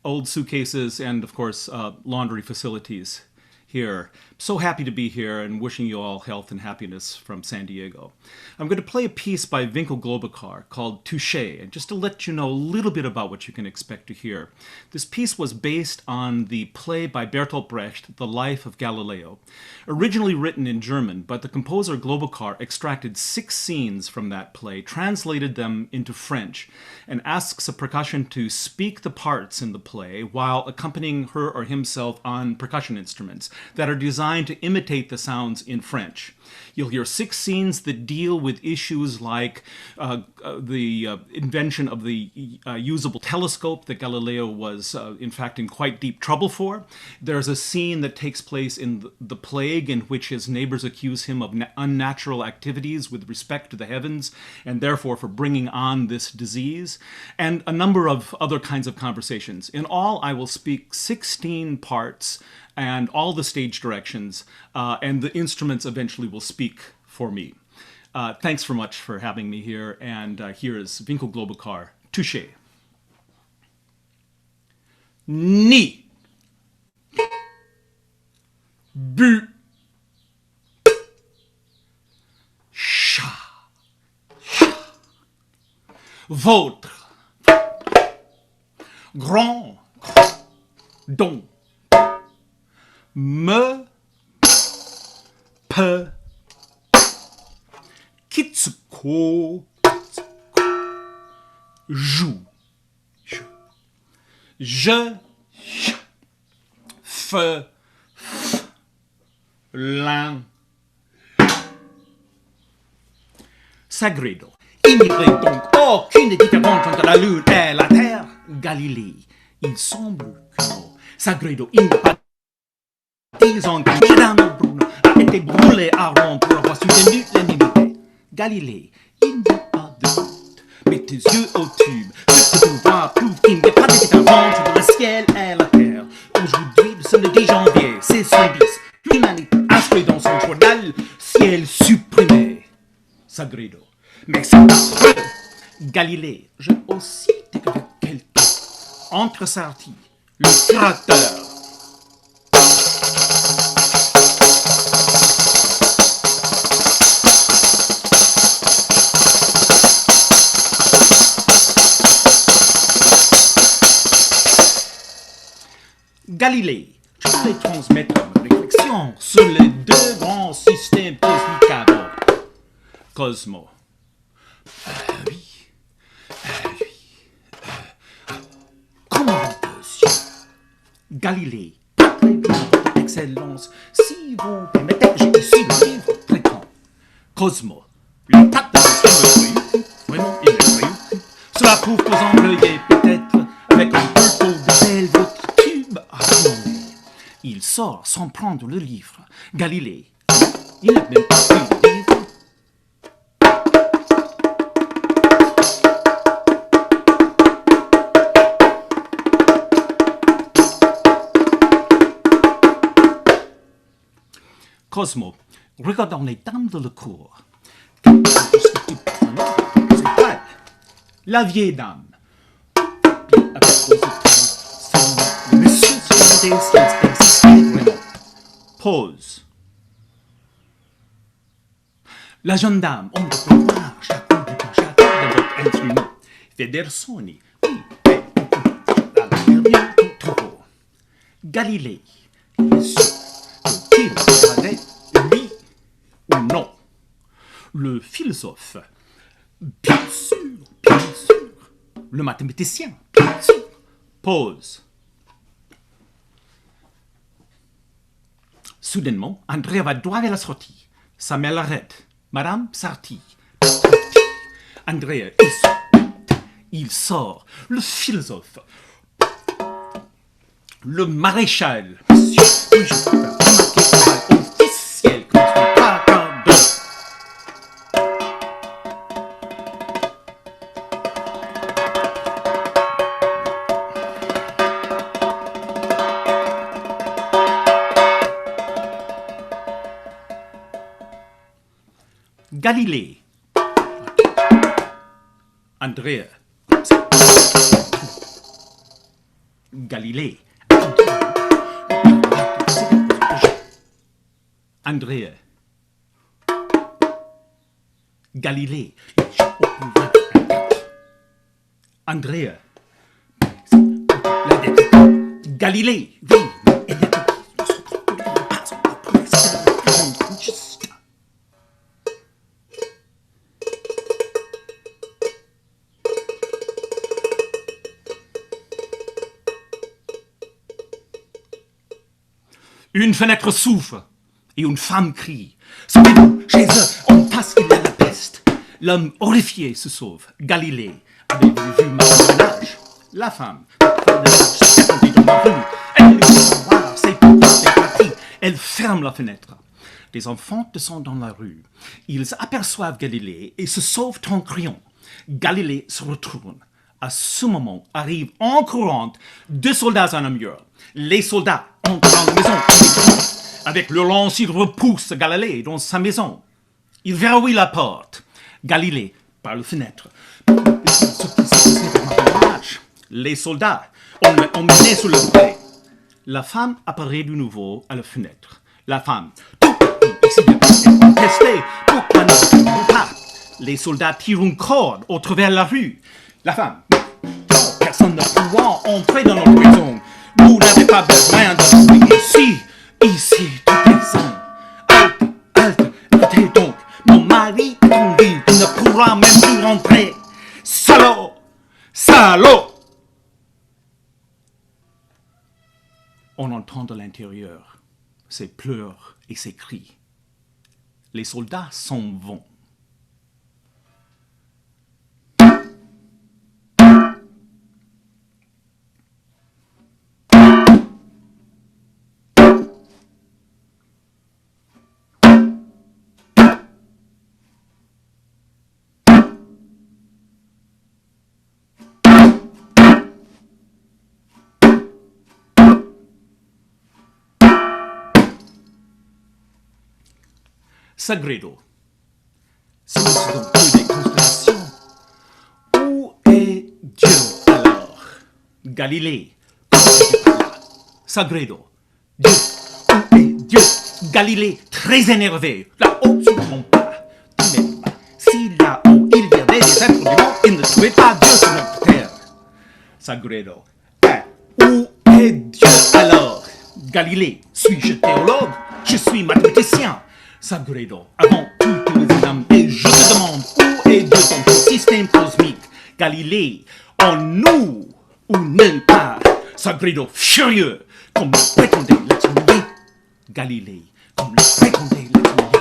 old suitcases and, of course, laundry facilities. here. So happy to be here and wishing you all health and happiness from San Diego. I'm going to play a piece by Winkel Globokar called Touché, and just to let you know a little bit about what you can expect to hear. This piece was based on the play by Bertolt Brecht, The Life of Galileo. Originally written in German, but the composer Globokar extracted 6 scenes from that play, translated them into French, and asks a percussion to speak the parts in the play while accompanying her or himself on percussion instruments that are designed to imitate the sounds in French. You'll hear 6 scenes that deal with issues like the invention of the usable telescope that Galileo was, in fact, in quite deep trouble for. There's a scene that takes place in the plague in which his neighbors accuse him of unnatural activities with respect to the heavens and therefore for bringing on this disease, and a number of other kinds of conversations. In all, I will speak 16 parts and all the stage directions, and the instruments eventually will speak for me. Thanks very much for having me here, and here is Winkel Globokar, Touché. Ni. Bu. Cha. Votre. Grand. Don. Me. Pe. Kitsuko. Joue. Je. Fe. L'un. Sagredo. Il n'y aurait donc aucune différence entre la Lune et la Terre. Galilée, il semble que non. Sagredo, il n'y a pas disons que Girano Bruno a été brûlé à Rome pour avoir soutenu l'unanimité. Galilée, il n'y a pas de doute. Mets tes yeux au tube. Ce que tu vois prouve qu'il n'y a pas de différence entre le ciel et la terre. Aujourd'hui, le samedi janvier, c'est 110. L'humanité inscrit dans son journal, ciel supprimé. Sagredo. Mais c'est affreux. Galilée, j'ai aussi découvert quelqu'un. Entre Sarti, le créateur. Galilée, je vais transmettre ma réflexion sur les 2 grands systèmes cosmiques à bord. Cosmo. Comment monsieur Galilée, très bien, votre excellence, si vous permettez, j'ai ici le livre très grand. Cosmo, le tas de questions me préoccupe, vraiment il me préoccupe. Cela prouve que vous employez peut-être avec un peu trop de sel votre tube à inonder. Il sort sans prendre le livre. Galilée, il n'a même pas pris le livre. Cosmo, regardons les dames de la cour. La vieille dame. Le monsieur se demandait si elle existait vraiment. Pause. La jeune dame, on peut voir chacun de votre instrument. Federsoni, oui, à l'intérieur du troupeau. Galilée, monsieur. Qu'il regardait, oui ou non. Le philosophe, bien sûr, bien sûr. Le mathématicien, bien sûr. Pause. Soudainement, Andrea va droit vers la sortie. Sa mère l'arrête. Madame Sarti. Andrea, il sort. Le philosophe. Le maréchal. Monsieur, oui, je peux faire remarquer un bal officiel construit par Cardot. Galilée. Andrea. Galilée. Andrea. Galilée. Andrea. Galilée. Une fenêtre s'ouvre et une femme crie. Sauvez-nous, chez eux, on passe qu'il y a la peste. L'homme horrifié se sauve. Galilée, avez-vous vu ma ménage? La femme, dans la rue. Elle veut savoir, c'est parti. Elle ferme la fenêtre. Les enfants descendent dans la rue. Ils aperçoivent Galilée et se sauvent en criant. Galilée se retourne. À ce moment arrivent en courant 2 soldats en armure. Les soldats entrent dans la maison. Avec le lance, ils repoussent Galilée dans sa maison. Ils verrouillent la porte. Galilée, par la fenêtre. Les soldats ont mené sous le pré. La femme apparaît de nouveau à la fenêtre. La femme, testé, pourquoi ne pas? Les soldats tirent une corde au travers de la rue. La femme, personne ne pourra entrer dans notre maison. Vous n'avez pas besoin de ici. Ici, tout est sain. Halte, écoutez donc. Mon mari est en vie. Il ne pourra même plus rentrer. Salaud! Salaud! On entend de l'intérieur ses pleurs et ses cris. Les soldats s'en vont. Sagredo. Si nous sommes que des constellations, où est Dieu alors? Galilée. Sagredo. Dieu. Où est Dieu? Galilée, très énervé. Là-haut, sur mon pas. Mais si là-haut il y avait des êtres vivants, il ne trouvait pas Dieu sur notre terre. Sagredo. Où est Dieu alors? Galilée. Suis-je théologue? Je suis mathématicien. Sagredo, avant toutes les âmes, et je te demande, où est Dieu dans ton système cosmique? Galilée, en nous ou nulle part? Sagredo, furieux, comme le prétendait l'atelier. Galilée, comme le prétendait l'atelier.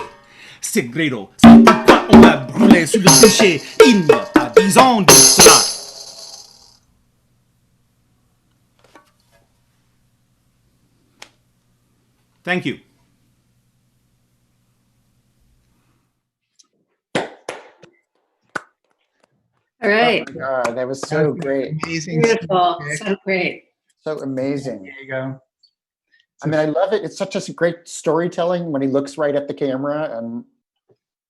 Sagredo, c'est pourquoi on l'a brûlé sur le bûcher il n'y a pas 10 ans de cela. Thank you. All right. Oh my God, that was so great. Amazing. Beautiful. So great. So amazing. There you go. I mean, I love it. It's such a great storytelling when he looks right at the camera, and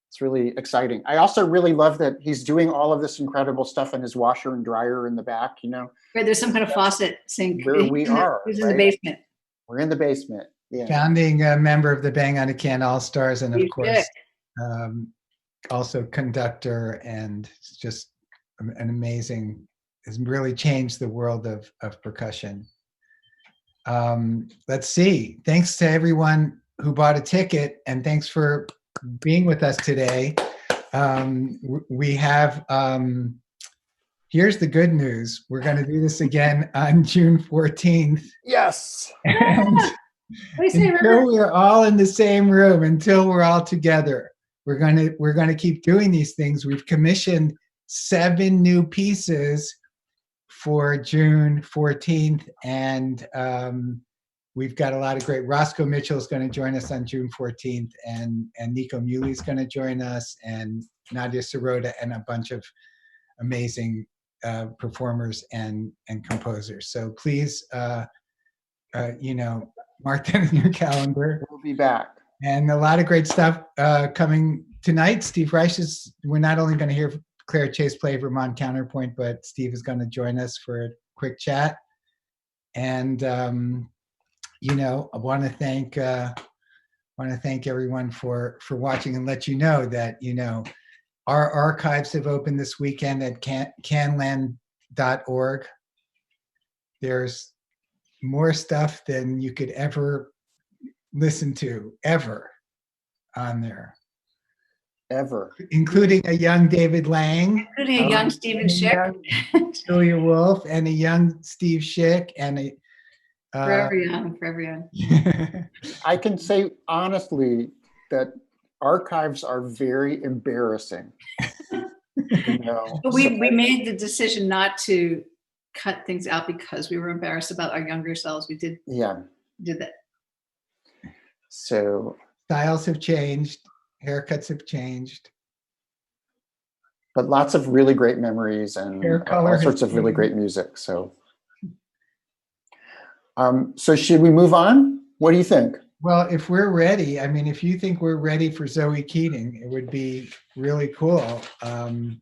it's really exciting. I also really love that he's doing all of this incredible stuff in his washer and dryer in the back, you know. Right, there's some kind of faucet sink. Where we are, Who's in the right? basement? We're in the basement. Yeah. Founding member of the Bang on a Can All-Stars, and of You course, did. also conductor, and just an amazing, has really changed the world of percussion. Let's see. Thanks to everyone who bought a ticket, and thanks for being with us today. We have, here's the good news. We're going to do this again on June 14th. Yes. And until we're all in the same room, until we're all together, we're going to keep doing these things. We've commissioned 7 new pieces for June 14th, and we've got a lot of great. Roscoe Mitchell is going to join us on June 14th, and Nico Muley is going to join us, and Nadia Sirota, and a bunch of amazing performers and composers. So please, you know, mark that in your calendar. We'll be back. And a lot of great stuff coming tonight. Steve Reich is, we're not only going to hear Claire Chase play Vermont Counterpoint, but Steve is going to join us for a quick chat. And, you know, I want to thank want to thank everyone for watching and let you know that, our archives have opened this weekend at canland.org. There's more stuff than you could ever listen to, ever, on there. Ever. Including a young David Lang. Including a young Stephen Schick. Julia Wolf, and a young Steve Schick, and a Forever young. I can say honestly that archives are very embarrassing. But we made the decision not to cut things out because we were embarrassed about our younger selves. We did that. So styles have changed, haircuts have changed. But lots of really great memories and all sorts of really great music. So so should we move on? What do you think? Well, if we're ready, I mean, if you think we're ready for Zoe Keating, it would be really cool. We're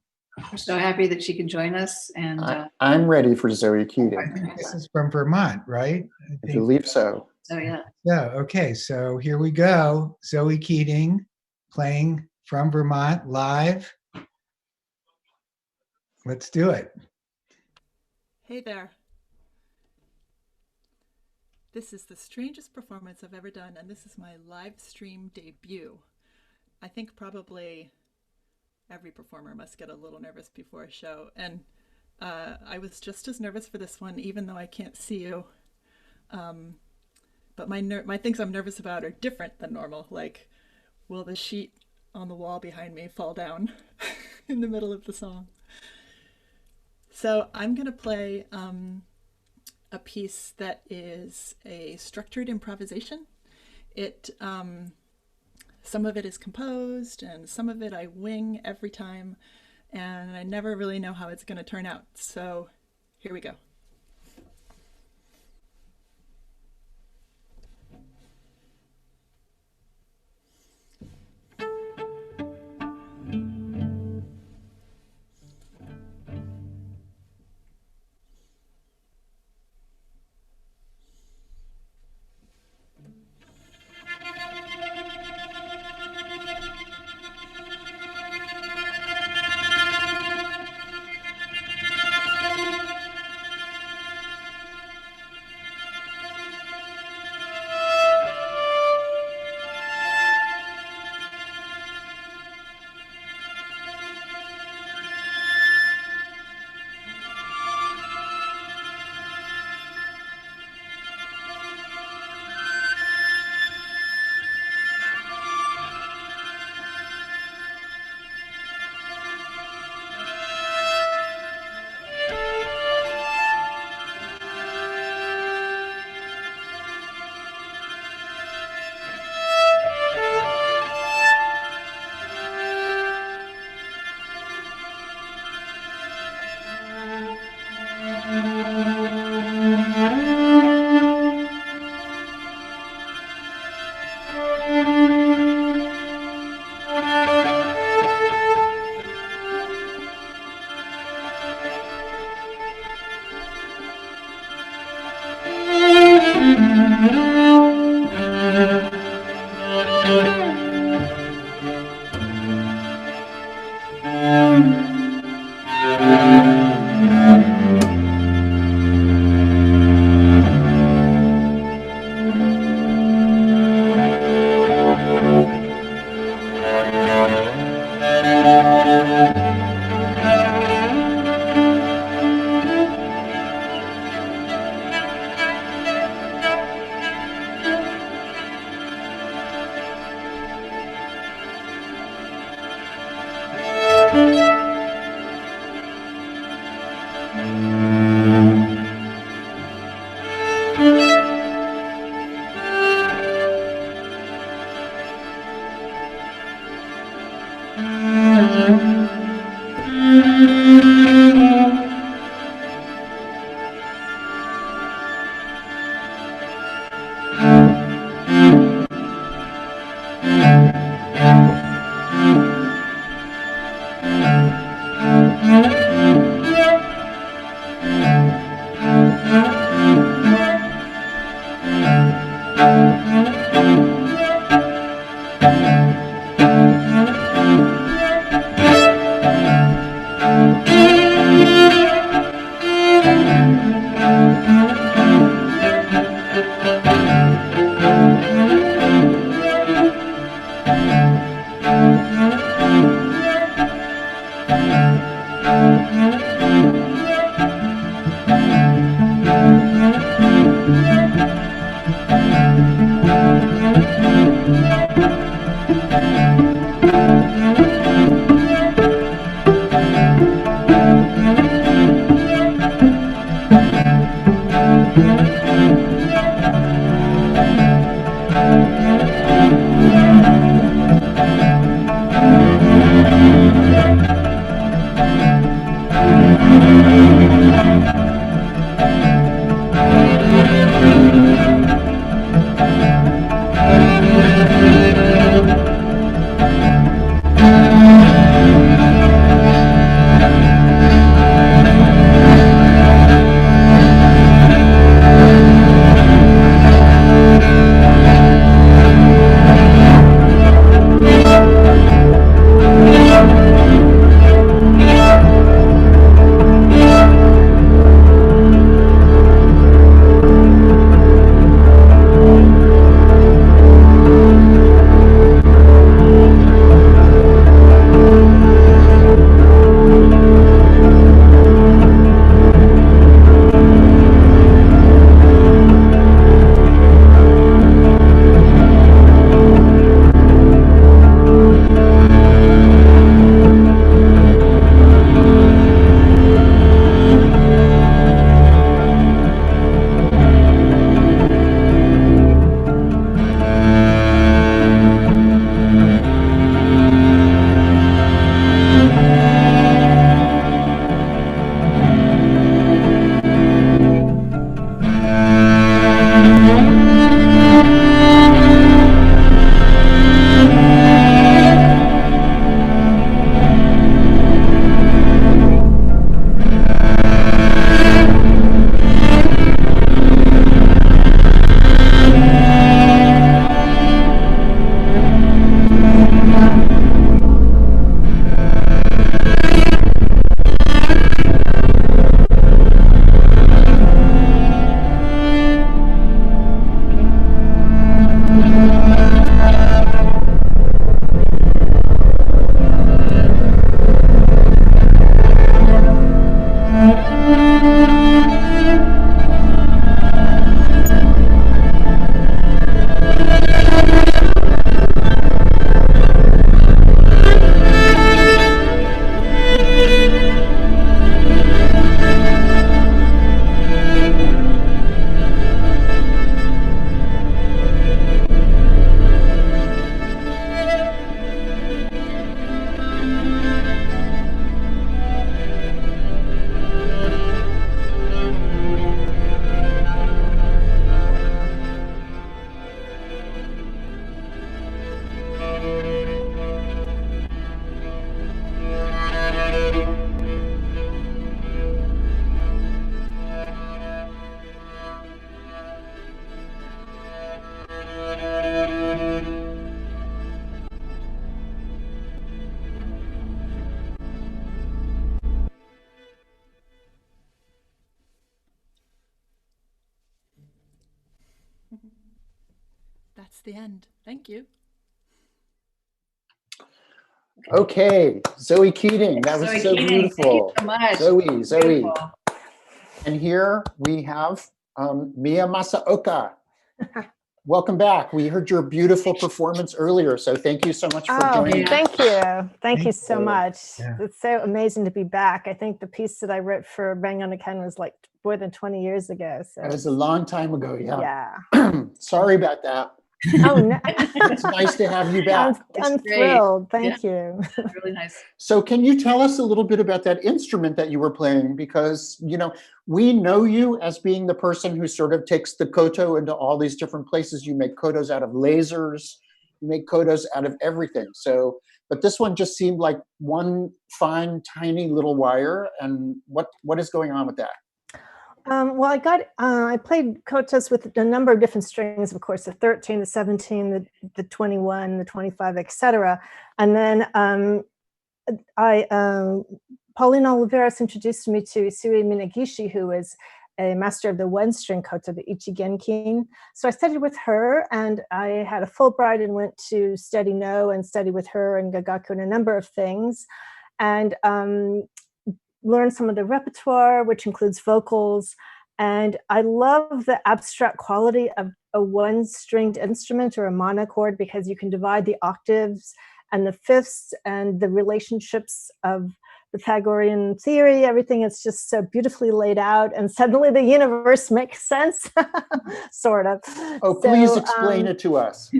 so happy that she can join us. And I'm ready for Zoe Keating. I think this is from Vermont, right? I believe so. Oh, yeah. Yeah, okay, so here we go. Zoe Keating playing from Vermont live. Let's do it. Hey there. This is the strangest performance I've ever done, and this is my live stream debut. I think probably every performer must get a little nervous before a show, and I was just as nervous for this one, even though I can't see you. But my things I'm nervous about are different than normal. Like, will the sheet on the wall behind me fall down in the middle of the song? So I'm going to play a piece that is a structured improvisation. Some of it is composed and some of it I wing every time, and I never really know how it's going to turn out. So here we go. that's the end. Thank you. Okay, Zoe Keating, that was Zoe so Keating, beautiful. thank you so much. Zoe. Beautiful. And here we have Mia Masaoka. Welcome back. We heard your beautiful performance earlier, so thank you so much for joining us. Thank you. Thank you so you. much. Yeah. It's so amazing to be back. I think the piece that I wrote for bangonacan was like more than 20 years ago. So That was a long time ago, yeah. yeah. Sorry about that. Oh no. It's nice to have you back. I'm thrilled. Thank you. Really nice. So can you tell us a little bit about that instrument that you were playing? Because, you know, we know you as being the person who sort of takes the koto into all these different places. You make kotos out of lasers, you make kotos out of everything. So, but this one just seemed like one fine, tiny little wire. And what is going on with that? Well, I played kotos with a number of different strings, of course, the 13, the 17, the 21, the 25, etc. And then Paulina Oliveras introduced me to Isui Minagishi, who is a master of the one-string koto, the Ichigenkin. So I studied with her, and I had a Fulbright and went to study No and study with her and Gagaku and a number of things. And learn some of the repertoire, which includes vocals. And I love the abstract quality of a one-stringed instrument or a monochord, because you can divide the octaves and the fifths and the relationships of Pythagorean theory. Everything is just so beautifully laid out, and suddenly the universe makes sense, sort of. Oh, please explain it to us.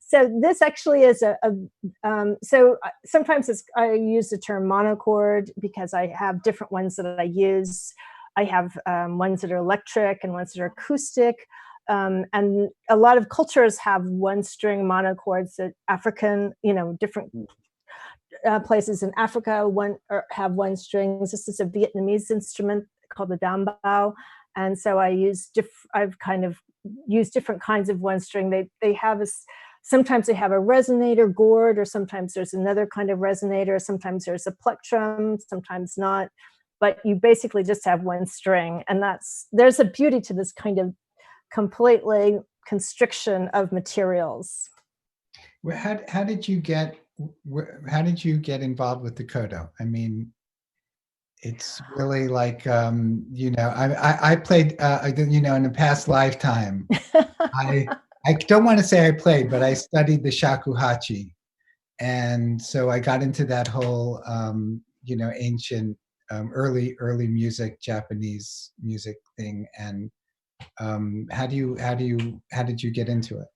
So this actually is so sometimes I use the term monochord because I have different ones that I use. I have ones that are electric and ones that are acoustic. And a lot of cultures have one string monochords. That African, different places in Africa have one strings. This is a Vietnamese instrument called the dambao. And so I've kind of used different kinds of one string. They have sometimes they have a resonator gourd, or sometimes there's another kind of resonator. Sometimes there's a plectrum, sometimes not. But you basically just have one string, and there's a beauty to this kind of completely constriction of materials. Well, how did you get involved with the koto? I mean, it's really like I played in a past lifetime. I don't want to say I played, but I studied the shakuhachi, and so I got into that whole ancient early music, Japanese music thing. And how did you get into it?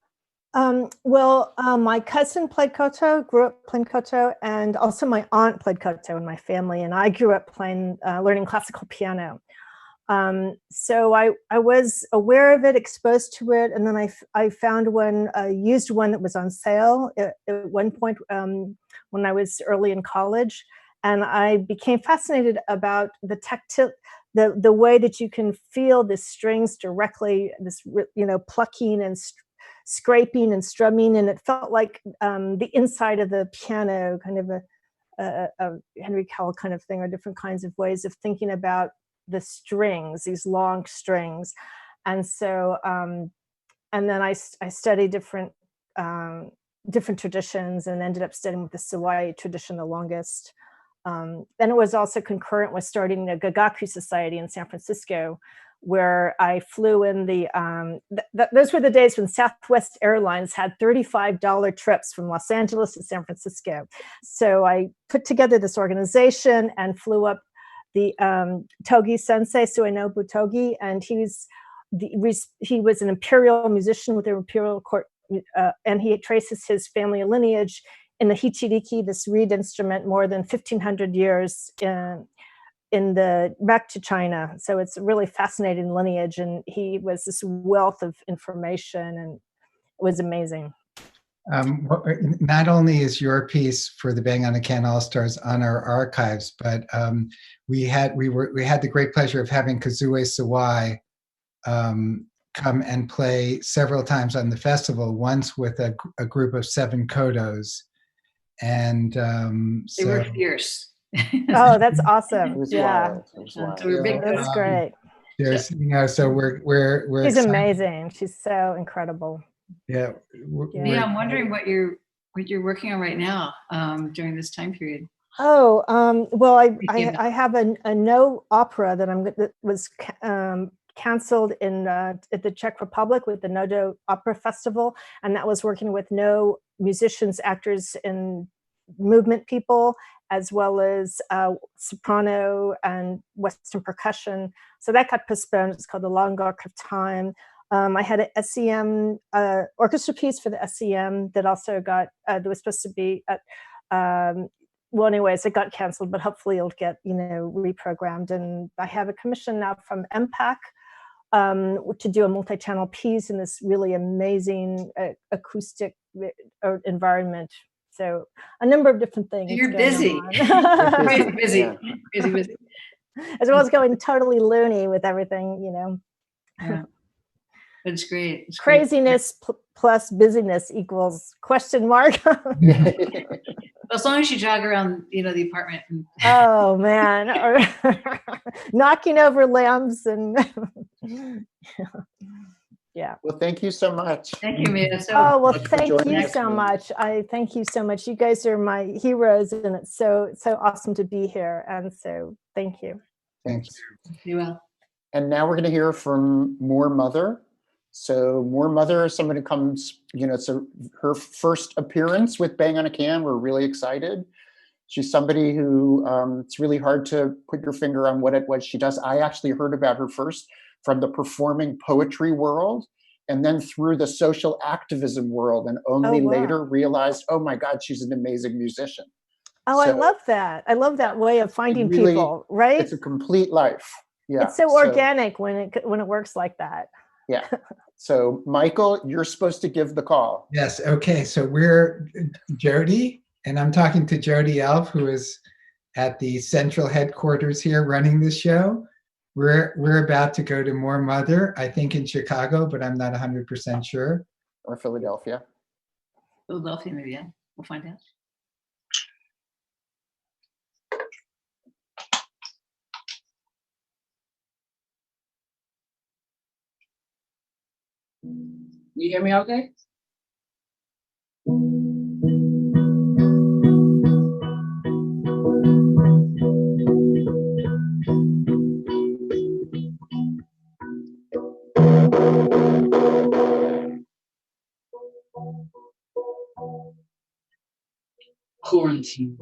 My cousin played koto, grew up playing koto, and also my aunt played koto in my family, and I grew up learning classical piano. So I was aware of it, exposed to it, and then I found used one that was on sale at one point when I was early in college, and I became fascinated about the tactile, the way that you can feel the strings directly, this plucking and scraping and strumming, and it felt like the inside of the piano, kind of a Henry Cowell kind of thing, or different kinds of ways of thinking about the strings, these long strings. And so and then I studied different traditions, and ended up studying with the Sawai tradition the longest. Then it was also concurrent with starting the Gagaku Society in San Francisco, where I flew in those were the days when Southwest Airlines had $35 trips from Los Angeles to San Francisco. So I put together this organization and flew up the Togi sensei, Suenobu Togi, and he was an imperial musician with the imperial court, and he traces his family lineage in the hichiriki, this reed instrument, more than 1,500 years back to China. So it's a really fascinating lineage, and he was this wealth of information, and it was amazing. Not only is your piece for the Bang on a Can All-Stars on our archives, but we had the great pleasure of having Kazue Sawai come and play several times on the festival, once with a group of 7 kotos. And they were fierce. Oh, that's awesome. It was yeah. wild. It was wild. So we were big That's great. There's, you know, so we're She's excited. amazing. She's so incredible. Yeah. Yeah, I'm wondering what you're working on right now during this time period. Oh, well, I have a no opera that was canceled in at the Czech Republic with the Nodo Opera Festival, and that was working with no musicians, actors, and movement people, as well as soprano and Western percussion. So that got postponed. It's called The Long Arc of Time. I had an SEM orchestra piece for the SEM that also got, that was supposed to be at, well, anyways, it got canceled, but hopefully it'll get, reprogrammed. And I have a commission now from MPAC to do a multi-channel piece in this really amazing acoustic environment. So a number of different things. You're busy. Crazy busy. Yeah. Crazy busy. As well as going totally loony with everything, Yeah. But it's great. It's craziness plus busyness equals question mark. As long as you jog around, the apartment. Oh man, or knocking over lamps and yeah. Well, thank you so much. Thank you, Mia. Oh well, thank you so much. I thank you so much. You guys are my heroes, and it's so awesome to be here. And so, thank you. Thanks. You will. And now we're going to hear from More Mother. So More Mother is someone who comes, it's her first appearance with Bang on a Can. We're really excited. She's somebody who it's really hard to put your finger on what she does. I actually heard about her first from the performing poetry world, and then through the social activism world, and only later realized, oh my God, she's an amazing musician. Oh, so, I love that. I love that way of finding really, people, right? It's a complete life. Yeah. It's so organic when it works like that. Yeah. So Michael, you're supposed to give the call. Yes. Okay. So we're Jody, and I'm talking to Jody Elf, who is at the central headquarters here running this show. We're about to go to More Mother, I think in Chicago, but I'm not 100% sure. Or Philadelphia. Philadelphia, maybe, yeah. We'll find out. You hear me okay? Quarantine.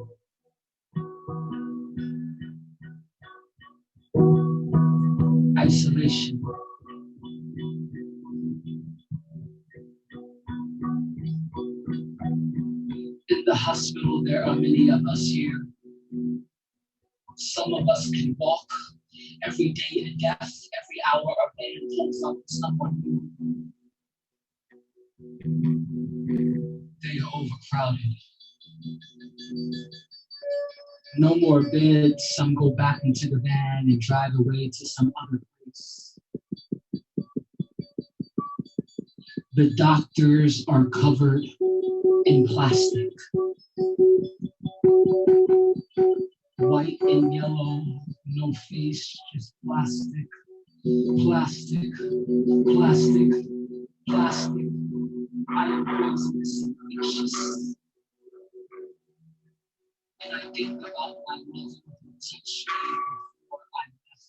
Isolation. In the hospital, there are many of us here. Some of us can walk. Every day in death, every hour a man pulls up someone new. They are overcrowded. No more beds. Some go back into the van and drive away to some other place. The doctors are covered in plastic. White and yellow, no face, just plastic. Plastic, plastic, plastic. I am poisonous and anxious. And I think about my mother who touched me before I left.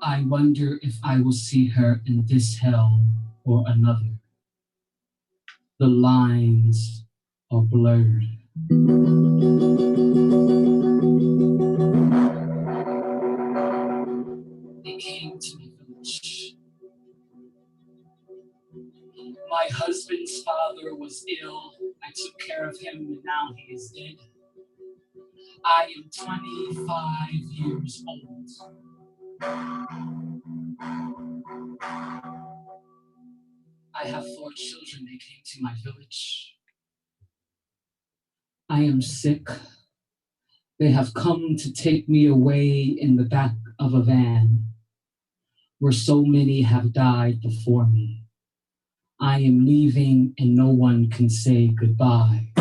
I wonder if I will see her in this hell or another. The lines are blurred. They came to my village. My husband's father was ill. I took care of him and now he is dead. I am 25 years old. I have 4 children. They came to my village. I am sick. They have come to take me away in the back of a van where so many have died before me. I am leaving and no one can say goodbye.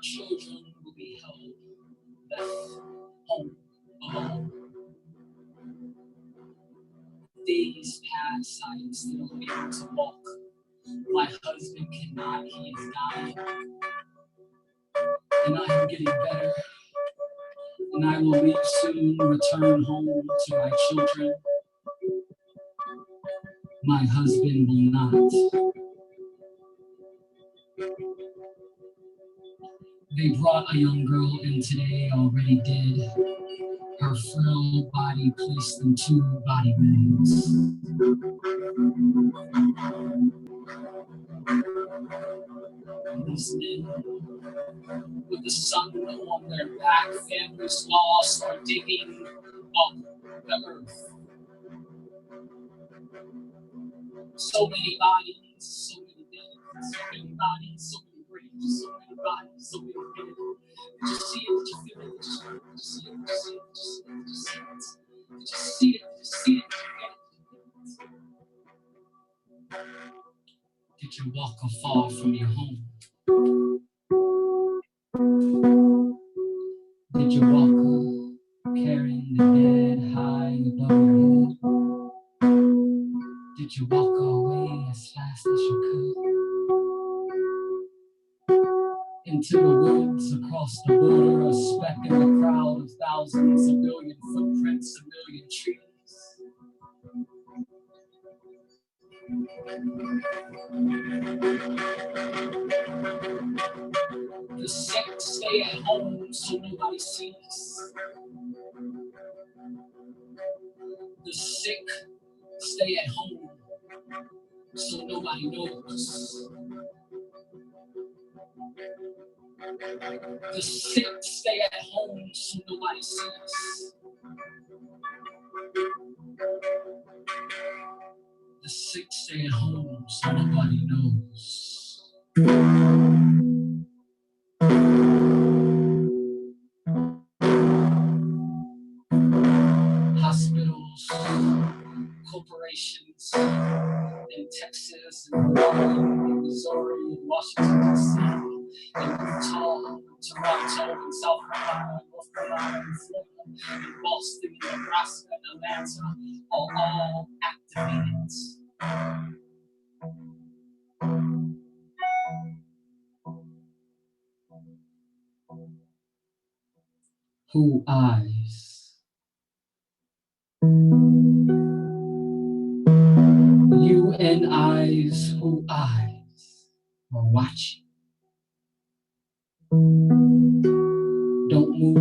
children will be held, left home alone. Days pass, I am still able to walk. My husband cannot, he is dying. And I am getting better. And I will leave soon, return home to my children. My husband will not. They brought a young girl in today, already dead. Her frail body placed in 2 body bags. These men, with the sun on their back, families lost, are digging up the earth. So many bodies, so many dead, so many bodies, so many graves, so many bodies, so many dead. Did you see it? Did you feel it? Did you see it? Did you see it? Did you see it? Did you see it? Did you see it? Did you see it? Did you walk afar from your home? Did you walk carrying the dead high above your head? Did you walk away as fast as you could? Into the woods, across the border, a speck in the crowd of thousands, a million footprints, a million trees. The sick stay at home so nobody sees. The sick stay at home so nobody knows. The sick stay at home so nobody sees. The sick stay at home so nobody knows. Hospitals, corporations in Texas and Hawaii and Missouri and Washington, D.C. and Utah and Toronto and South Carolina and North Carolina and Florida and Boston and Nebraska and Atlanta are all activated. Who eyes? You and eyes, who eyes are watching. Don't move,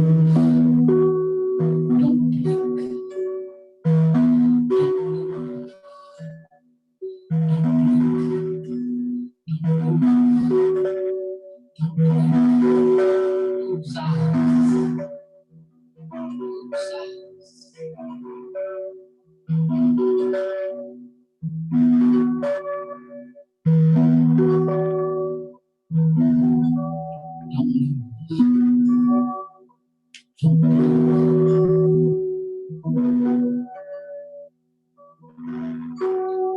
don't blink. Don't move, don't blink. Don't move, don't blink. Whose eyes? Whose eyes?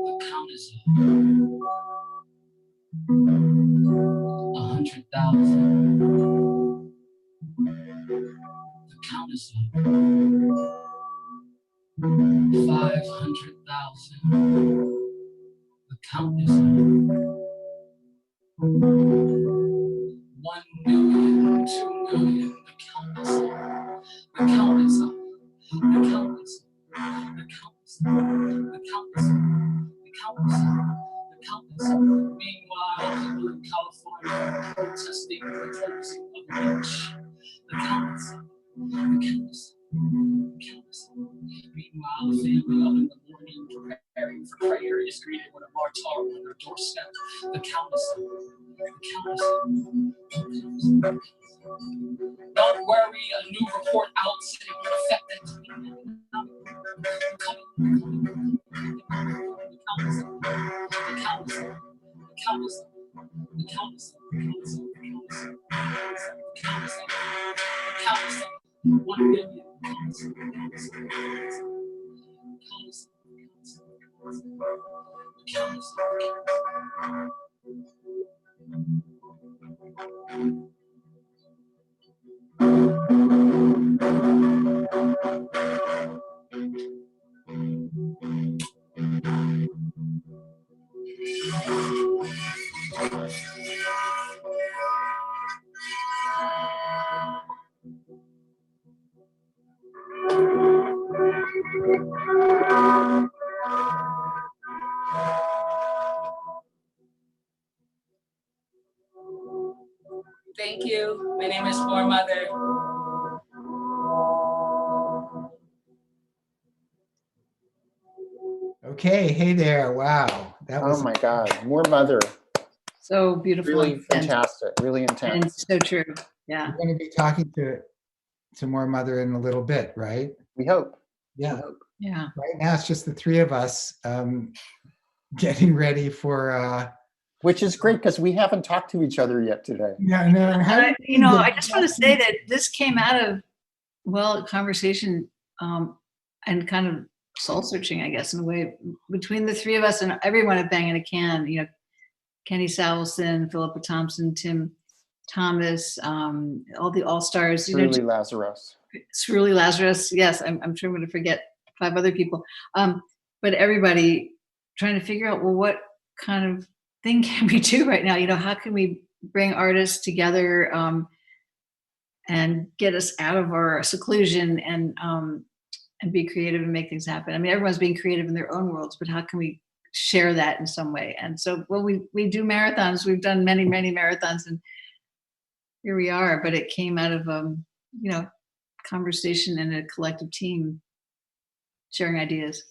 The count is up. 100,000. The count is up. 500,000. The count is up. 1 million, 2 million. The count is up. The count is up. The count is up. The count is up. The count is up. The count is up. The count is up. Meanwhile, people in California are protesting the closing of the beach. The count is up. The count is up. The count is up. Meanwhile, the family up in the morning preparing for prayer is greeted with a martyr on their doorstep. The count is up. The count is up. The count is up. Don't worry, a new report out saying what effect that mother. Okay, hey there. Wow, that was Oh my God, more mother. So beautiful. Really and fantastic, really And intense. so true. Yeah. We're going to be talking to more mother in a little bit, right? We hope. Yeah. We hope. Yeah. Right now it's just the three of us getting ready for. Which is great because we haven't talked to each other yet today. Yeah, no. I just want to say that this came out of, well, conversation and kind of soul searching, I guess, in a way, between the three of us and everyone at Bang and a Can. Kenny Savelson, Philippa Thompson, Tim Thomas, all the all-stars. Truly Lazarus. Truly Lazarus. Yes, I'm sure I'm going to forget 5 other people. But everybody trying to figure out, well, what kind of thing can we do right now? How can we bring artists together and get us out of our seclusion and be creative and make things happen? I mean, everyone's being creative in their own worlds, but how can we share that in some way? And so, well, we do marathons. We've done many, many marathons, and here we are. But it came out of conversation and a collective team sharing ideas.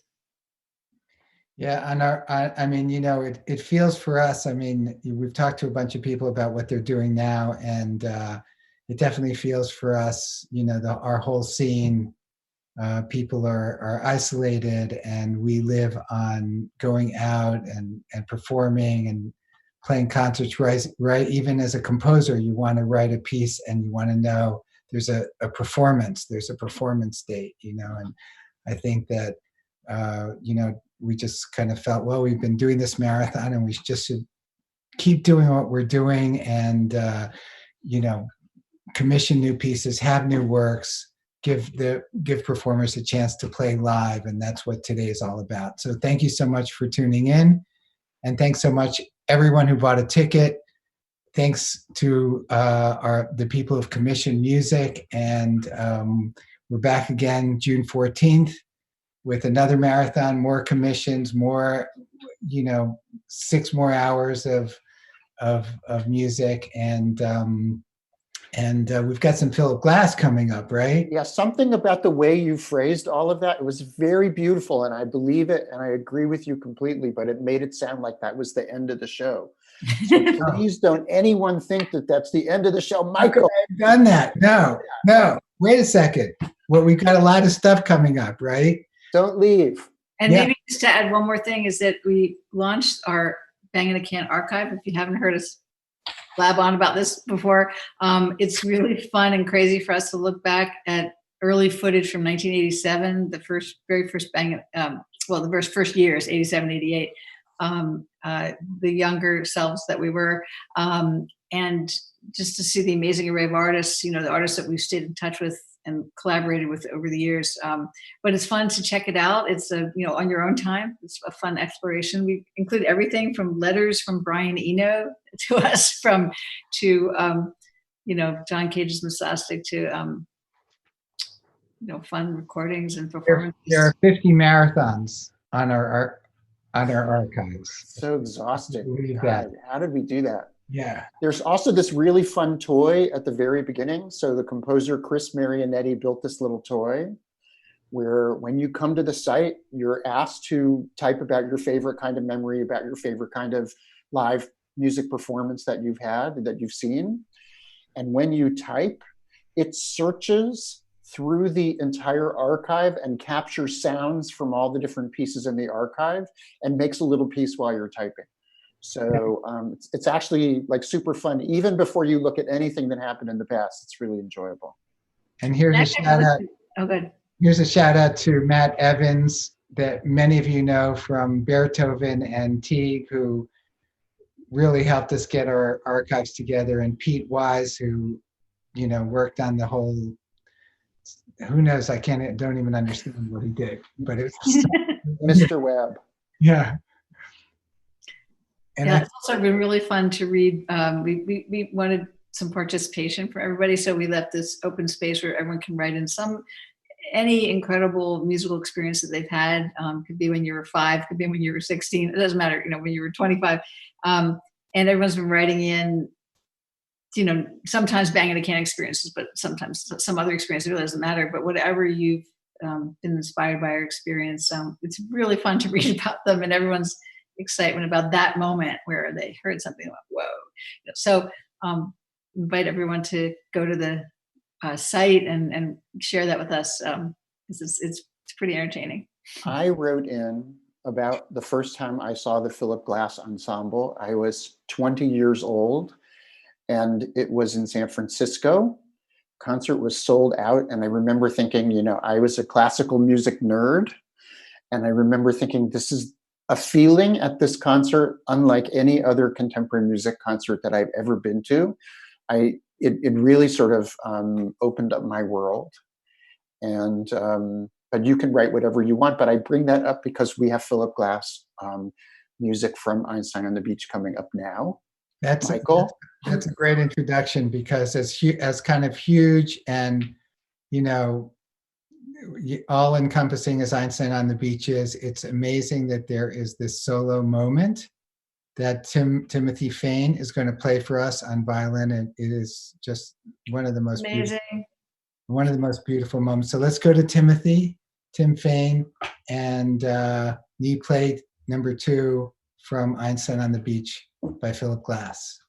Yeah, and it feels for us. I mean, we've talked to a bunch of people about what they're doing now, and it definitely feels for us. Our whole scene. People are isolated, and we live on going out and performing and playing concerts. Right. Even as a composer, you want to write a piece and you want to know there's a performance. There's a performance date. And I think that we just kind of felt, well, we've been doing this marathon, and we just should keep doing what we're doing, and commission new pieces, have new works. Give performers a chance to play live, and that's what today is all about. So thank you so much for tuning in, and thanks so much everyone who bought a ticket. Thanks to the people who've commissioned music, and we're back again June 14th with another marathon, more commissions, more 6 more hours of music, and we've got some Philip Glass coming up, right? Yeah, something about the way you phrased all of that, it was very beautiful, and I believe it, and I agree with you completely, but it made it sound like that was the end of the show. So please don't anyone think that that's the end of the show. Michael. I've done that. No, wait a second. Well, we've got a lot of stuff coming up, right? Don't leave. And maybe just to add one more thing is that we launched our Bang in a Can archive. If you haven't heard us blab on about this before, it's really fun and crazy for us to look back at early footage from 1987, the very first Bang, the first years, 87, 88, the younger selves that we were, and just to see the amazing array of artists, the artists that we've stayed in touch with and collaborated with over the years. But it's fun to check it out. It's on your own time. It's a fun exploration. We include everything from letters from Brian Eno to us, to John Cage's Masastic, to fun recordings and performances. There are 50 marathons on our archives. So exhausting. God, how did we do that? Yeah. There's also this really fun toy at the very beginning. So the composer Chris Marianetti built this little toy where when you come to the site, you're asked to type about your favorite kind of memory, about your favorite kind of live music performance that you've had, that you've seen. And when you type, it searches through the entire archive and captures sounds from all the different pieces in the archive and makes a little piece while you're typing. So it's actually like super fun, even before you look at anything that happened in the past. It's really enjoyable. And here's a shout out. Oh, good. Here's a shout out to Matt Evans, that many of you know from Beethoven and Teague, who really helped us get our archives together, and Pete Wise, who worked on the whole. Who knows? Don't even understand what he did, but it was Mr. Webb. Yeah. And it's also been really fun to read. We wanted some participation from everybody, so we left this open space where everyone can write in any incredible musical experience that they've had. Could be when you were 5, could be when you were 16. It doesn't matter, when you were 25. And everyone's been writing in sometimes bang in a can experiences, but sometimes some other experience, it really doesn't matter. But whatever you've been inspired by or experienced, it's really fun to read about them and everyone's excitement about that moment where they heard something like, whoa. So invite everyone to go to the site and share that with us. It's pretty entertaining. I wrote in about the first time I saw the Philip Glass Ensemble. I was 20 years old, and it was in San Francisco. Concert was sold out, and I remember thinking, I was a classical music nerd, and I remember thinking, this is a feeling at this concert unlike any other contemporary music concert that I've ever been to. It really sort of opened up my world. And but you can write whatever you want. But I bring that up because we have Philip Glass music from Einstein on the Beach coming up now. Michael? That's a great introduction, because as kind of huge and, all encompassing as Einstein on the Beach is, it's amazing that there is this solo moment that Timothy Fain is going to play for us on violin. And it is just one of the most beautiful moments. So let's go to Tim Fain, and you played number 2 from Einstein on the Beach by Philip Glass.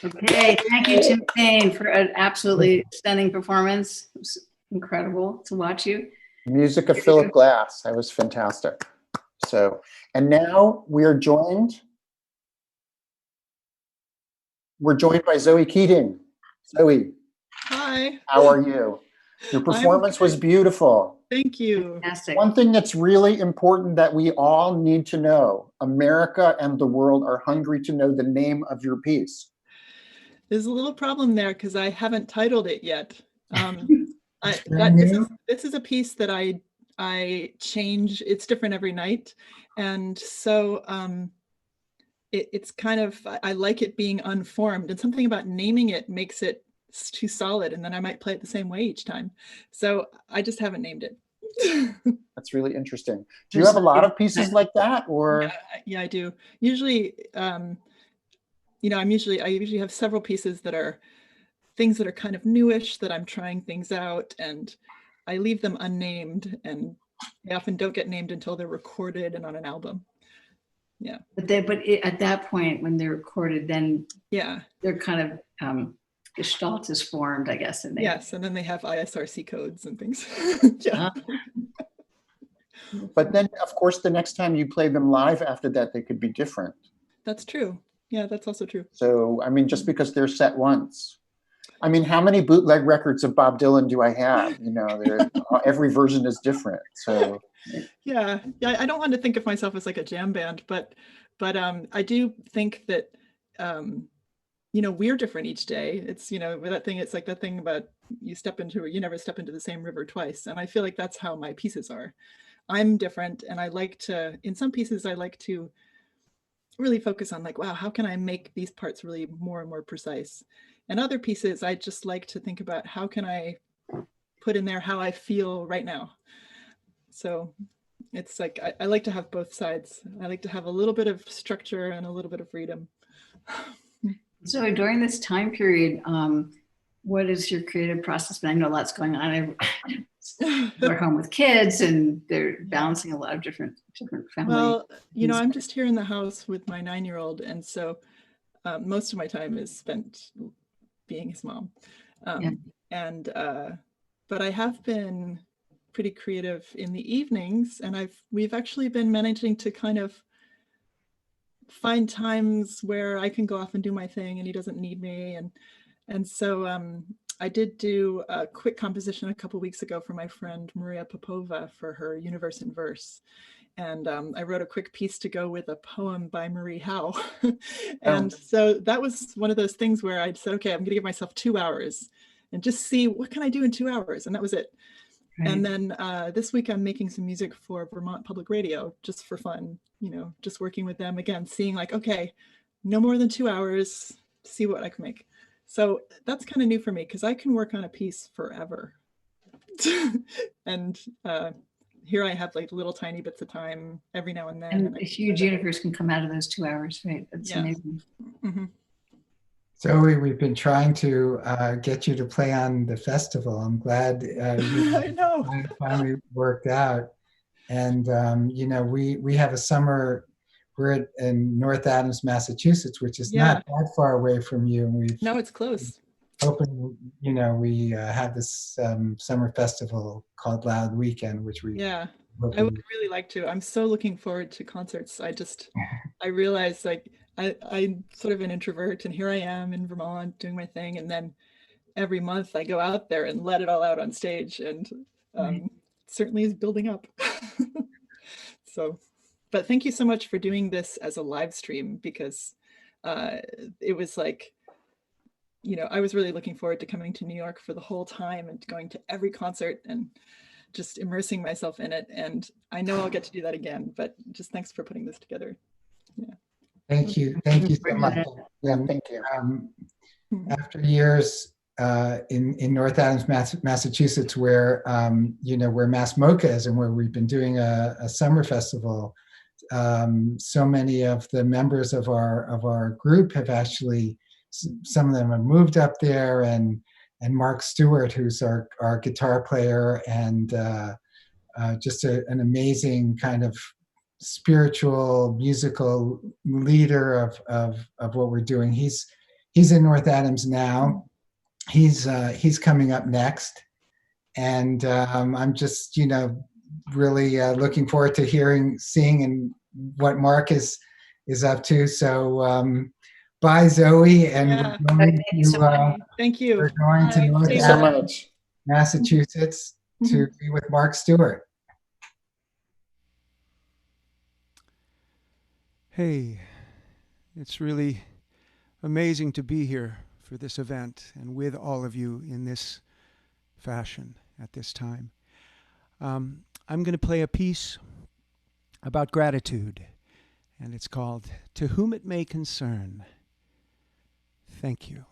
Okay, thank you, Tim Payne, for an absolutely stunning performance. It was incredible to watch you. Music of Philip Glass. That was fantastic. So, and now we're joined by Zoe Keating. Zoe, Hi. how are you? Your performance was beautiful. Thank you. Fantastic. One thing that's really important that we all need to know, America and the world are hungry to know the name of your piece. There's a little problem there because I haven't titled it yet. This is a piece that I change. It's different every night, and so it's kind of, I like it being unformed, and something about naming it makes it too solid, and then I might play it the same way each time. So I just haven't named it. That's really interesting. Do you have a lot of pieces like that, or? Yeah, I do. Usually, you know, I usually have several pieces that are things that are kind of newish, that I'm trying things out, and I leave them unnamed, and they often don't get named until they're recorded and on an album. Yeah. But at that point, when they're recorded, then yeah, they're kind of gestalt is formed, I guess. And yes, and then they have ISRC codes and things. Yeah. But then, of course, the next time you play them live after that, they could be different. That's true. Yeah, that's also true. So, I mean, just because they're set once. I mean, how many bootleg records of Bob Dylan do I have? You know, every version is different. So, yeah, I don't want to think of myself as like a jam band, but I do think that you know, we're different each day. It's, you know, that thing. It's like that thing about you never step into the same river twice. And I feel like that's how my pieces are. I'm different, and I like to, in some pieces, I like to really focus on like, wow, how can I make these parts really more and more precise? And other pieces, I just like to think about how can I put in there how I feel right now. So it's like, I like to have both sides. I like to have a little bit of structure and a little bit of freedom. So during this time period, what is your creative process? I know lots going on. We're home with kids, and they're balancing a lot of different family. Well, you know, I'm just here in the house with my 9-year-old, and so most of my time is spent being his mom. And but I have been pretty creative in the evenings, and we've actually been managing to kind of find times where I can go off and do my thing, and he doesn't need me, and so I did do a quick composition a couple weeks ago for my friend Maria Popova for her Universe in Verse. And I wrote a quick piece to go with a poem by Marie Howe. And so that was one of those things where I said, okay, I'm gonna give myself 2 hours and just see what can I do in 2 hours. And that was it. Right. And then this week I'm making some music for Vermont Public Radio, just for fun, you know, just working with them again, seeing like, okay, no more than 2 hours, see what I can make. So that's kind of new for me because I can work on a piece forever. And here I have like little tiny bits of time every now and then. And a huge universe can come out of those 2 hours, right? That's amazing. Mm-hmm. Zoe, we've been trying to get you to play on the festival. I'm glad you finally worked out. And, you know, we have a summer, we're in North Adams, Massachusetts, which is not that far away from you. And no, it's close. Hoping, you know, we have this summer festival called Loud Weekend, which we I would really like to. I'm so looking forward to concerts. I realized like I'm sort of an introvert, and here I am in Vermont doing my thing, and then every month I go out there and let it all out on stage, and certainly is building up. So, but thank you so much for doing this as a live stream, because it was like, you know, I was really looking forward to coming to New York for the whole time and going to every concert and just immersing myself in it. And I know I'll get to do that again, but just thanks for putting this together. Yeah. Thank you. Thank you so much. Yeah, thank you. After years in North Adams, Massachusetts, where you know, where Mass Mocha is and where we've been doing a summer festival, so many of the members of our group have actually, some of them have moved up there, and Mark Stewart, who's our guitar player and just an amazing kind of spiritual musical leader of what we're doing. He's in North Adams now. He's coming up next, and I'm just, you know, really looking forward to seeing and what Mark is up to. So bye, Zoe, and Yeah. we're going to thank you. We're going to North Thank you so Adams, much. Massachusetts, to be with Mark Stewart. Hey, it's really amazing to be here for this event and with all of you in this fashion at this time. I'm going to play a piece about gratitude, and it's called To Whom It May Concern. Thank you.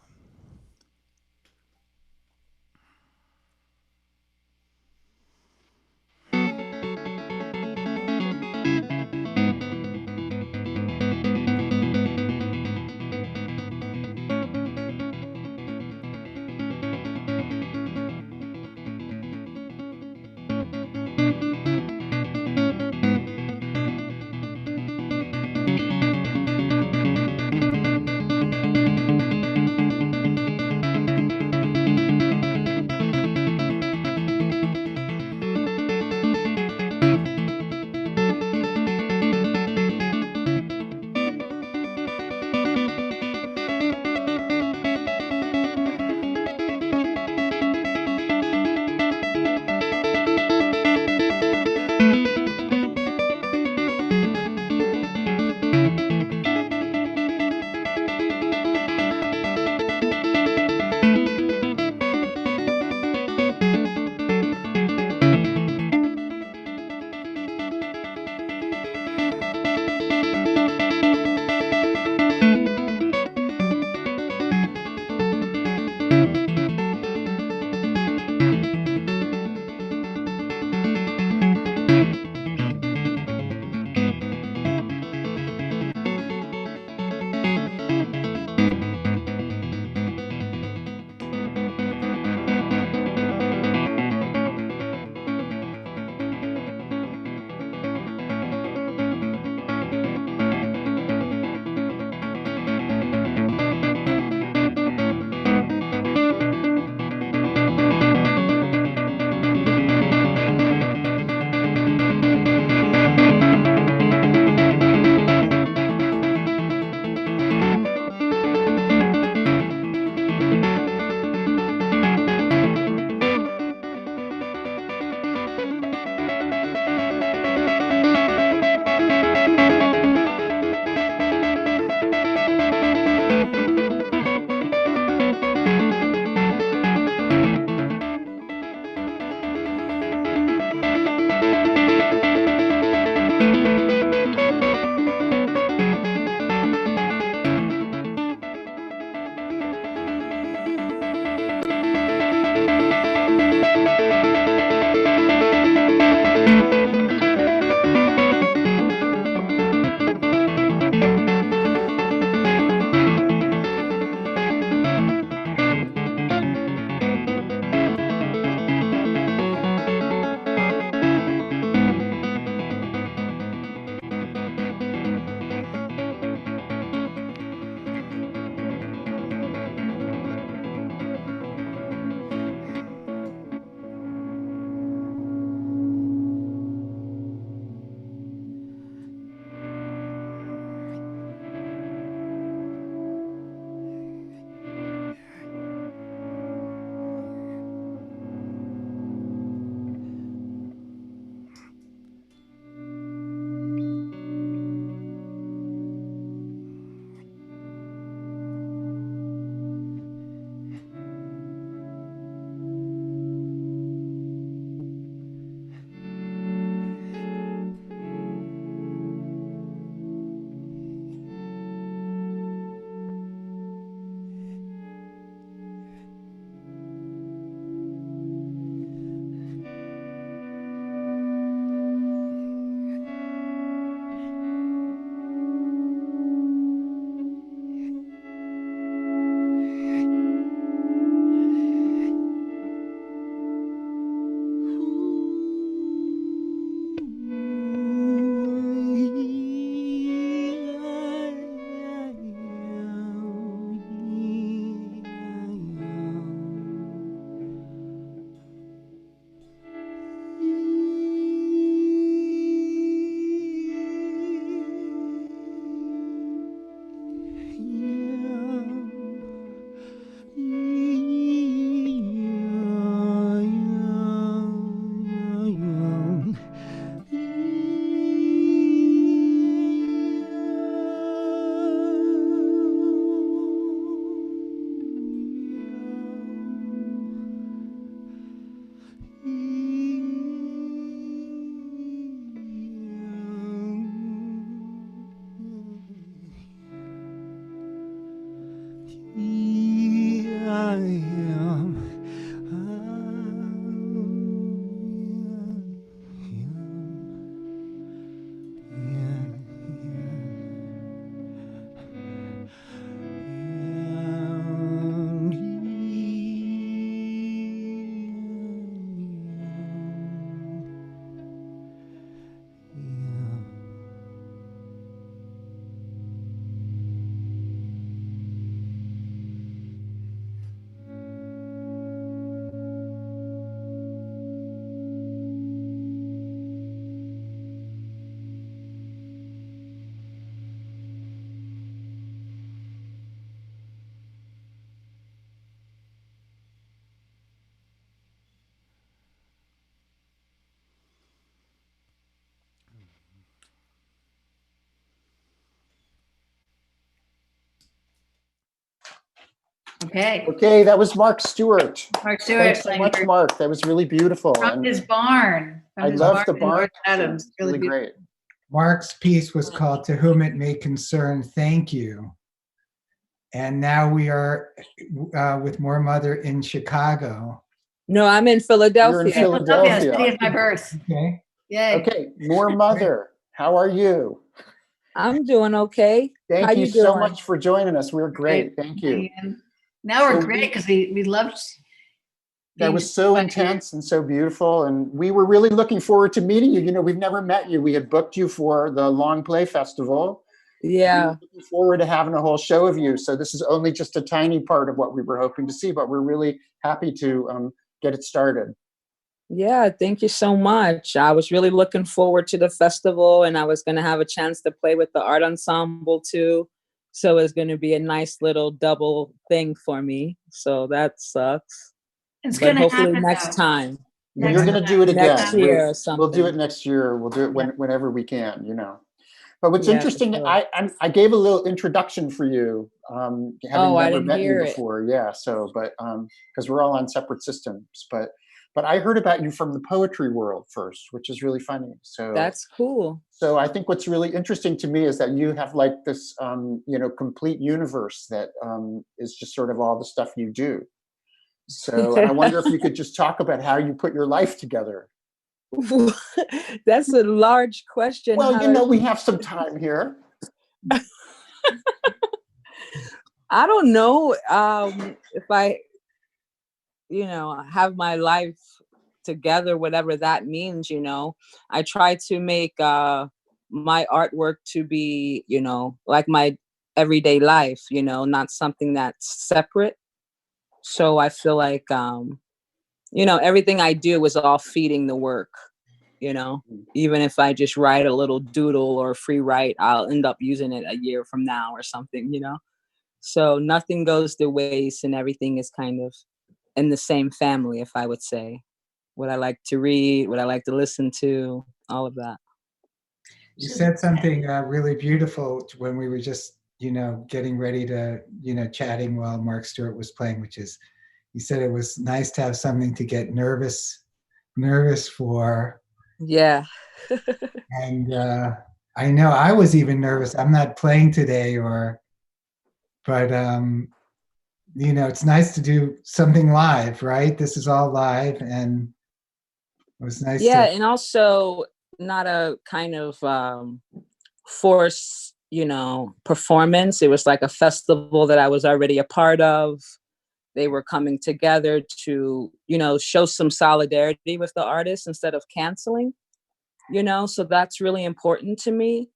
Okay. Okay, that was Mark Stewart. Mark Stewart. Thanks so much, Mark. That was really beautiful. From And his barn. I love the in barn. North Adams. It's really great. Mark's piece was called To Whom It May Concern, Thank You. And now we are with More Mother in Chicago. No, I'm in Philadelphia. You're in Philadelphia. City of my birth. Okay. Yay. Okay, More Mother, how are you? I'm doing okay. Thank How you you so doing? much for joining us. We're great. Thank you. Now we're So great because we loved. That was so intense and so beautiful. And we were really looking forward to meeting you. You know, we've never met you. We had booked you for the Long Play Festival. Yeah. We were looking forward to having a whole show of you. So this is only just a tiny part of what we were hoping to see, but we're really happy to get it started. Yeah, thank you so much. I was really looking forward to the festival, and I was going to have a chance to play with the art ensemble too. So it's going to be a nice little double thing for me. So that sucks. It's But going to hopefully happen next though. time. Well, you're going to do it again. Next year or something. We'll do it next year. We'll do it whenever we can, you know. But what's Yeah, for interesting, sure. I gave a little introduction for you, having I never didn't met you hear it. before. Yeah, so, but, because we're all on separate systems, but I heard about you from the poetry world first, which is really funny. So That's cool. So I think what's really interesting to me is that you have like this, you know, complete universe that is just sort of all the stuff you do. So, and I wonder if you could just talk about how you put your life together. That's a large question. Well, you know, we have some time here. I don't know if I, you know, have my life together, whatever that means, you know. I try to make my artwork to be, you know, like my everyday life, you know, not something that's separate. So I feel like, you know, everything I do is all feeding the work, you know. Even if I just write a little doodle or free write, I'll end up using it a year from now or something, you know. So nothing goes to waste, and everything is kind of in the same family, if I would say. What I like to read, what I like to listen to, all of that. You said something really beautiful when we were just, you know, getting ready to, you know, chatting while Mark Stewart was playing, which is, you said it was nice to have something to get nervous for. Yeah. And I know I was even nervous. I'm not playing today, but you know, it's nice to do something live, right? This is all live, and it was nice. Yeah, and also not a kind of forced, you know, performance. It was like a festival that I was already a part of. They were coming together to, you know, show some solidarity with the artists instead of canceling, you know, so that's really important to me.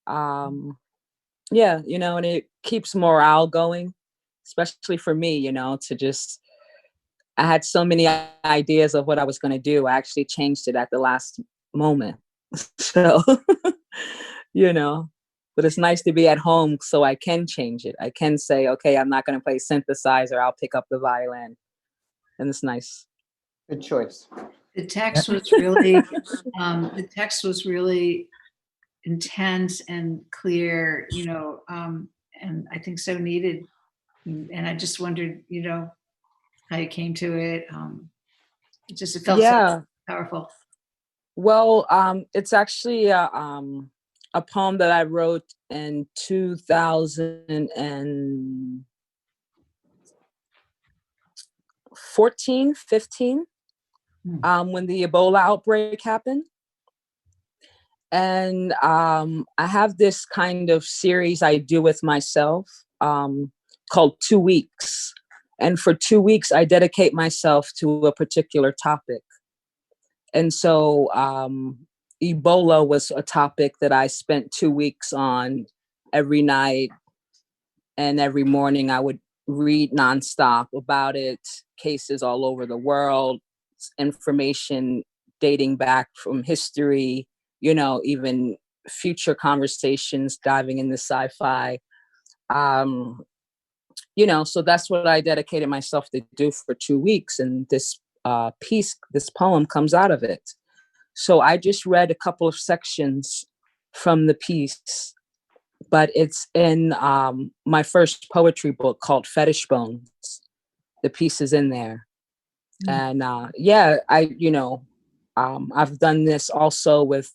Yeah, you know, and it keeps morale going, especially for me, you know, to just, I had so many ideas of what I was going to do. I actually changed it at the last moment. So, you know, but it's nice to be at home so I can change it. I can say, okay, I'm not going to play synthesizer. I'll pick up the violin. And it's nice. Good choice. The text was really, intense and clear, you know, and I think so needed. And I just wondered, you know, how you came to it. It felt so powerful. Well, it's actually a poem that I wrote in 2014, 15, when the Ebola outbreak happened. And I have this kind of series I do with myself called 2 Weeks. And for 2 weeks, I dedicate myself to a particular topic. And so Ebola was a topic that I spent 2 weeks on every night. And every morning I would read nonstop about it, cases all over the world, information dating back from history, you know, even future conversations diving into sci-fi. You know, so that's what I dedicated myself to do for 2 weeks. And this piece, this poem comes out of it. So I just read a couple of sections from the piece but it's in my first poetry book called Fetish Bones. The piece is in there. And yeah, I've done this also with,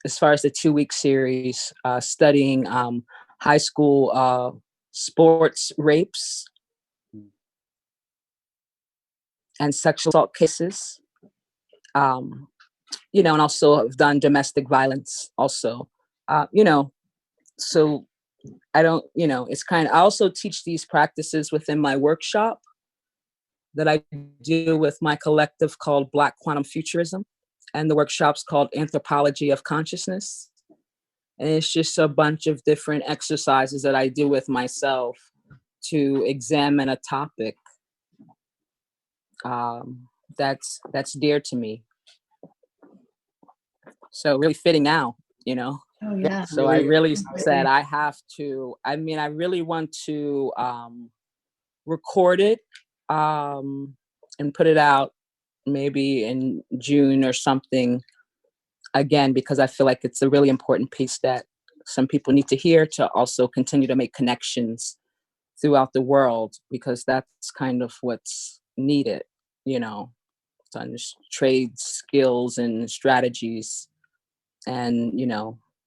as far as the 2-week series, studying high school sports rapes and sexual assault cases. And also have done domestic violence also. So I don't, it's I also teach these practices within my workshop that I do with my collective called Black Quantum Futurism. And the workshop's called Anthropology of Consciousness. And it's just a bunch of different exercises that I do with myself to examine a topic that's dear to me. So really fitting now, Oh yeah. So I really said I really want to record it and put it out maybe in June or something again, because I feel like it's a really important piece that some people need to hear to also continue to make connections throughout the world, because that's kind of what's needed, to trade skills and strategies and,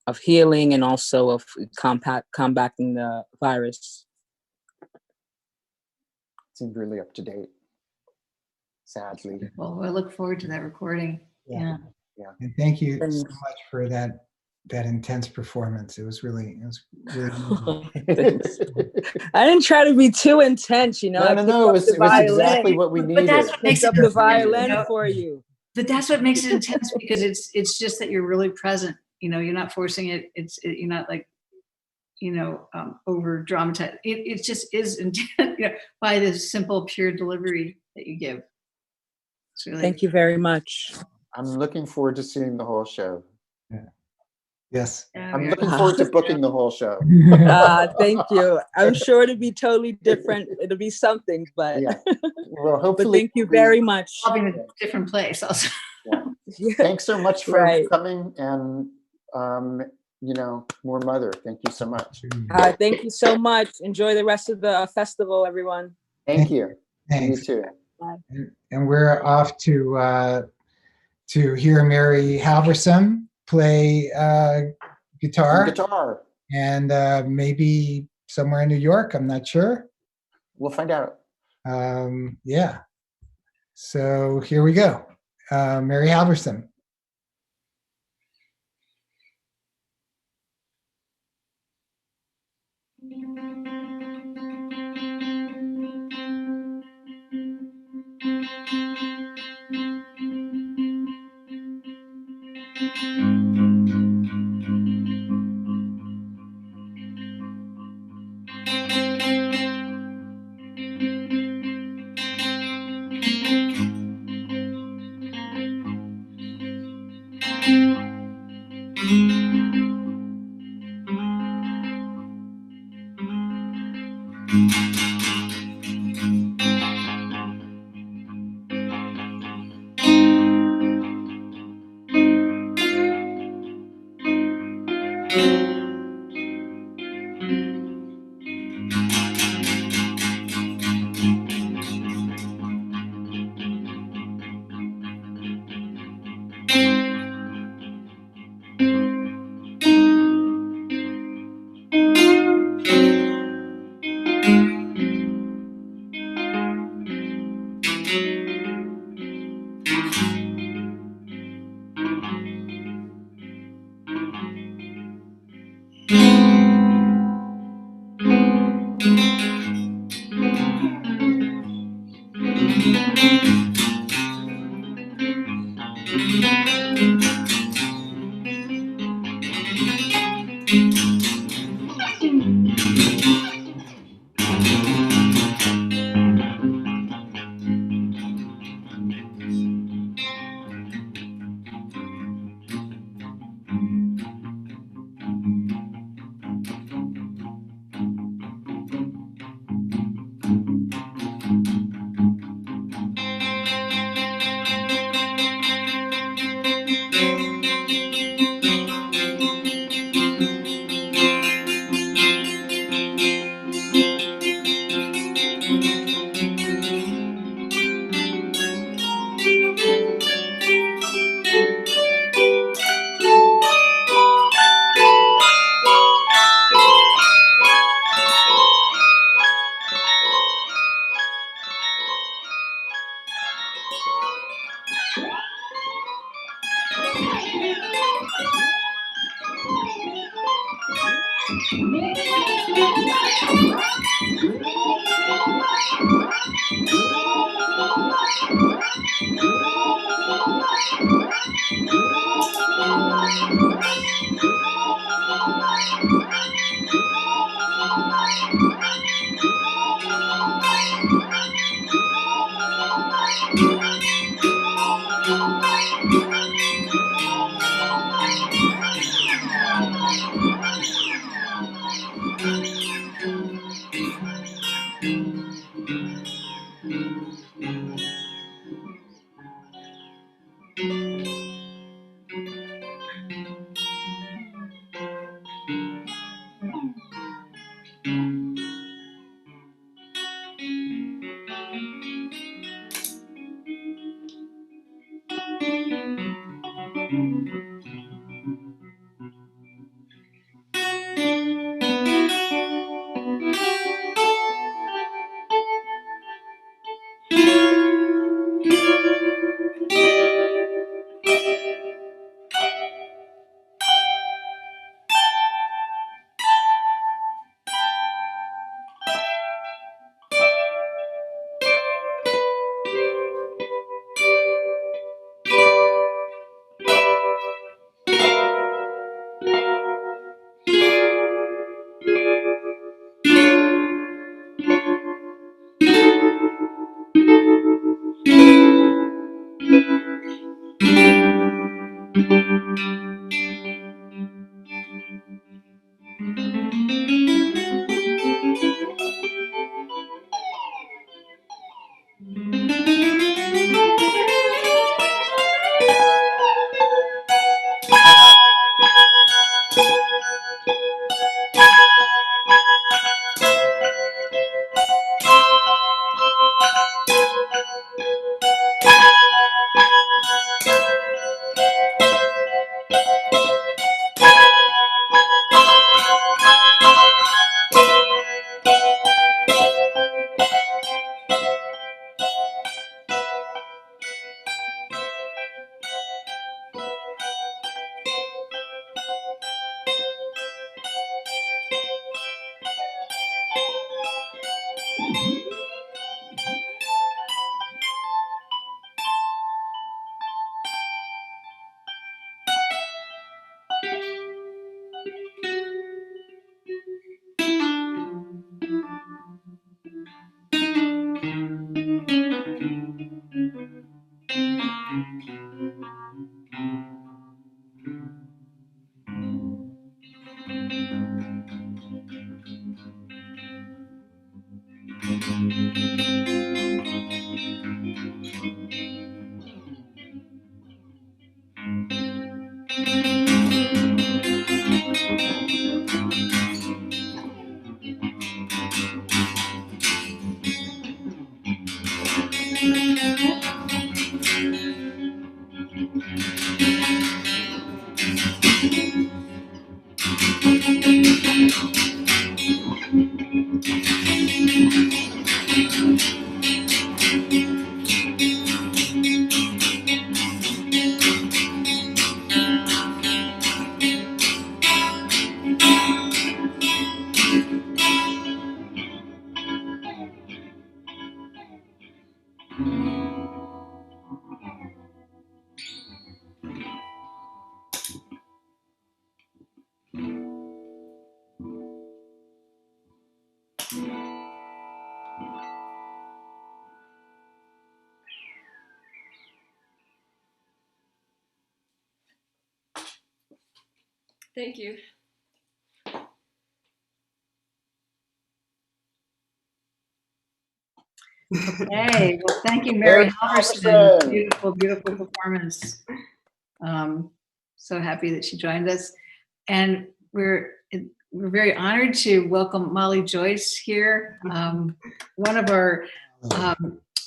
of healing and also of combating the virus. Seems really up to date, sadly. Well, I look forward to that recording. Yeah. And thank you so much for that intense performance. It was really Thanks. I didn't try to be too intense, No, it was exactly what we needed. But that's what makes it the violin for you. But that's what makes it intense, because it's just that you're really present. You're not forcing it. You're not like, over dramatized. It just is intense, by this simple, pure delivery that you give. It's really. Thank you very much. I'm looking forward to seeing the whole show. Yeah. Yes. I'm looking forward to booking the whole show. Thank you. I'm sure it'll be totally different. It'll be something, but yeah. Well, hopefully. But thank you very much. I'll be in a different place also. Yeah. Thanks so much for coming, and more mother. Thank you so much. Thank you so much. Enjoy the rest of the festival, everyone. Thank you. Thanks. You too. And we're off to hear Mary Halverson play guitar. And maybe somewhere in New York. I'm not sure. We'll find out. Yeah. So here we go. Mary Halverson. Thank you. Okay, well, thank you, Mary Halverson. Beautiful, beautiful performance. So happy that she joined us. And we're very honored to welcome Molly Joyce here, one of our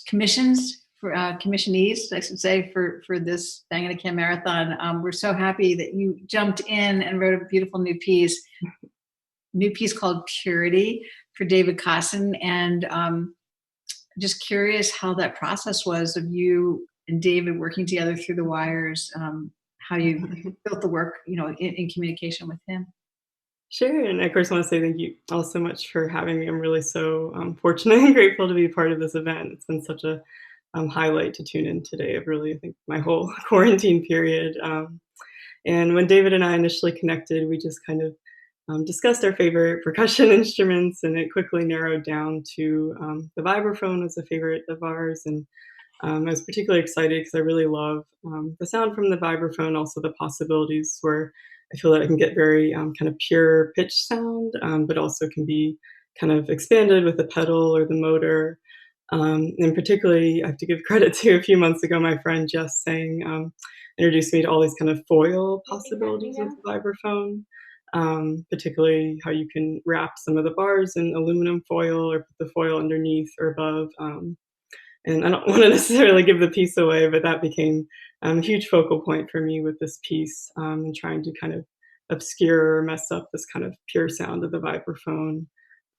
commissionees, I should say, for this Bangonacan Marathon. We're so happy that you jumped in and wrote a beautiful new piece called Purity for David Cosson. And just curious how that process was of you and David working together through the wires, how you built the work, in communication with him. Sure, and of course, I want to say thank you all so much for having me. I'm really so fortunate and grateful to be part of this event. It's been such a highlight to tune in today of really, I think, my whole quarantine period. And when David and I initially connected, we just kind of discussed our favorite percussion instruments, and it quickly narrowed down to the vibraphone was a favorite of ours. And I was particularly excited because I really love the sound from the vibraphone, also the possibilities where I feel that I can get very kind of pure pitch sound, but also can be kind of expanded with the pedal or the motor. And particularly, I have to give credit to a few months ago, my friend Jess saying, introduced me to all these kind of foil possibilities with the vibraphone, particularly how you can wrap some of the bars in aluminum foil or put the foil underneath or above. And I don't want to necessarily give the piece away, but that became a huge focal point for me with this piece, and trying to kind of obscure or mess up this kind of pure sound of the vibraphone.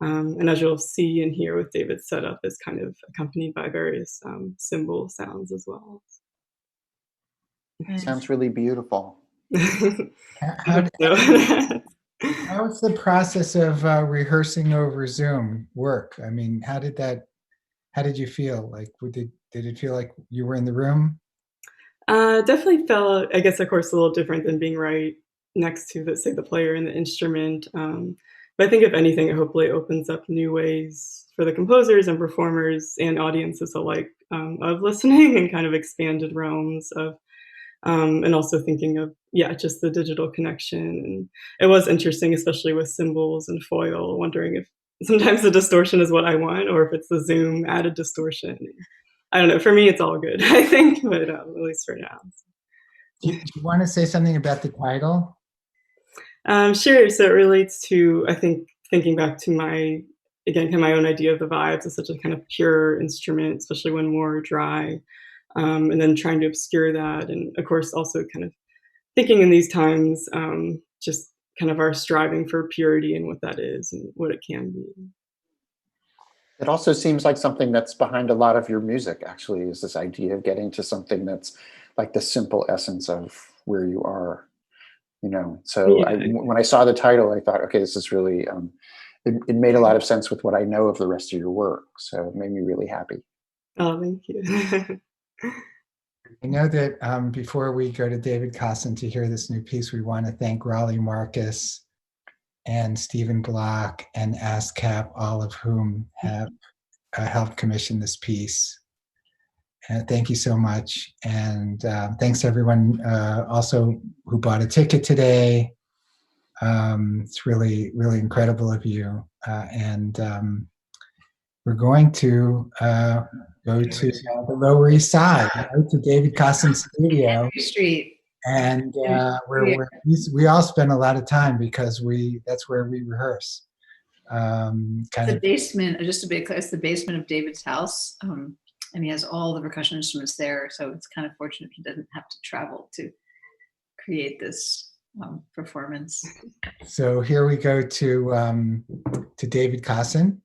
And as you'll see and hear with David's setup, is kind of accompanied by various cymbal sounds as well. Sounds really beautiful. How was the process of rehearsing over Zoom work? I mean, how did you feel? Like, did it feel like you were in the room? Definitely felt, I guess, of course, a little different than being right next to, let's say, the player and the instrument. But I think if anything, it hopefully opens up new ways for the composers and performers and audiences alike of listening, and kind of expanded realms of, and also thinking of, just the digital connection. And it was interesting, especially with cymbals and foil, wondering if sometimes the distortion is what I want, or if it's the Zoom added distortion. I don't know. For me, it's all good, I think, but at least for now. Do you want to say something about the title? Sure. So it relates to, I think, thinking back to my own idea of the vibes as such a kind of pure instrument, especially when more dry, and then trying to obscure that. And of course, also kind of thinking in these times, just kind of our striving for purity and what that is and what it can be. It also seems like something that's behind a lot of your music, actually, is this idea of getting to something that's like the simple essence of where you are, So when I saw the title, I thought, okay, this is really, it made a lot of sense with what I know of the rest of your work. So it made me really happy. Oh, thank you. I know that before we go to David Cosson to hear this new piece, we want to thank Raleigh Marcus and Stephen Block and ASCAP, all of whom have helped commission this piece. And thank you so much. And thanks to everyone also who bought a ticket today. It's really, really incredible of you. And we're going to go to the Lower East Side, right, to David Cosson's studio. Street. And we all spend a lot of time because that's where we rehearse. The basement, just to be clear, it's the basement of David's house. And he has all the percussion instruments there. So it's kind of fortunate he doesn't have to travel to create this performance. So here we go to David Cosson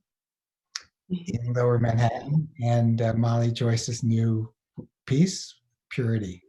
in Lower Manhattan and Molly Joyce's new piece, Purity.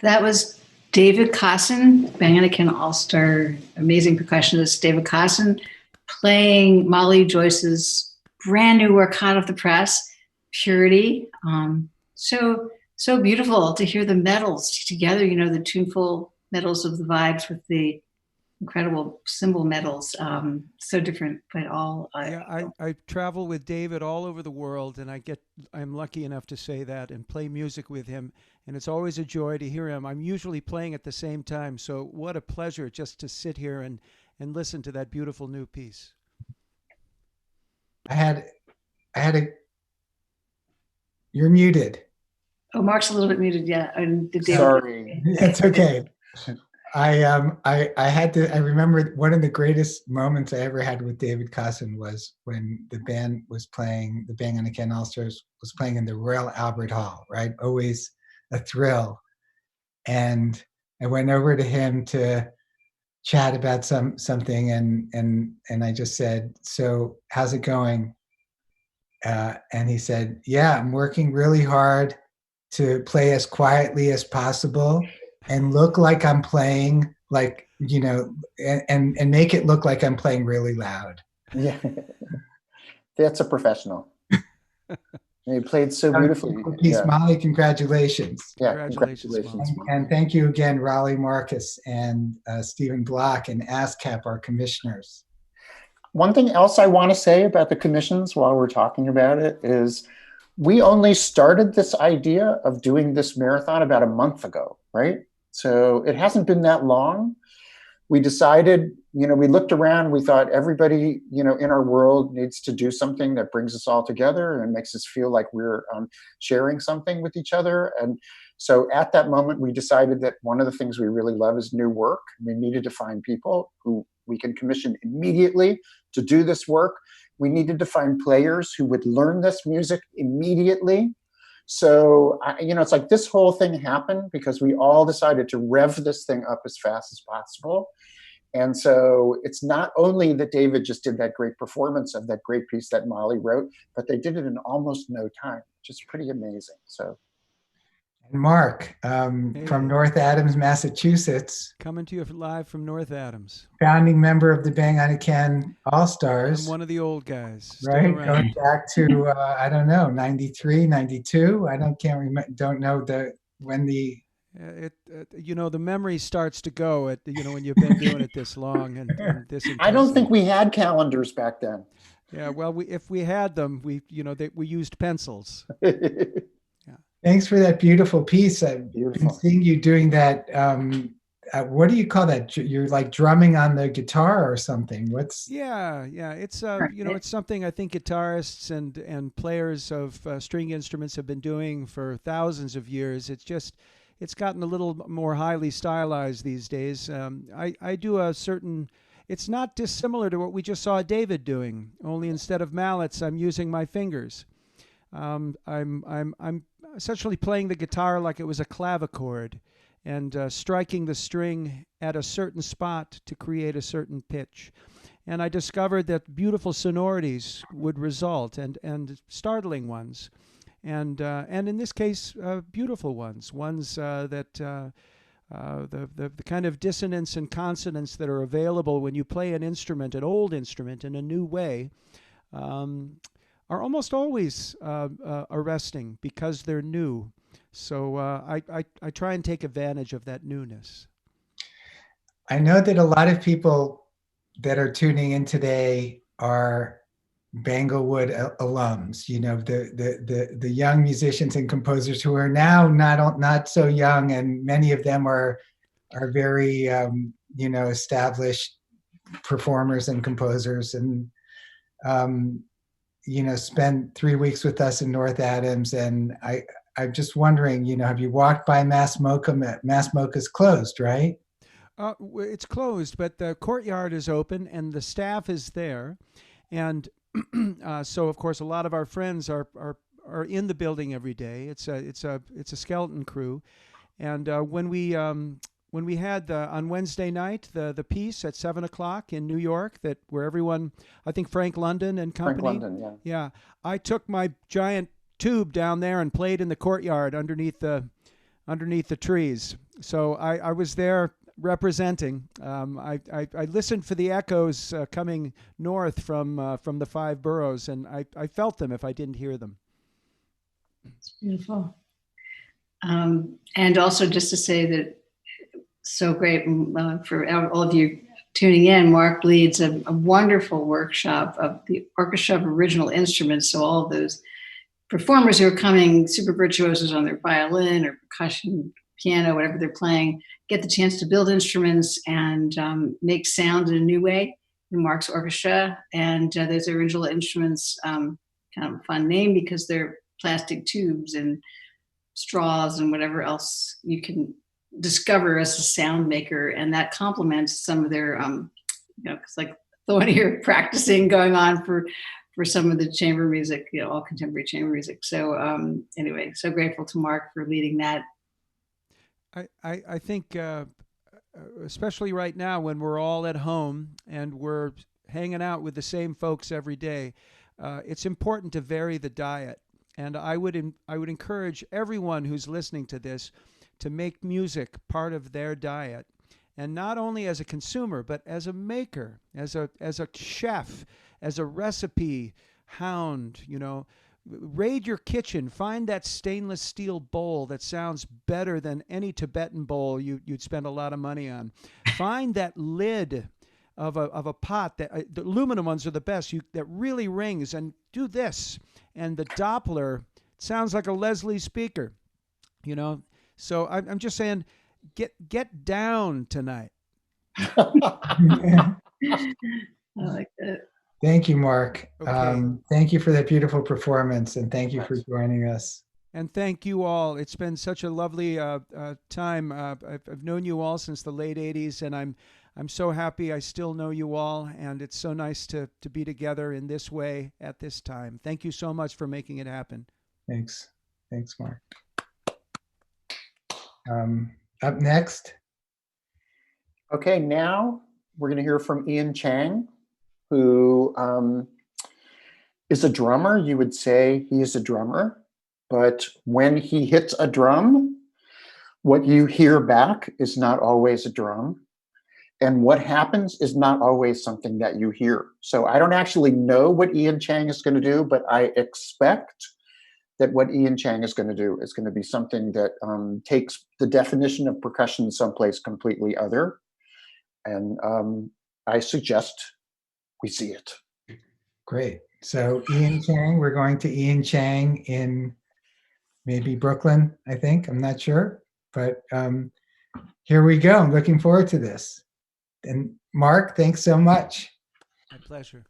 That was David Cosson, bangonacan all-star, amazing percussionist David Cosson, playing Molly Joyce's brand new work, hot off the press, Purity. So beautiful to hear the metals together, you know, the tuneful metals of the vibes with the incredible cymbal metals. So different, but all. I travel with David all over the world, and I'm lucky enough to say that and play music with him, and it's always a joy to hear him. I'm usually playing at the same time, so what a pleasure just to sit here and listen to that beautiful new piece. I had a. You're muted. Oh, Mark's a little bit muted. Yeah, Sorry. It's okay. I remember one of the greatest moments I ever had with David Cosson was when the band was playing, the Bangonacan All-Stars was playing in the Royal Albert Hall, right? Always a thrill. And I went over to him to chat about something, and I just said, "So how's it going?" And he said, "Yeah, I'm working really hard to play as quietly as possible and look like I'm playing, like, you know, and make it look like I'm playing really loud." Yeah, that's a professional. He played so beautifully. Peace, Molly, congratulations. Yeah, congratulations. And thank you again, Raleigh Marcus and Stephen Block and ASCAP, our commissioners. One thing else I want to say about the commissions while we're talking about it is we only started this idea of doing this marathon about a month ago, right? So it hasn't been that long. We decided, you know, we looked around, we thought everybody, you know, in our world needs to do something that brings us all together and makes us feel like we're sharing something with each other. And so at that moment, we decided that one of the things we really love is new work. We needed to find people who we can commission immediately to do this work. We needed to find players who would learn this music immediately. So, you know, it's like this whole thing happened because we all decided to rev this thing up as fast as possible. And so it's not only that David just did that great performance of that great piece that Molly wrote, but they did it in almost no time, which is pretty amazing. So. And Mark, from North Adams, Massachusetts. Coming to you live from North Adams. Founding member of the Bangonacan All-Stars. I'm one of the old guys. Right, going back to, I don't know, 93, 92. I can't remember, don't know when the... you know, the memory starts to go at, you know, when you've been doing it this long and this intensely. I don't think we had calendars back then. Yeah, well, if we had them, we used pencils. Thanks for that beautiful piece. I've been seeing you doing that. What do you call that? You're like drumming on the guitar or something. What's? Yeah. It's you know, it's something I think guitarists and players of string instruments have been doing for thousands of years. It's gotten a little more highly stylized these days. I do a certain. It's not dissimilar to what we just saw David doing. Only instead of mallets, I'm using my fingers. I'm essentially playing the guitar like it was a clavichord and striking the string at a certain spot to create a certain pitch. And I discovered that beautiful sonorities would result and startling ones. And in this case, beautiful ones that the kind of dissonance and consonance that are available when you play an instrument, an old instrument, in a new way, are almost always arresting because they're new. So I try and take advantage of that newness. I know that a lot of people that are tuning in today are Banglewood alums. You know, the young musicians and composers who are now not so young, and many of them are very you know, established performers and composers, and you know, spent 3 weeks with us in North Adams. And I'm just wondering, you know, have you walked by Mass Mocha? Mass Mocha's closed, right? It's closed, but the courtyard is open and the staff is there. And so, of course, a lot of our friends are in the building every day. It's a skeleton crew. And when we had on Wednesday night the piece at 7 o'clock in New York, where everyone, I think Frank London and company. Frank London, yeah. I took my giant tube down there and played in the courtyard underneath the underneath the trees. So I was there representing. I listened for the echoes coming north from the 5 boroughs, and I felt them if I didn't hear them. It's beautiful. And also just to say that so great for all of you tuning in, Mark leads a wonderful workshop of the Orchestra of Original Instruments. So all of those performers who are coming, super virtuosos on their violin or percussion, piano, whatever they're playing, get the chance to build instruments and make sound in a new way in Mark's orchestra. And those original instruments, kind of a fun name because they're plastic tubes and straws and whatever else you can discover as a sound maker, and that complements some of their it's like the one here practicing going on for some of the chamber music, all contemporary chamber music. So anyway, so grateful to Mark for leading that. I think especially right now when we're all at home and we're hanging out with the same folks every day, it's important to vary the diet. And I would encourage everyone who's listening to this to make music part of their diet, and not only as a consumer, but as a maker, as a chef, as a recipe hound. Raid your kitchen, find that stainless steel bowl that sounds better than any Tibetan bowl you'd spend a lot of money on. Find that lid of a pot that the aluminum ones are the best. That really rings, and do this, and the Doppler sounds like a Leslie speaker. So I'm just saying, get down tonight. I like that. Thank you, Mark. Okay. Thank you for that beautiful performance, and thank you for joining us. And thank you all. It's been such a lovely time. I've known you all since the late '80s, and I'm so happy I still know you all, and it's so nice to be together in this way at this time. Thank you so much for making it happen. Thanks, Mark. Up next. Okay, now we're going to hear from Ian Chang, who is a drummer. You would say he is a drummer, but when he hits a drum, what you hear back is not always a drum. And what happens is not always something that you hear. So I don't actually know what Ian Chang is going to do, but I expect that what Ian Chang is going to do is going to be something that takes the definition of percussion someplace completely other. And I suggest we see it. Great. So Ian Chang, we're going to Ian Chang in maybe Brooklyn, I think. I'm not sure. But here we go. I'm looking forward to this. And Mark, thanks so much. My pleasure.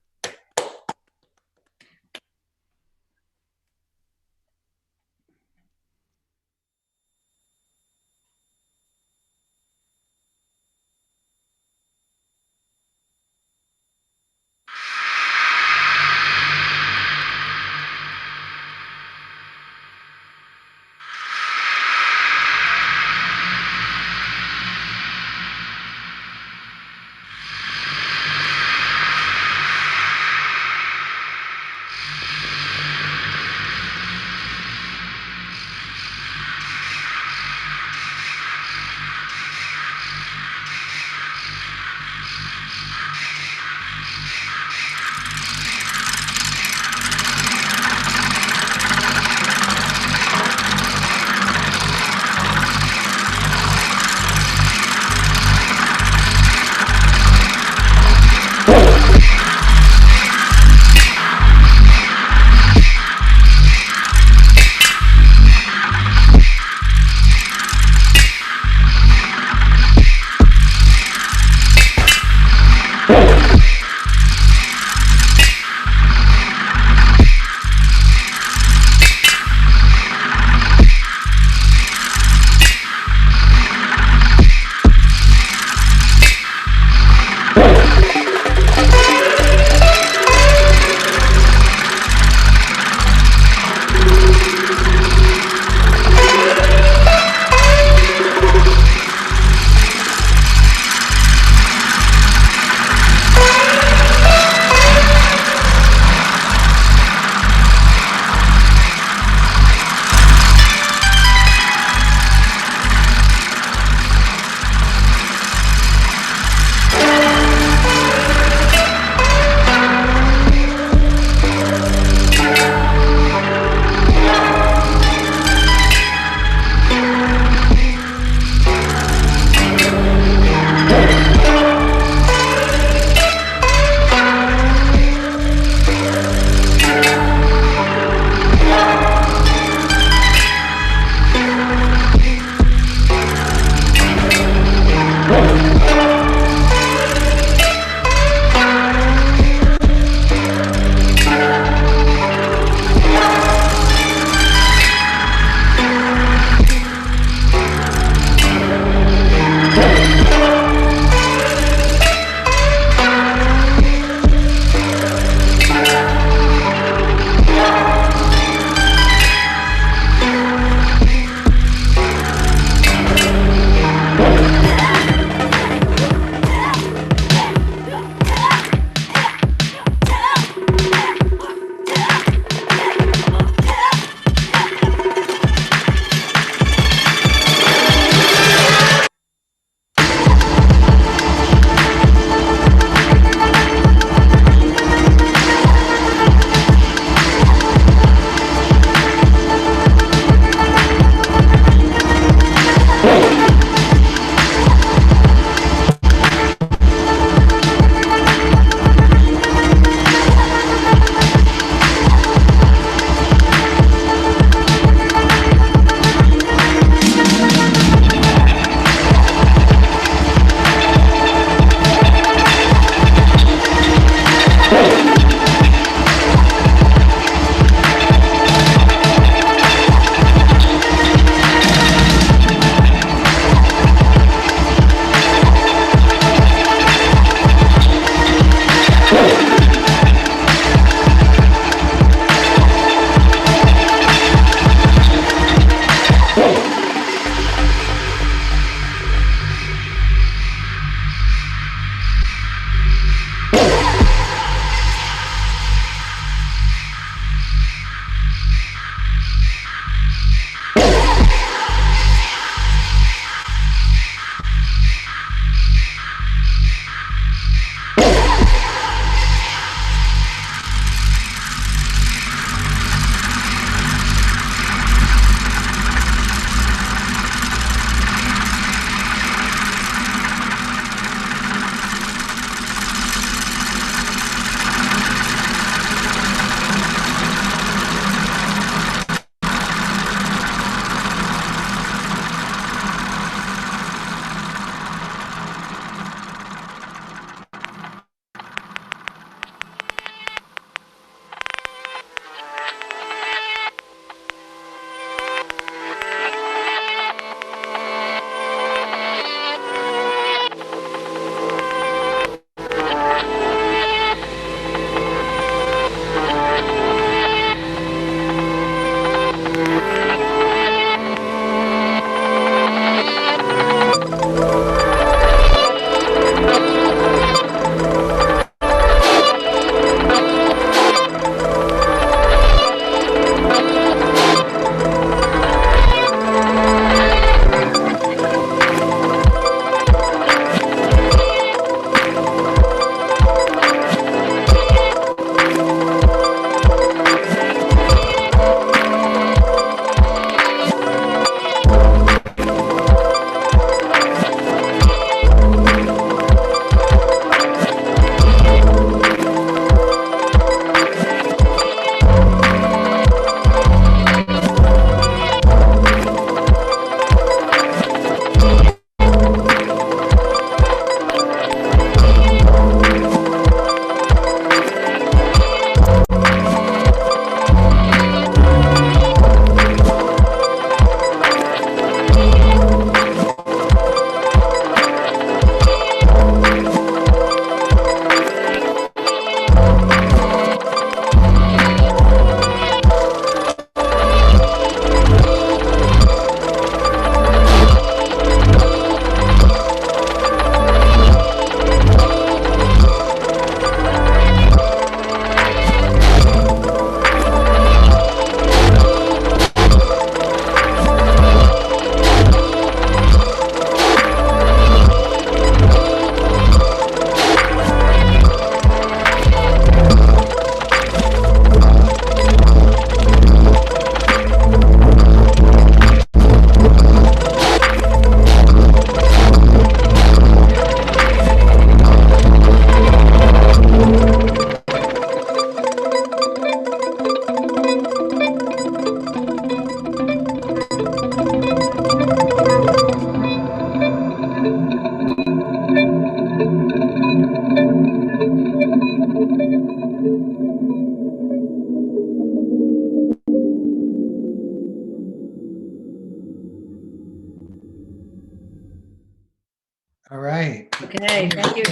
Okay, thank you.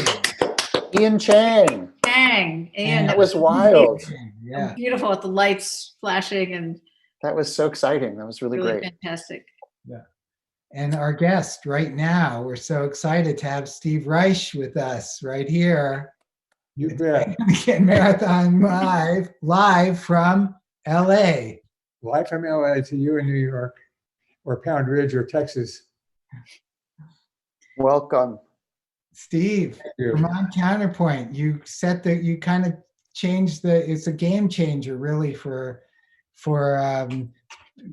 Ian Chang. Chang. Ian, That was wild. Yeah. beautiful with the lights flashing and That was so exciting. That was really really great. fantastic. Yeah. And our guest right now, we're so excited to have Steve Reich with us right here. You bet. Marathon live from LA. Live from LA to you in New York or Pound Ridge or Texas. Welcome. Steve, Vermont Counterpoint, you kind of changed it's a game changer really for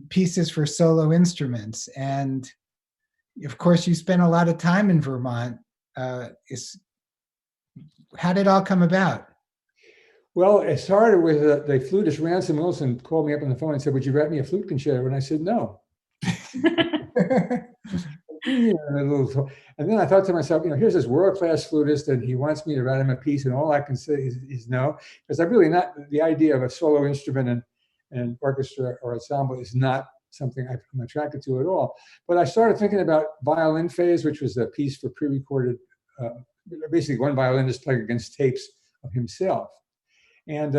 pieces for solo instruments. And of course you spent a lot of time in Vermont. How did it all come about? Well, it started with the flutist Ransom Wilson called me up on the phone and said, "Would you write me a flute concerto?" And I said, "No." And then I thought to myself, here's this world-class flutist and he wants me to write him a piece, and all I can say is no, because I'm really not, the idea of a solo instrument and orchestra or ensemble is not something I'm attracted to at all. But I started thinking about Violin Phase, which was a piece for pre-recorded, basically one violinist playing against tapes of himself. And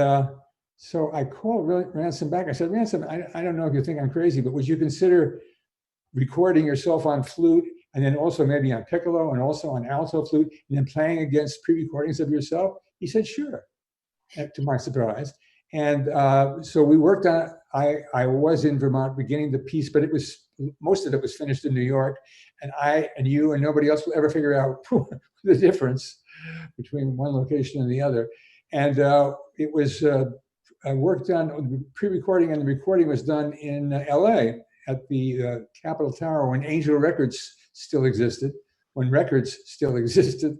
so I called Ransom back. I said, "Ransom, I don't know if you think I'm crazy, but would you consider recording yourself on flute and then also maybe on piccolo and also on alto flute and then playing against pre-recordings of yourself?" He said, "Sure," to my surprise. And so we worked on it. I was in Vermont beginning the piece, but most of it was finished in New York. And I and you and nobody else will ever figure out the difference between one location and the other. And it was worked on, pre-recording and the recording was done in LA at the Capitol Tower when Angel Records still existed, when records still existed.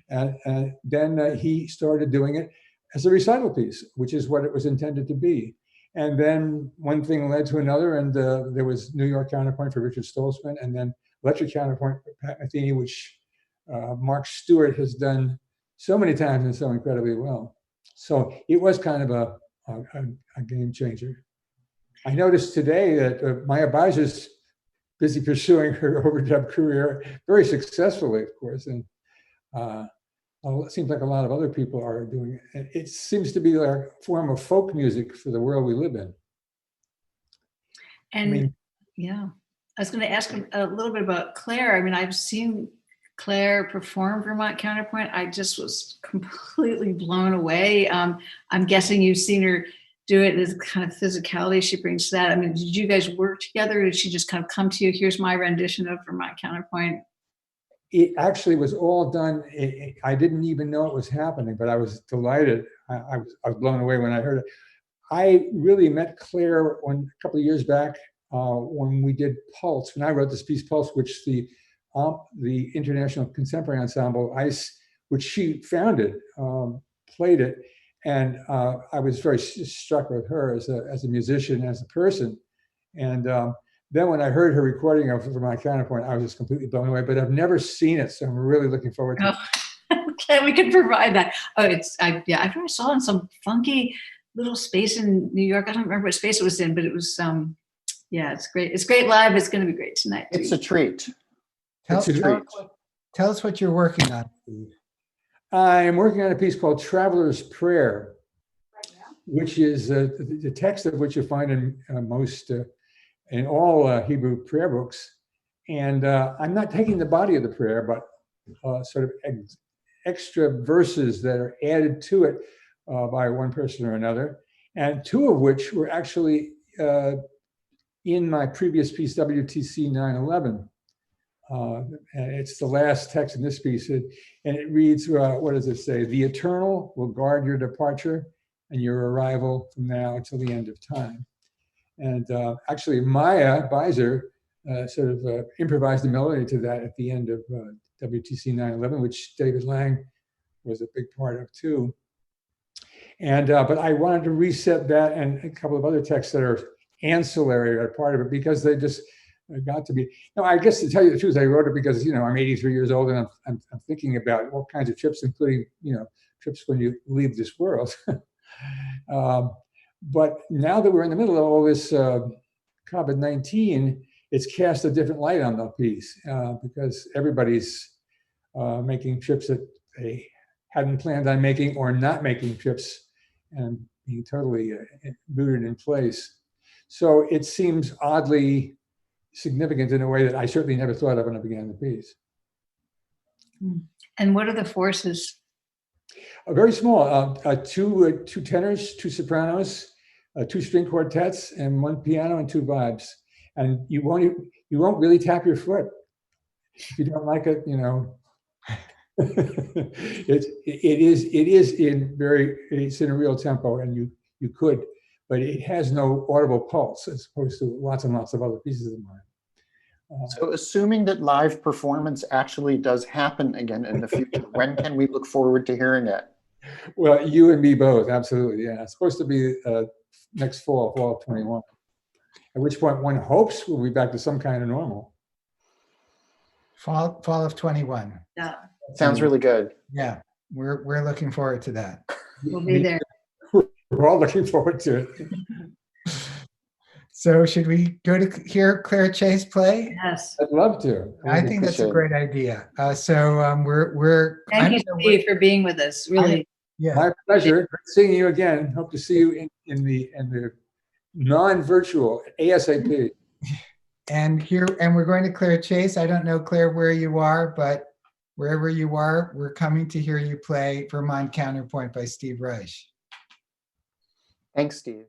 And then he started doing it as a recital piece, which is what it was intended to be. And then one thing led to another, and there was New York Counterpoint for Richard Stolzman, and then Electric Counterpoint for Pat Metheny, which Mark Stewart has done so many times and so incredibly well. So it was kind of a game changer. I noticed today that Maya Baiser's busy pursuing her overdub career very successfully, of course, and it seems like a lot of other people are doing it. It seems to be like a form of folk music for the world we live in. And yeah, I was going to ask a little bit about Claire. I mean, I've seen Claire perform Vermont Counterpoint. I just was completely blown away. I'm guessing you've seen her do it, as kind of physicality she brings to that. I mean, did you guys work together? Or did she just kind of come to you? Here's my rendition of Vermont Counterpoint. It actually was all done. I didn't even know it was happening, but I was delighted. I was blown away when I heard it. I really met Claire a couple of years back when we did Pulse. When I wrote this piece, Pulse, which the International Contemporary Ensemble, ICE, which she founded, played it. And I was very struck with her as a musician, as a person. And then when I heard her recording of Vermont Counterpoint, I was just completely blown away, but I've never seen it. So I'm really looking forward to it. Okay, we can provide that. Oh, I probably saw it in some funky little space in New York. I don't remember what space it was in, but it was, yeah, it's great. It's great live. It's going to be great tonight, too. It's a treat. Tell us what you're working on, Steve. I'm working on a piece called Traveler's Prayer, which is the text of which you'll find in in all Hebrew prayer books. And I'm not taking the body of the prayer, but sort of extra verses that are added to it by one person or another, and two of which were actually in my previous piece, WTC 9/11. And it's the last text in this piece, and it reads, what does it say? "The Eternal will guard your departure and your arrival from now until the end of time." And actually, Maya Beiser sort of improvised a melody to that at the end of WTC 9/11, which David Lang was a big part of too. And but I wanted to reset that and a couple of other texts that are ancillary or part of it, because they just got to be. I guess to tell you the truth, I wrote it because I'm 83 years old and I'm thinking about all kinds of trips, including trips when you leave this world. But now that we're in the middle of all this COVID-19, it's cast a different light on the piece because everybody's making trips that they hadn't planned on making, or not making trips and being totally rooted in place. So it seems oddly significant in a way that I certainly never thought of when I began the piece. And what are the forces? Very small, two tenors, two sopranos, two string quartets, and one piano and two vibes. And you won't really tap your foot if you don't like it. You know, it's in a real tempo, and you could, but it has no audible pulse as opposed to lots and lots of other pieces of mine. So assuming that live performance actually does happen again in the future, when can we look forward to hearing it? Well, you and me both, absolutely. Yeah, it's supposed to be next fall of 21. At which point one hopes we'll be back to some kind of normal. Fall of 21. Yeah. Sounds really good. Yeah, we're looking forward to that. We'll be there. We're all looking forward to it. So should we go to hear Claire Chase play? Yes. I'd love to. I think that's a great idea. We're Thank you, Steve, for being with us. Really. Yeah. My pleasure. Great seeing you again. Hope to see you in the non-virtual ASAP. And we're going to Claire Chase. I don't know, Claire, where you are, but wherever you are, we're coming to hear you play Vermont Counterpoint by Steve Reich. Thanks, Steve.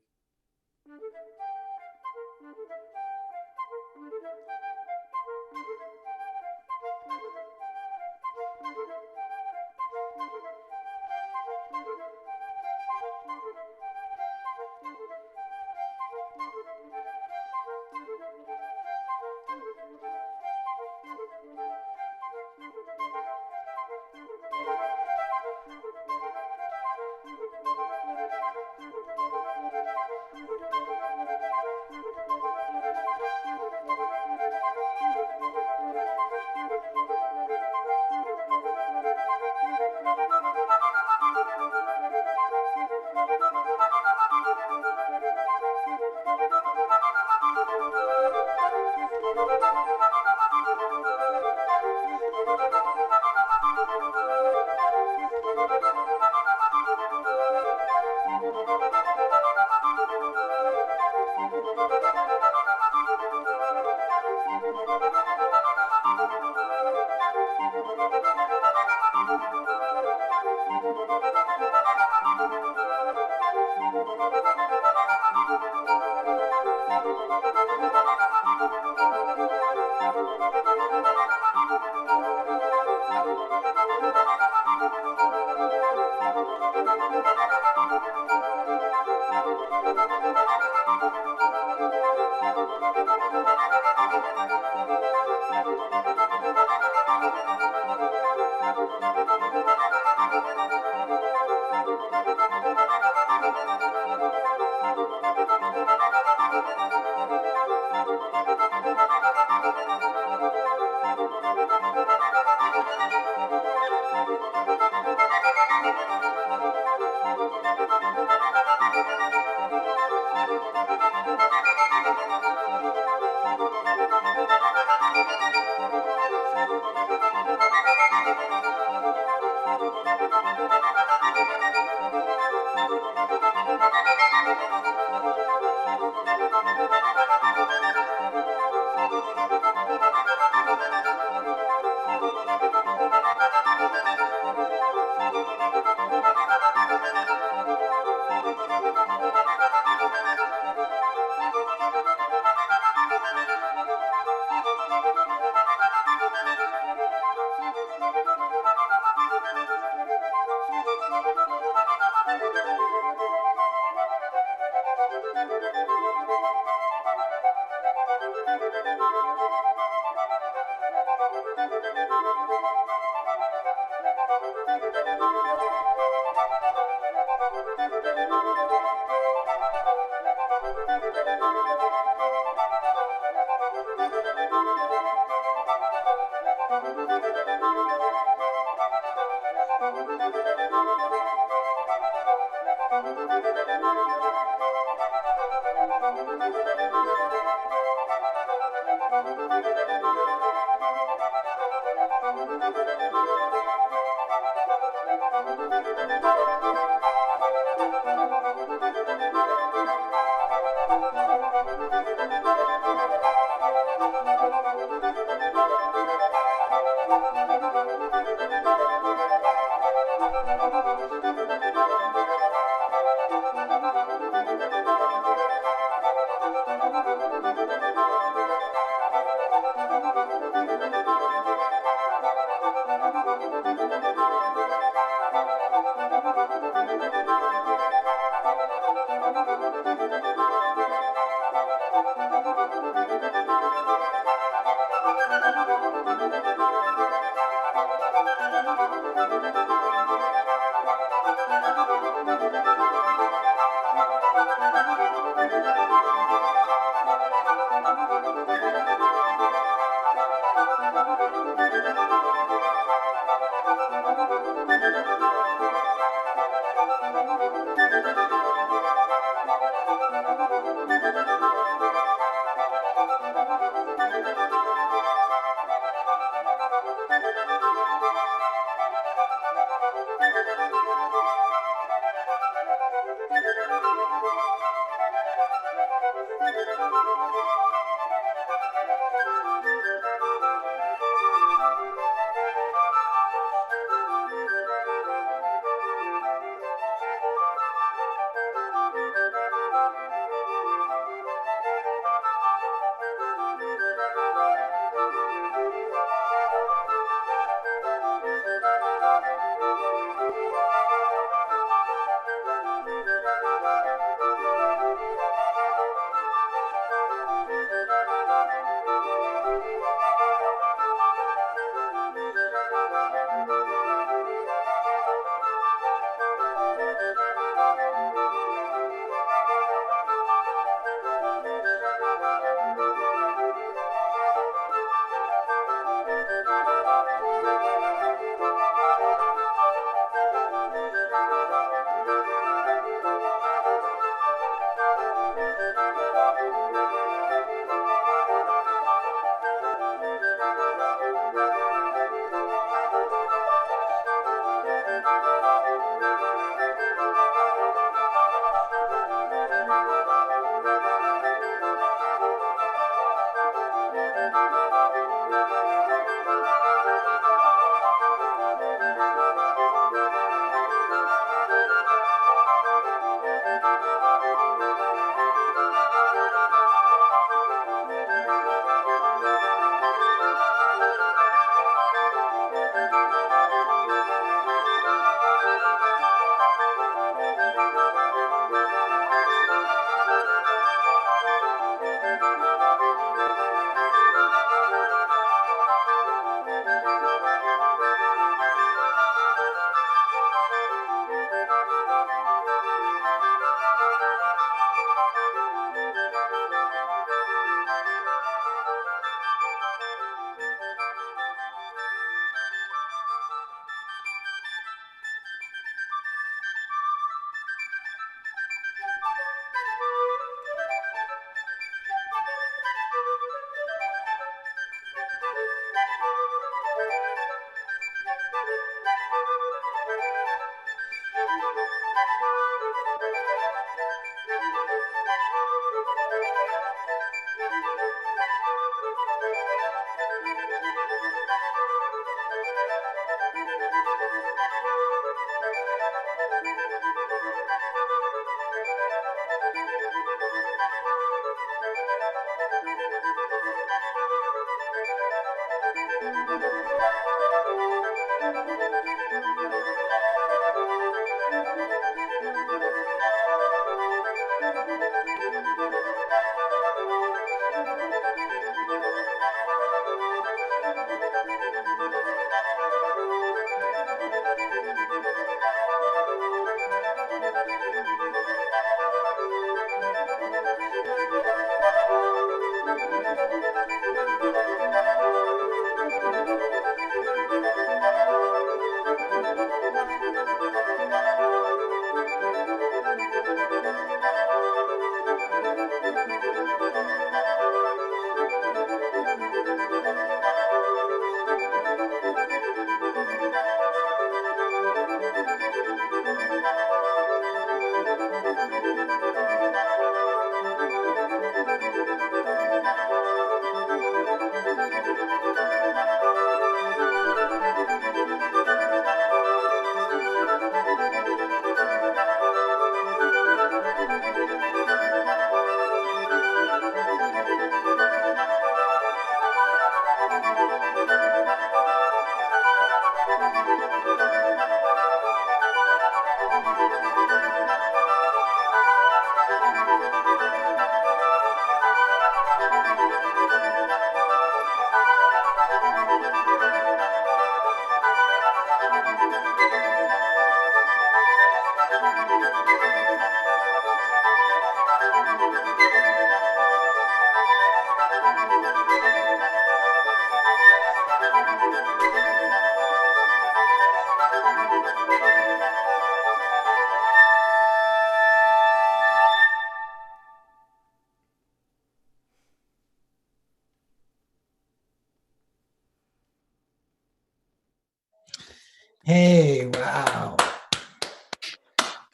Hey, wow.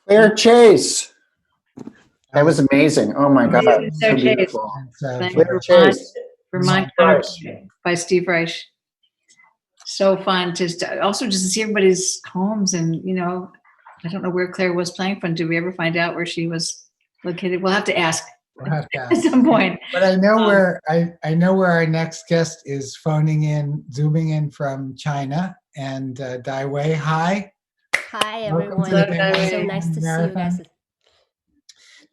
Claire Chase. That was amazing. Oh my God, So so Chase. beautiful. Thank Claire Vermont, Chase. Vermont Counterpoint by Steve Reich. So fun to also just to see everybody's homes, and I don't know where Claire was playing from. Did we ever find out where she was located? We'll have to ask. We'll have to at ask. some point. But I know where I know where our next guest is phoning in, zooming in from China. And Dai Wei, hi. Hi Welcome everyone. to the It's so Bangladesh nice to see you Marathon. guys.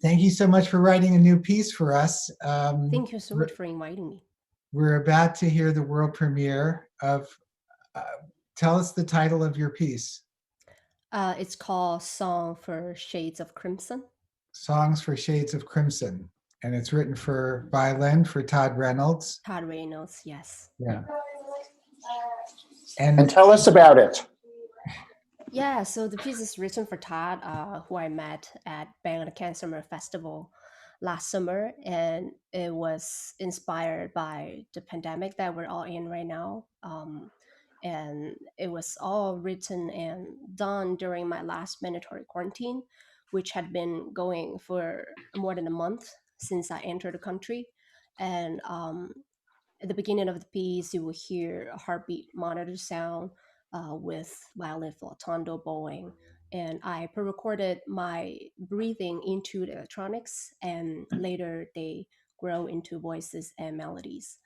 Thank you so much for writing a new piece for us. Thank you so much for inviting me. We're about to hear the world premiere of, tell us the title of your piece. It's called Song for Shades of Crimson. Songs for Shades of Crimson. And it's written for violin for Todd Reynolds. Todd Reynolds, yes. Yeah. And tell us about it. Yeah, so the piece is written for Todd, who I met at Bangonacan Summer Festival last summer, and it was inspired by the pandemic that we're all in right now. And it was all written and done during my last mandatory quarantine, which had been going for more than a month since I entered the country. And at the beginning of the piece, you will hear a heartbeat monitor sound with violin flautando bowing. And I pre-recorded my breathing into the electronics, and later they grow into voices and melodies.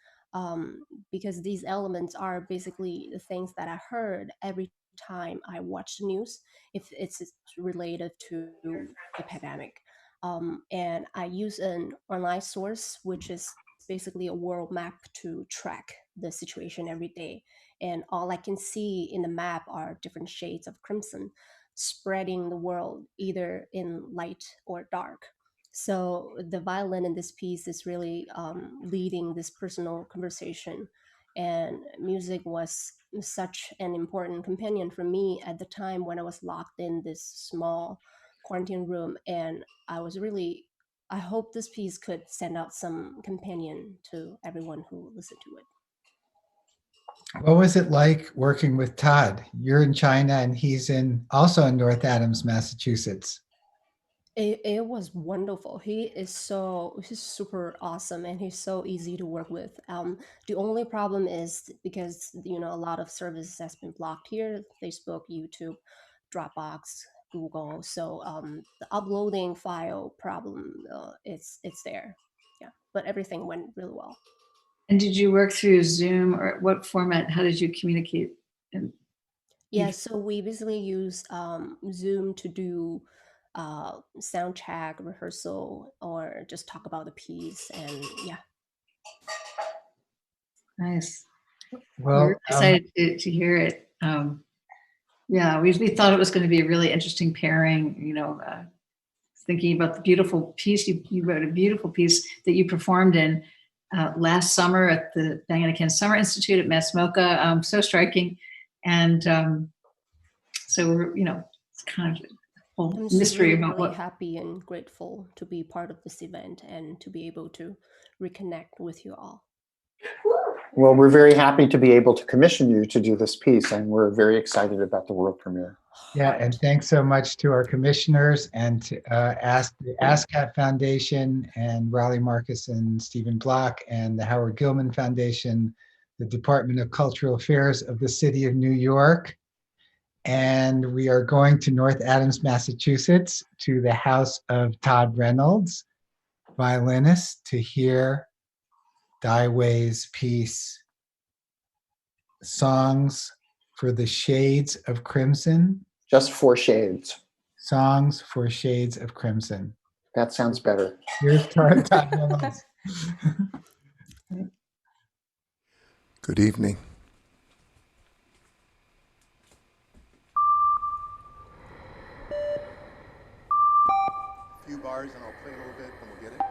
Because these elements are basically the things that I heard every time I watch the news, if it's related to the pandemic. And I use an online source, which is basically a world map to track the situation every day. And all I can see in the map are different shades of crimson spreading the world either in light or dark. So the violin in this piece is really leading this personal conversation. And music was such an important companion for me at the time when I was locked in this small quarantine room. And I hope this piece could send out some companion to everyone who listened to it. What was it like working with Todd? You're in China and he's also in North Adams, Massachusetts. It was wonderful. He's super awesome, and he's so easy to work with. The only problem is because a lot of services has been blocked here: Facebook, YouTube, Dropbox, Google. So the uploading file problem, it's there. Yeah, but everything went really well. And did you work through Zoom, or what format? How did you communicate? Yeah, so we basically use Zoom to do sound check, rehearsal, or just talk about the piece. And yeah. Nice. Well, we're excited to hear it. Yeah, we thought it was going to be a really interesting pairing. Thinking about the beautiful piece you wrote, a beautiful piece that you performed in last summer at the Bangonacan Summer Institute at Mass MoCA. So striking, and so we're it's kind of a whole I'm mystery really, about really what. happy and grateful to be part of this event and to be able to reconnect with you all. Well, we're very happy to be able to commission you to do this piece, and we're very excited about the world premiere. Yeah, and thanks so much to our commissioners and to the ASCAP Foundation and Raleigh Marcus and Stephen Block and the Howard Gilman Foundation, the Department of Cultural Affairs of the City of New York. And we are going to North Adams, Massachusetts, to the house of Todd Reynolds, violinist, to hear Dai Wei's piece, Songs for the Shades of Crimson. Just 4 shades. Songs for Shades of Crimson. That sounds better. Here's Todd Reynolds. Good evening. A few bars and I'll play a little bit and we'll get it.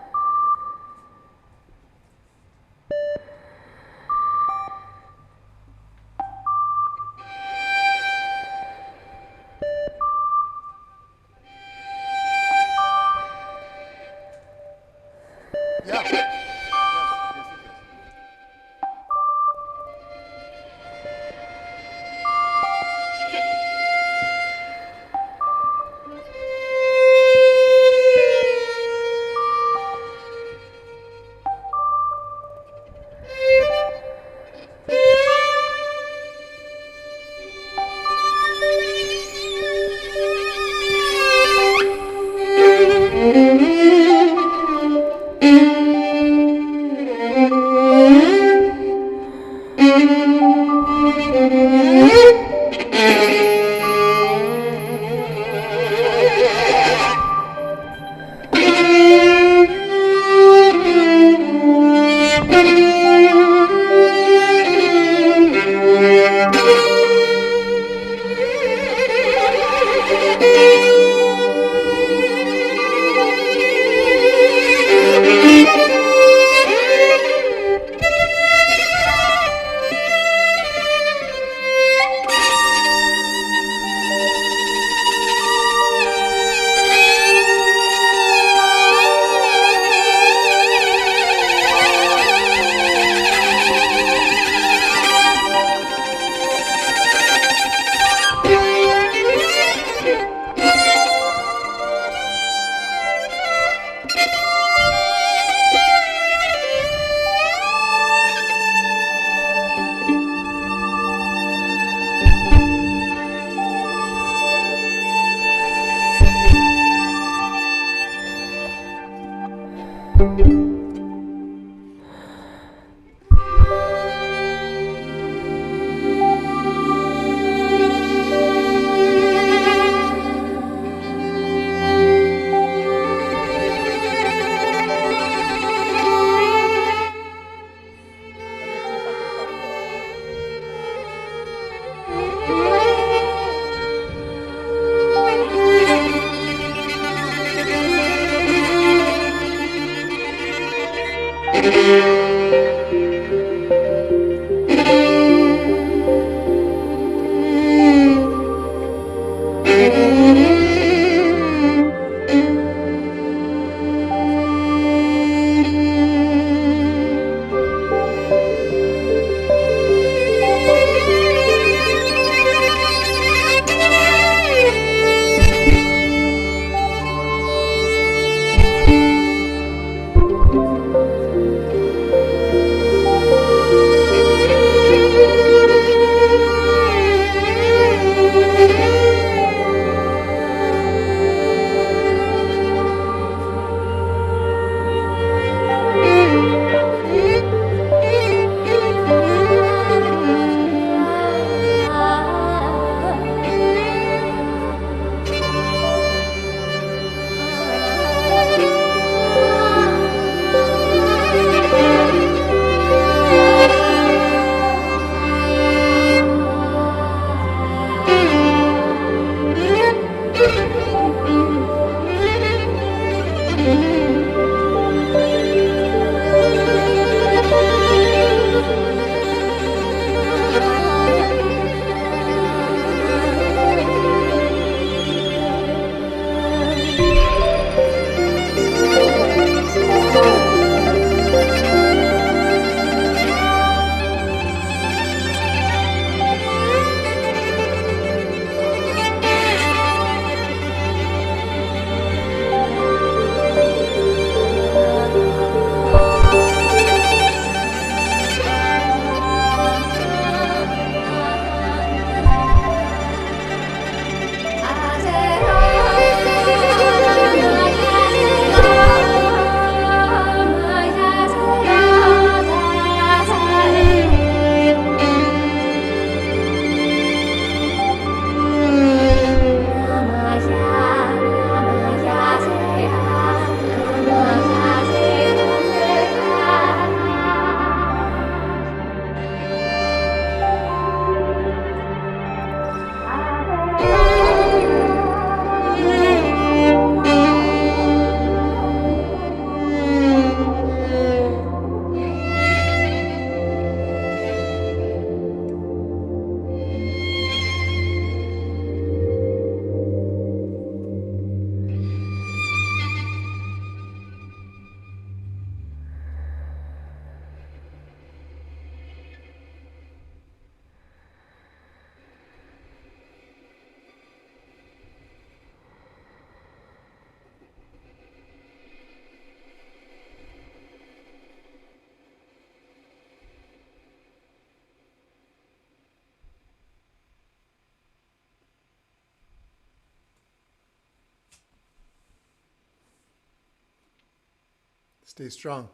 Stay strong.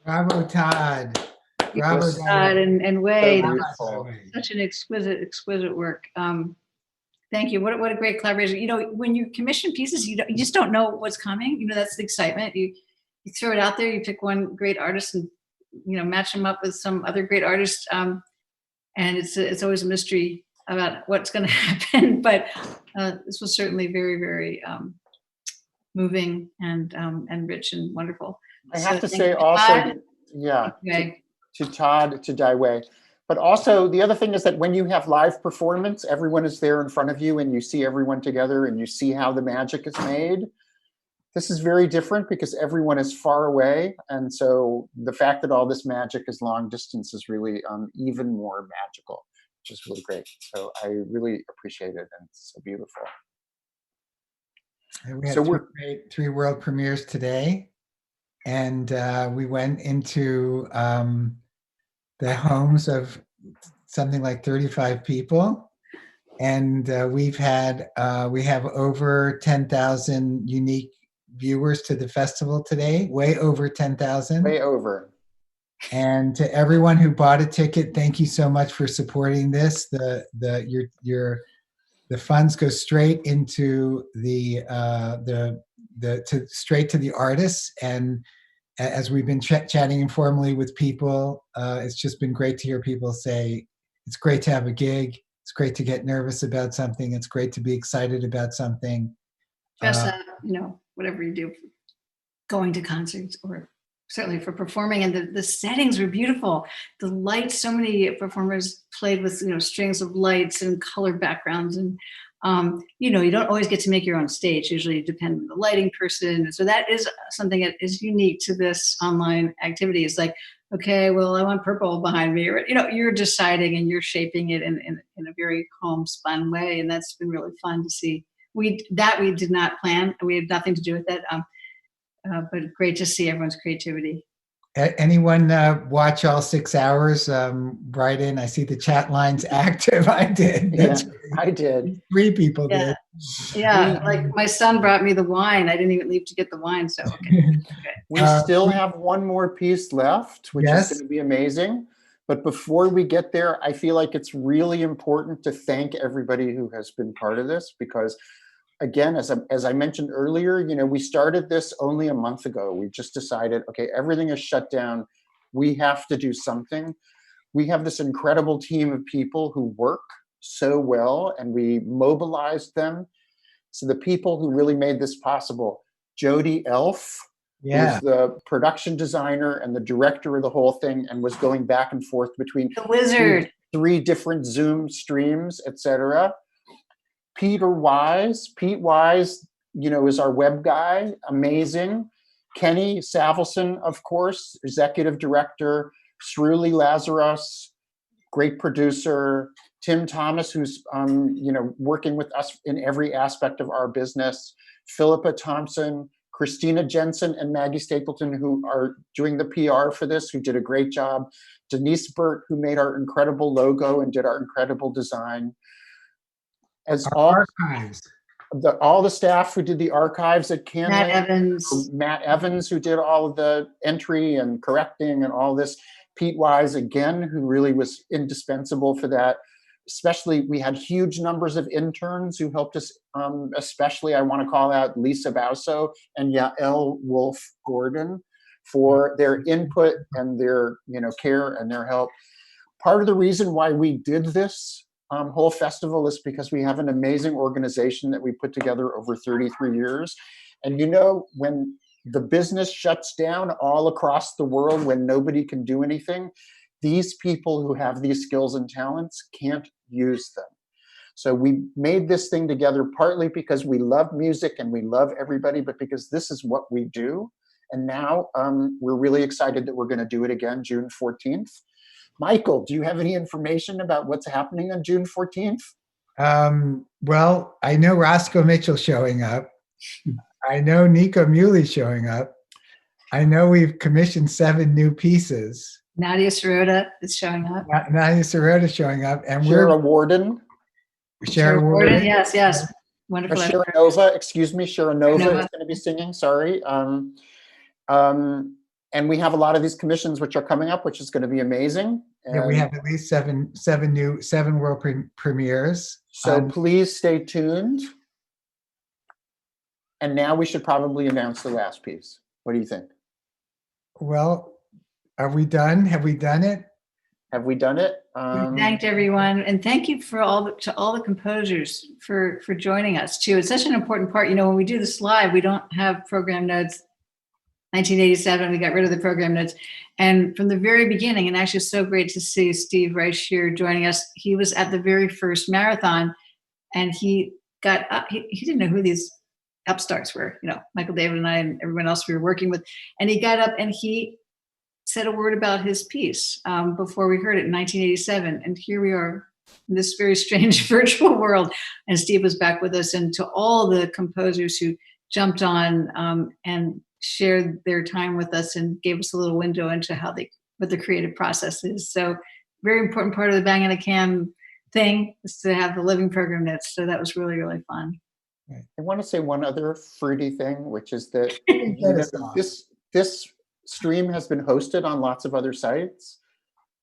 Bravo, Todd. Bravo, Yes, Todd and Wade. beautiful. Such an exquisite work. Thank you. What a great collaboration. You know, when you commission pieces, you just don't know what's coming. You know, that's the excitement. You throw it out there. You pick one great artist and match them up with some other great artist. And it's always a mystery about what's going to happen. But this was certainly very, very moving and rich and wonderful. I have to thank say you, also, Todd. yeah, Okay. to Todd, to Daiwei. But also the other thing is that when you have live performance, everyone is there in front of you and you see everyone together and you see how the magic is made. This is very different because everyone is far away. And so the fact that all this magic is long distance is really even more magical, which is really great. So I really appreciate it and it's so beautiful. We had three world premieres today. And we went into the homes of something like 35 people. And we have over 10,000 unique viewers to the festival today, way over 10,000. Way over. And to everyone who bought a ticket, thank you so much for supporting this. The funds go straight into straight to the artists. And as we've been chatting informally with people, it's just been great to hear people say, it's great to have a gig. It's great to get nervous about something. It's great to be excited about something. Dress up, whatever you do, going to concerts or certainly for performing. And the settings were beautiful. The lights, so many performers played with, strings of lights and color backgrounds. And, you don't always get to make your own stage. Usually you depend on the lighting person. So that is something that is unique to this online activity. It's like, okay, well, I want purple behind me. Or, you're deciding and you're shaping it in a very homespun way. And that's been really fun to see. We did not plan. We had nothing to do with that. But great to see everyone's creativity. Anyone watch all 6 hours? Write in. I see the chat lines active. I did. I did. 3 people did. Yeah, like my son brought me the wine. I didn't even leave to get the wine. So okay. We still have one more piece left, which is going to be amazing. But before we get there, I feel like it's really important to thank everybody who has been part of this, because again, as I mentioned earlier, we started this only a month ago. We just decided, okay, everything is shut down. We have to do something. We have this incredible team of people who work so well, and we mobilized them. So the people who really made this possible, Jody Elf, who's the production designer and the director of the whole thing, and was going back and forth between the wizard, 3 different Zoom streams, etc. Pete Wise, is our web guy, amazing. Kenny Savelson, of course, executive director. Sruli Lazarus, great producer. Tim Thomas, who's working with us in every aspect of our business. Philippa Thompson, Christina Jensen, and Maggie Stapleton, who are doing the PR for this, who did a great job. Denise Burt, who made our incredible logo and did our incredible design. As all the staff who did the archives at Canley, Matt Evans, who did all of the entry and correcting and all this, Pete Wise again, who really was indispensable for that. Especially, we had huge numbers of interns who helped us. Especially, I want to call out Lisa Bauso and Yael Wolf Gordon for their input and their care and their help. Part of the reason why we did this whole festival is because we have an amazing organization that we put together over 33 years. And when the business shuts down all across the world, when nobody can do anything, these people who have these skills and talents can't use them. So we made this thing together partly because we love music and we love everybody, but because this is what we do. And now we're really excited that we're going to do it again, June 14th. Michael, do you have any information about what's happening on June 14th? Well, I know Roscoe Mitchell showing up. I know Nico Muley showing up. I know we've commissioned 7 new pieces. Nadia Sirota is showing up. Nadia Sirota showing up. And Shara Warden. Shara Warden, yes. Wonderful. Sharanova, Sharanova is going to be singing, sorry. And we have a lot of these commissions which are coming up, which is going to be amazing. Yeah, we have at least seven world premieres. So please stay tuned. And now we should probably announce the last piece. What do you think? Well, are we done? Have we done it? Have we done it? We thanked everyone, and thank you to all the composers for joining us too. It's such an important part. When we do this live, we don't have program notes. 1987, we got rid of the program notes. And from the very beginning, and actually so great to see Steve Reich here joining us. He was at the very first marathon, and he got up. He didn't know who these upstarts were, Michael David and I and everyone else we were working with. And he got up and he said a word about his piece before we heard it in 1987. And here we are in this very strange virtual world. And Steve was back with us. And to all the composers who jumped on and shared their time with us and gave us a little window into how they what the creative process is. So very important part of the Bang on a Cam thing is to have the living program notes. So that was really, really fun. I want to say one other fruity thing, which is that this stream has been hosted on lots of other sites.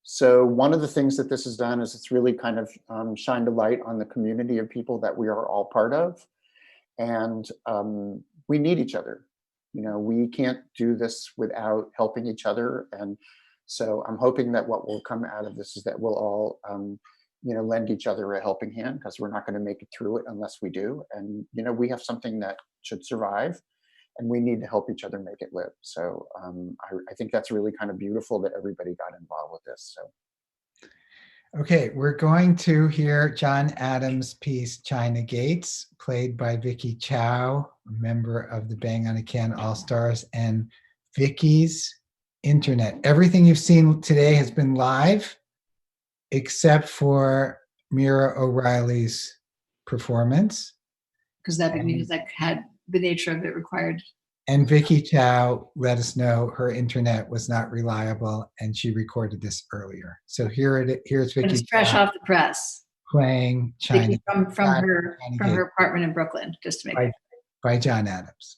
So one of the things that this has done is it's really kind of shined a light on the community of people that we are all part of. And we need each other. You know, we can't do this without helping each other. And so I'm hoping that what will come out of this is that we'll all, you know, lend each other a helping hand, because we're not going to make it through it unless we do. And, you know, we have something that should survive, and we need to help each other make it live. So I think that's really kind of beautiful that everybody got involved with this. So. Okay, we're going to hear John Adams' piece, China Gates, played by Vicky Chow, a member of the Bang on a Can All-Stars, and Vicky's internet. Everything you've seen today has been live, except for Mira O'Reilly's performance. Because that music had the nature of it required. And Vicky Chow let us know her internet was not reliable, and she recorded this earlier. So here's Vicky. It's fresh off the press. Playing China Vicky from her apartment in Brooklyn, just to make by John Adams.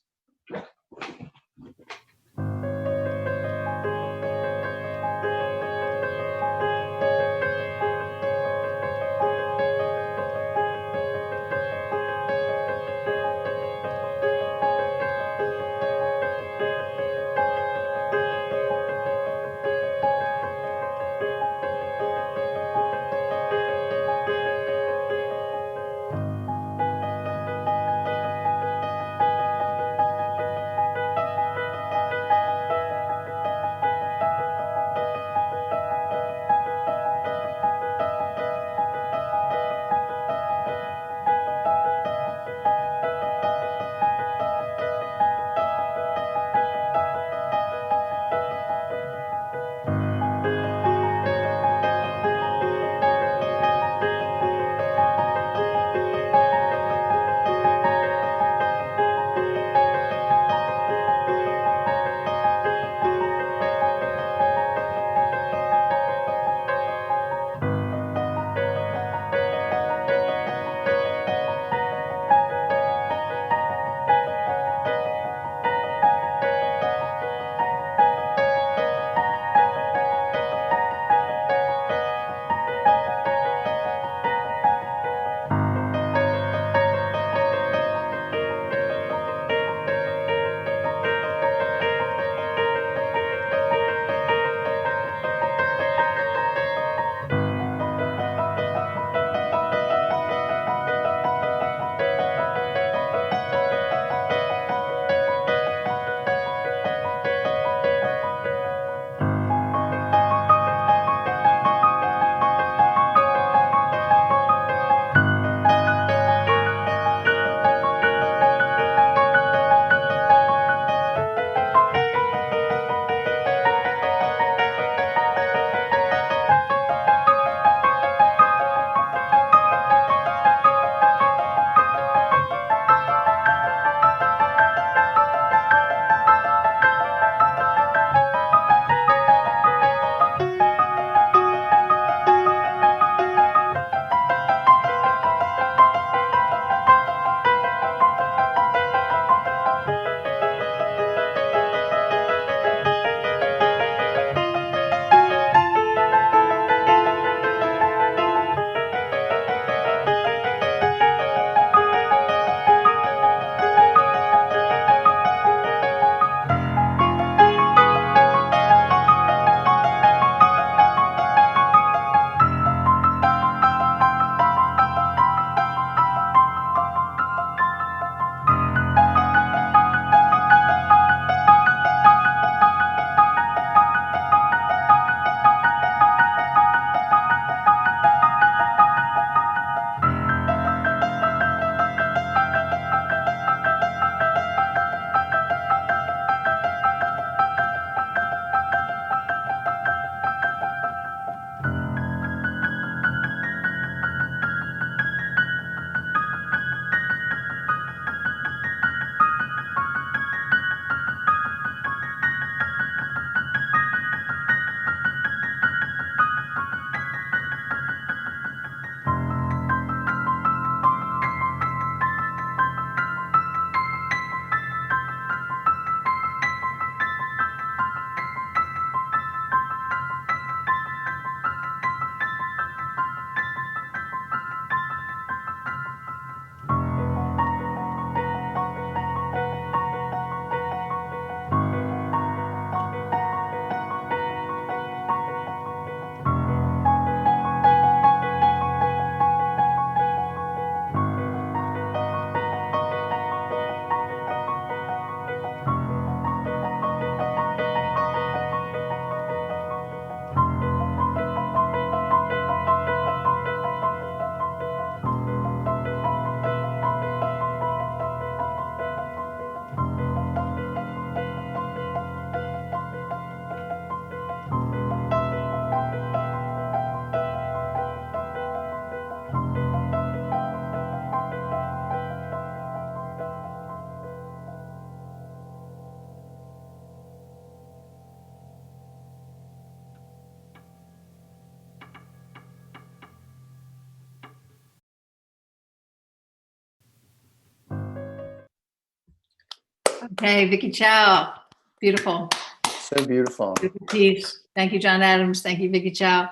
Okay, Vicky Chow. Beautiful. So beautiful. Beautiful piece. Thank you, John Adams. Thank you, Vicky Chow.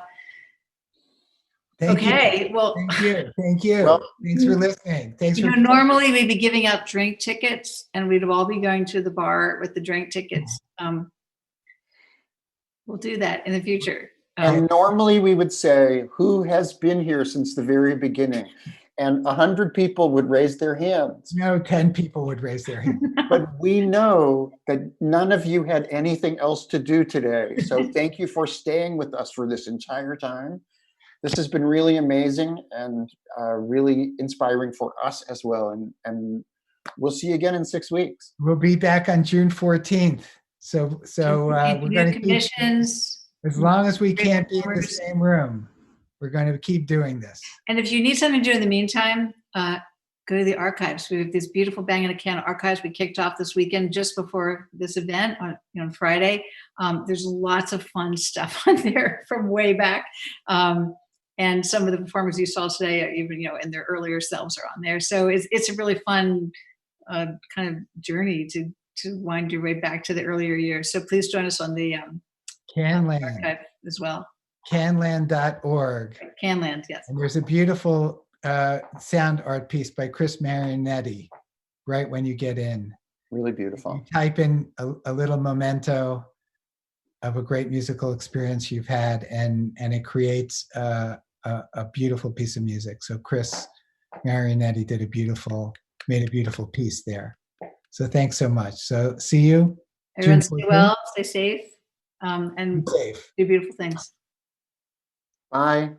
Thank Okay, you. well, Thank you. Thank you. Well, Thanks for listening. Thanks for normally we'd be giving out drink tickets and we'd all be going to the bar with the drink tickets. We'll do that in the future. And normally we would say, who has been here since the very beginning? And 100 people would raise their hands. No, 10 people would raise their hand. But we know that none of you had anything else to do today. So thank you for staying with us for this entire time. This has been really amazing and really inspiring for us as well. And we'll see you again in 6 weeks. We'll be back on June 14th. So we're going to keep, commissions. as long as we can't be in the same room, we're going to keep doing this. And if you need something to do in the meantime, go to the archives. We have these beautiful Bang on a Can archives we kicked off this weekend just before this event on Friday. There's lots of fun stuff on there from way back. And some of the performers you saw today, even in their earlier selves, are on there. So it's a really fun kind of journey to wind your way back to the earlier years. So please join us on the Canland archive as well. Canland.org. Canland, yes. And there's a beautiful sound art piece by Chris Marinetti right when you get in. Really beautiful. You type in a little memento of a great musical experience you've had, and it creates a beautiful piece of music. So Chris Marinetti made a beautiful piece there. So thanks so much. So see you. Everyone stay well, stay safe, and safe. do beautiful things. Bye.